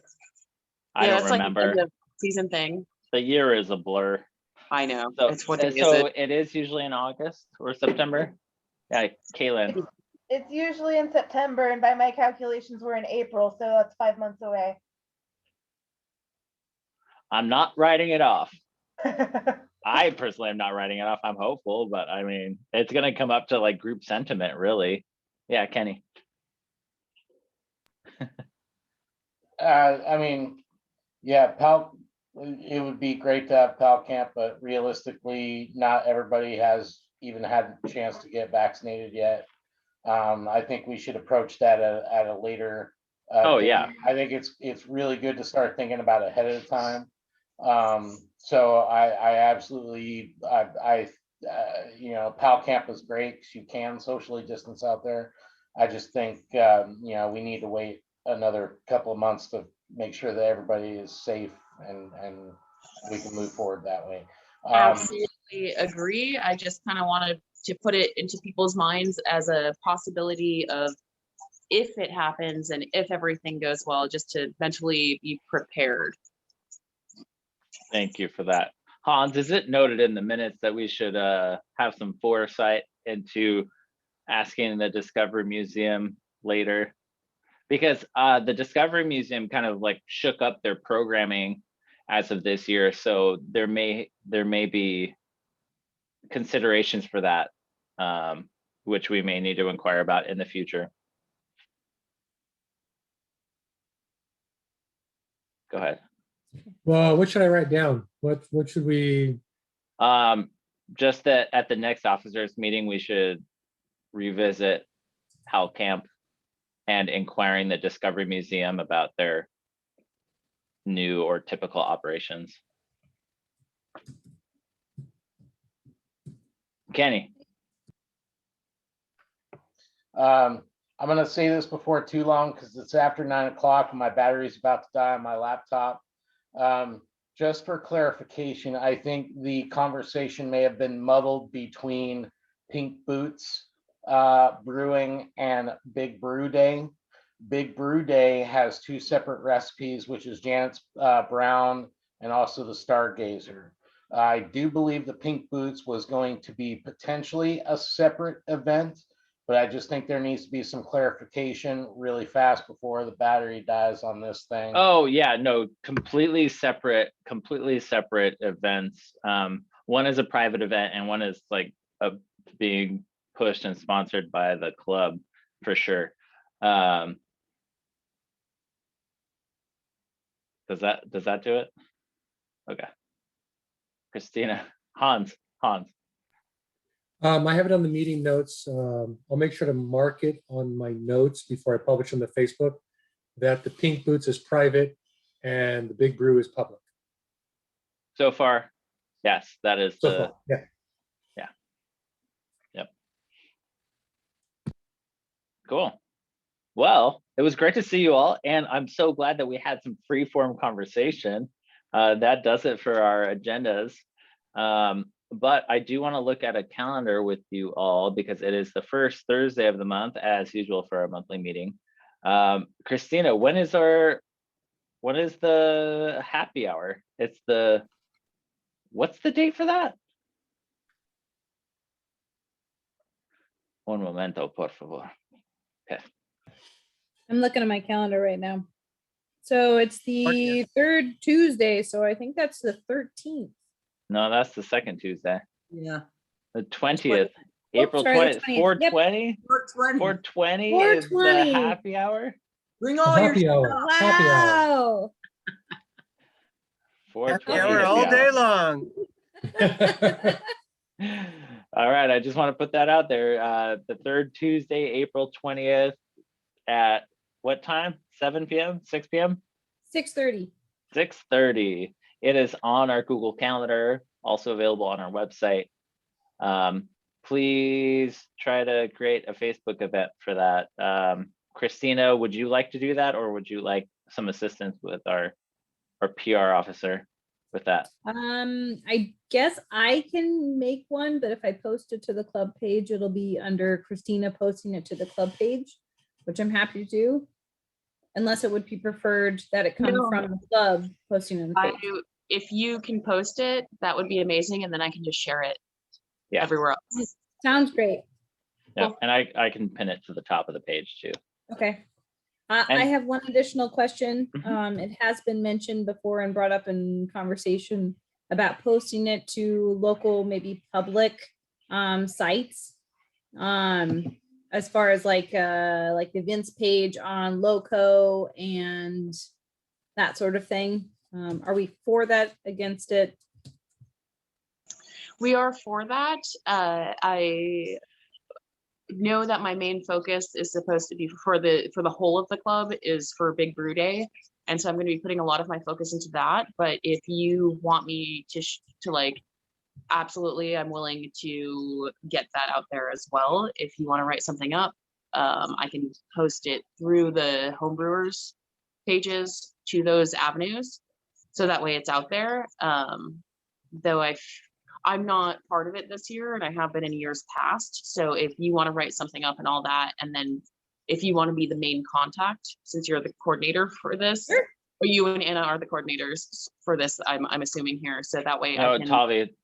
I don't that's remember. like a season thing. The year is a blur. I know. So, It's what day is so it? it is usually in August or September. Yeah, Kaylin. It's usually in September, and by my calculations, we're in April, so that's 5 months away. I'm not writing it off. I personally am not writing it off. I'm hopeful, but I mean, it's going to come up to like group sentiment, really. Yeah, Kenny. I mean, yeah, Pal, it would be great to have Pal Camp, but realistically, not everybody has even had a chance to get vaccinated yet. I think we should approach that at a later. Oh, date. yeah. I think it's really good to start thinking about it ahead of time. So I absolutely, you know, Pal Camp is great because you can socially distance out there. I just think, you know, we need to wait another couple of months to make sure that everybody is safe and we can move forward that way. Absolutely agree. I just kind of wanted to put it into people's minds as a possibility of if it happens and if everything goes well, just to mentally be prepared. Thank you for that. Hans, is it noted in the minutes that we should have some foresight into asking the Discovery Museum later? Because the Discovery Museum kind of like shook up their programming as of this year. So there may be considerations for that, which we may need to inquire about in the future. Go ahead. Well, what should I write down? What should we? Just that at the next officers meeting, we should revisit Hal Camp and inquiring the Discovery Museum about their new or typical operations. Kenny. I'm gonna say this before too long because it's after 9 o'clock and my battery's about to die on my laptop. Just for clarification, I think the conversation may have been muddled between Pink Boots Brewing and Big Brew Day. Big Brew Day has two separate recipes, which is Janet's Brown and also the Stargazer. I do believe the Pink Boots was going to be potentially a separate event, but I just think there needs to be some clarification really fast before the battery dies on this thing. Oh yeah, no, completely separate events. One is a private event and one is like being pushed and sponsored by the club for sure. Does that do it? Okay. Christina, Hans. I have it on the meeting notes. I'll make sure to mark it on my notes before I publish on the Facebook that the Pink Boots is private and the Big Brew is public. So far, yes, that is So far, yeah. Yep. Cool. Well, it was great to see you all, and I'm so glad that we had some free-form conversation. That does it for our agendas. But I do want to look at a calendar with you all because it is the first Thursday of the month, as usual for our monthly meeting. Christina, when is the happy hour? What's the date for that? Un momento, por favor. Okay. I'm looking at my calendar right now. So it's the third Tuesday. So I think that's the 13th. No, that's the second Tuesday. Yeah. The 20th. April sorry, the 20th. 420? 420 is the 420. happy hour? Bring all your Happy hour. stuff. Happy hour. Wow. 420 Happy hour happy all day hour. long. All right, I just want to put that out there. The third Tuesday, April 20th at what time? 7 p.m., 6 p.m.? 6:30. 6:30. It is on our Google Calendar, also available on our website. Please try to create a Facebook event for that. Christina, would you like to do that, or would you like some assistance with our PR officer with that? I guess I can make one, but if I post it to the club page, it'll be under Christina posting it to the club page, which I'm happy to do. Unless it would be preferred that it come from the club posting it on the page. If you can post it, that would be amazing, and then I can just share it everywhere else. Sounds great. Yeah, Cool. and I can pin it to the top of the page too. Okay. I And- have one additional question. Mhm. It has been mentioned before and brought up in conversation about posting it to local, maybe public sites. As far as like the events page on Loco and that sort of thing. Are we for that, against it? We are for that. I know that my main focus is supposed to be for the whole of the club is for Big Brew Day, and so I'm going to be putting a lot of my focus into that. But if you want me to like, absolutely, I'm willing to get that out there as well. If you want to write something up, I can post it through the homebrewers pages to those avenues, so that way it's out there. Though I'm not part of it this year, and I have been in years past. So if you want to write something up and all that, and then if you want to be the main contact, since you're the coordinator for this, Sure. or you and Anna are the coordinators for this, I'm assuming here. So that way No, I can.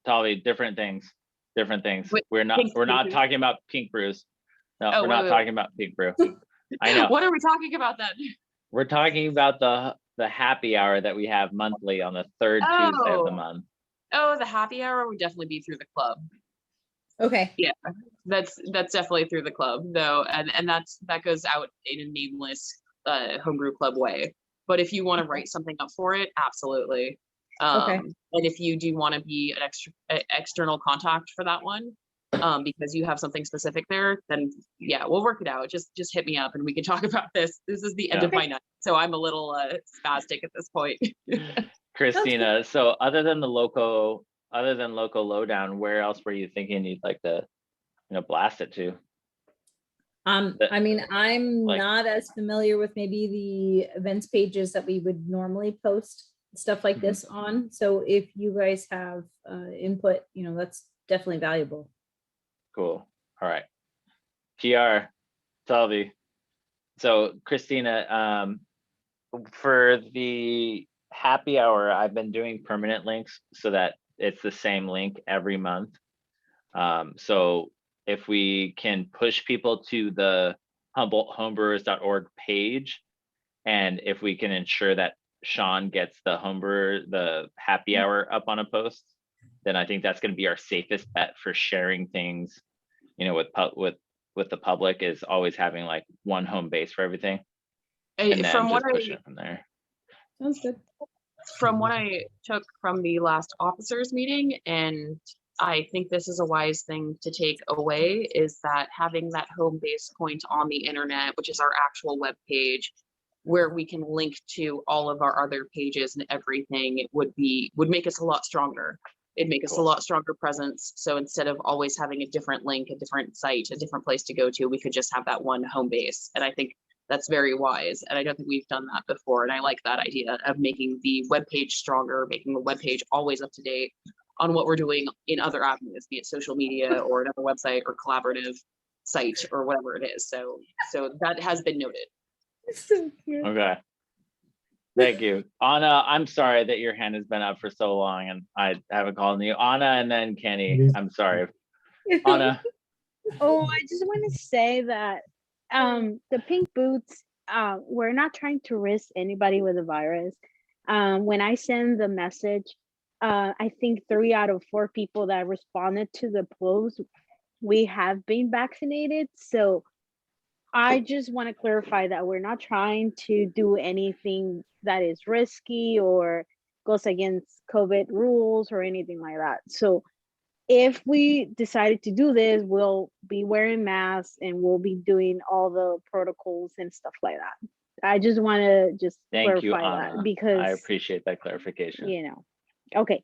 Tavi, different things. Different things. Wait, We're not Pink Brews? talking about pink brews. No, Oh, we're wait, not wait, talking about pink brew. I know. What are we talking about then? We're talking about the happy hour that we have monthly on the third Tuesday of the Oh. month. Oh, the happy hour would definitely be through the club. Okay. Yeah, that's definitely through the club though, and that goes out in a nameless homebrew club way. But if you want to write something up for it, absolutely. Okay. And if you do want to be an external contact for that one, because you have something specific there, then yeah, we'll work it out. Just hit me up and we can talk about this. This is the end of my night, so I'm a little spastic at this point. Christina, so other than Loco Lowdown, where else were you thinking you'd like to, blast it to? I mean, I'm like- not as familiar with maybe the events pages that we would normally post stuff like this on. So if you guys have input, that's definitely valuable. Cool. All right. PR, Salvi. So Christina, for the happy hour, I've been doing permanent links so that it's the same link every month. So if we can push people to the Humboldt Homebrewers.org page, and if we can ensure that Sean gets the happy hour up on a post, then I think that's going to be our safest bet for sharing things, with the public, is always having like one home base for everything. And then From what just push it from there. Sounds good. From what I took from the last officers meeting, and I think this is a wise thing to take away, is that having that home base point on the internet, which is our actual web page, where we can link to all of our other pages and everything, it would make us a lot stronger. It'd make us a lot stronger presence. So instead of always having a different link, a different site, a different place to go to, we could just have that one home base. And I think that's very wise. And I don't think we've done that before. And I like that idea of making the webpage stronger, making the webpage always up to date on what we're doing in other avenues, be it social media or another website or collaborative site or whatever it is. So that has been noted. So cute. Okay. Thank you. Anna, I'm sorry that your hand has been up for so long and I haven't called you. Anna and then Kenny, I'm sorry. Anna. Oh, I just want to say that the pink boots, we're not trying to risk anybody with the virus. When I send the message, I think 3 out of 4 people that responded to the post, we have been vaccinated. So I just want to clarify that we're not trying to do anything that is risky or goes against COVID rules or anything like that. So if we decided to do this, we'll be wearing masks and we'll be doing all the protocols and stuff like that. I just want to just Thank you, clarify Anna. that because I appreciate that clarification. Okay.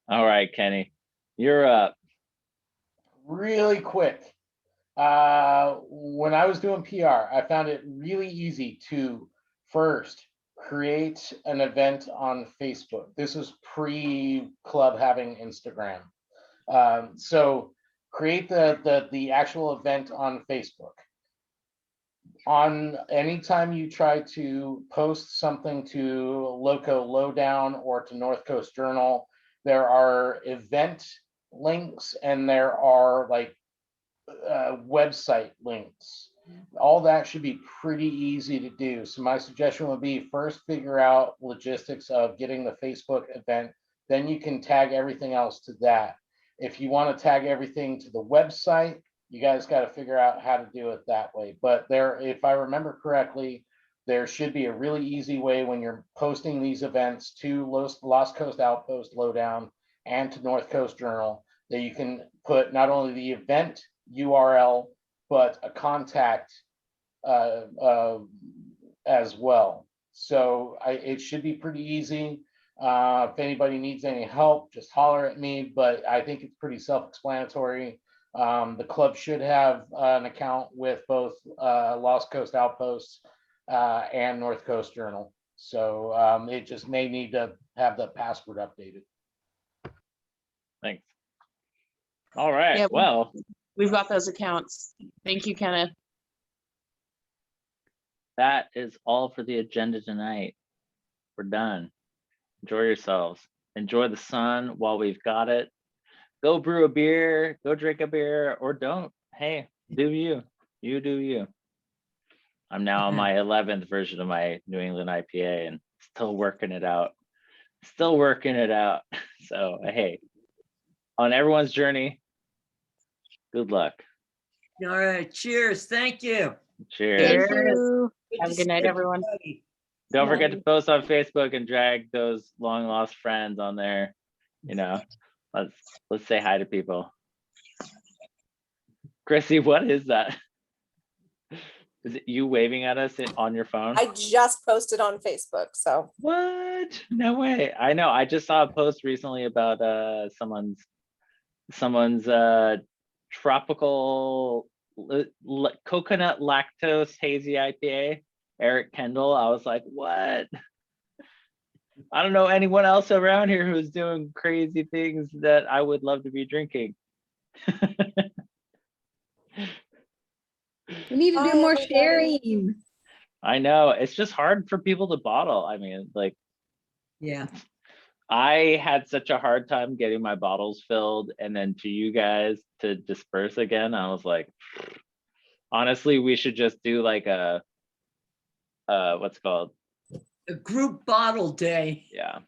All right, Kenny, you're up. Really quick. When I was doing PR, I found it really easy to first create an event on Facebook. This was pre-club having Instagram. So create the actual event on Facebook. On anytime you try to post something to Loco Lowdown or to North Coast Journal, there are event links and there are like website links. All that should be pretty easy to do. So my suggestion would be first figure out logistics of getting the Facebook event, then you can tag everything else to that. If you want to tag everything to the website, you guys got to figure out how to do it that way. But there, if I remember correctly, there should be a really easy way when you're posting these events to Lost Coast Outpost Lowdown and to North Coast Journal that you can put not only the event URL, but a contact as well. So it should be pretty easy. If anybody needs any help, just holler at me, but I think it's pretty self-explanatory. The club should have an account with both Lost Coast Outposts and North Coast Journal. So it just may need to have the password updated. Thanks. All right, Yeah, well, we've got those accounts. Thank you, Kenneth. that is all for the agenda tonight. We're done. Enjoy yourselves. Enjoy the sun while we've got it. Go brew a beer, go drink a beer, or don't. Hey, do you. You do you. I'm now on my 11th version of my New England IPA and still working it out. Still working it out. So, hey, on everyone's journey, good luck. All right, cheers. Thank you. Cheers. Thank Cheers. you. Have a to good night, see everyone. everybody. Don't forget to post on Facebook and drag those long lost friends on there. You know, let's say hi to people. Chrissy, what is that? Is it you waving at us on your phone? I just posted on Facebook, so What? No way. I know. I just saw a post recently about someone's tropical coconut lactose hazy IPA, Eric Kendall. I was like, what? I don't know anyone else around here who's doing crazy things that I would love to be drinking. We need to Bye, do more everybody. sharing. I know. It's just hard for people to bottle. I mean, like, Yeah. I had such a hard time getting my bottles filled, and then to you guys to disperse again, I was like, honestly, we should just do like a what's it called? A group bottle day. Yeah.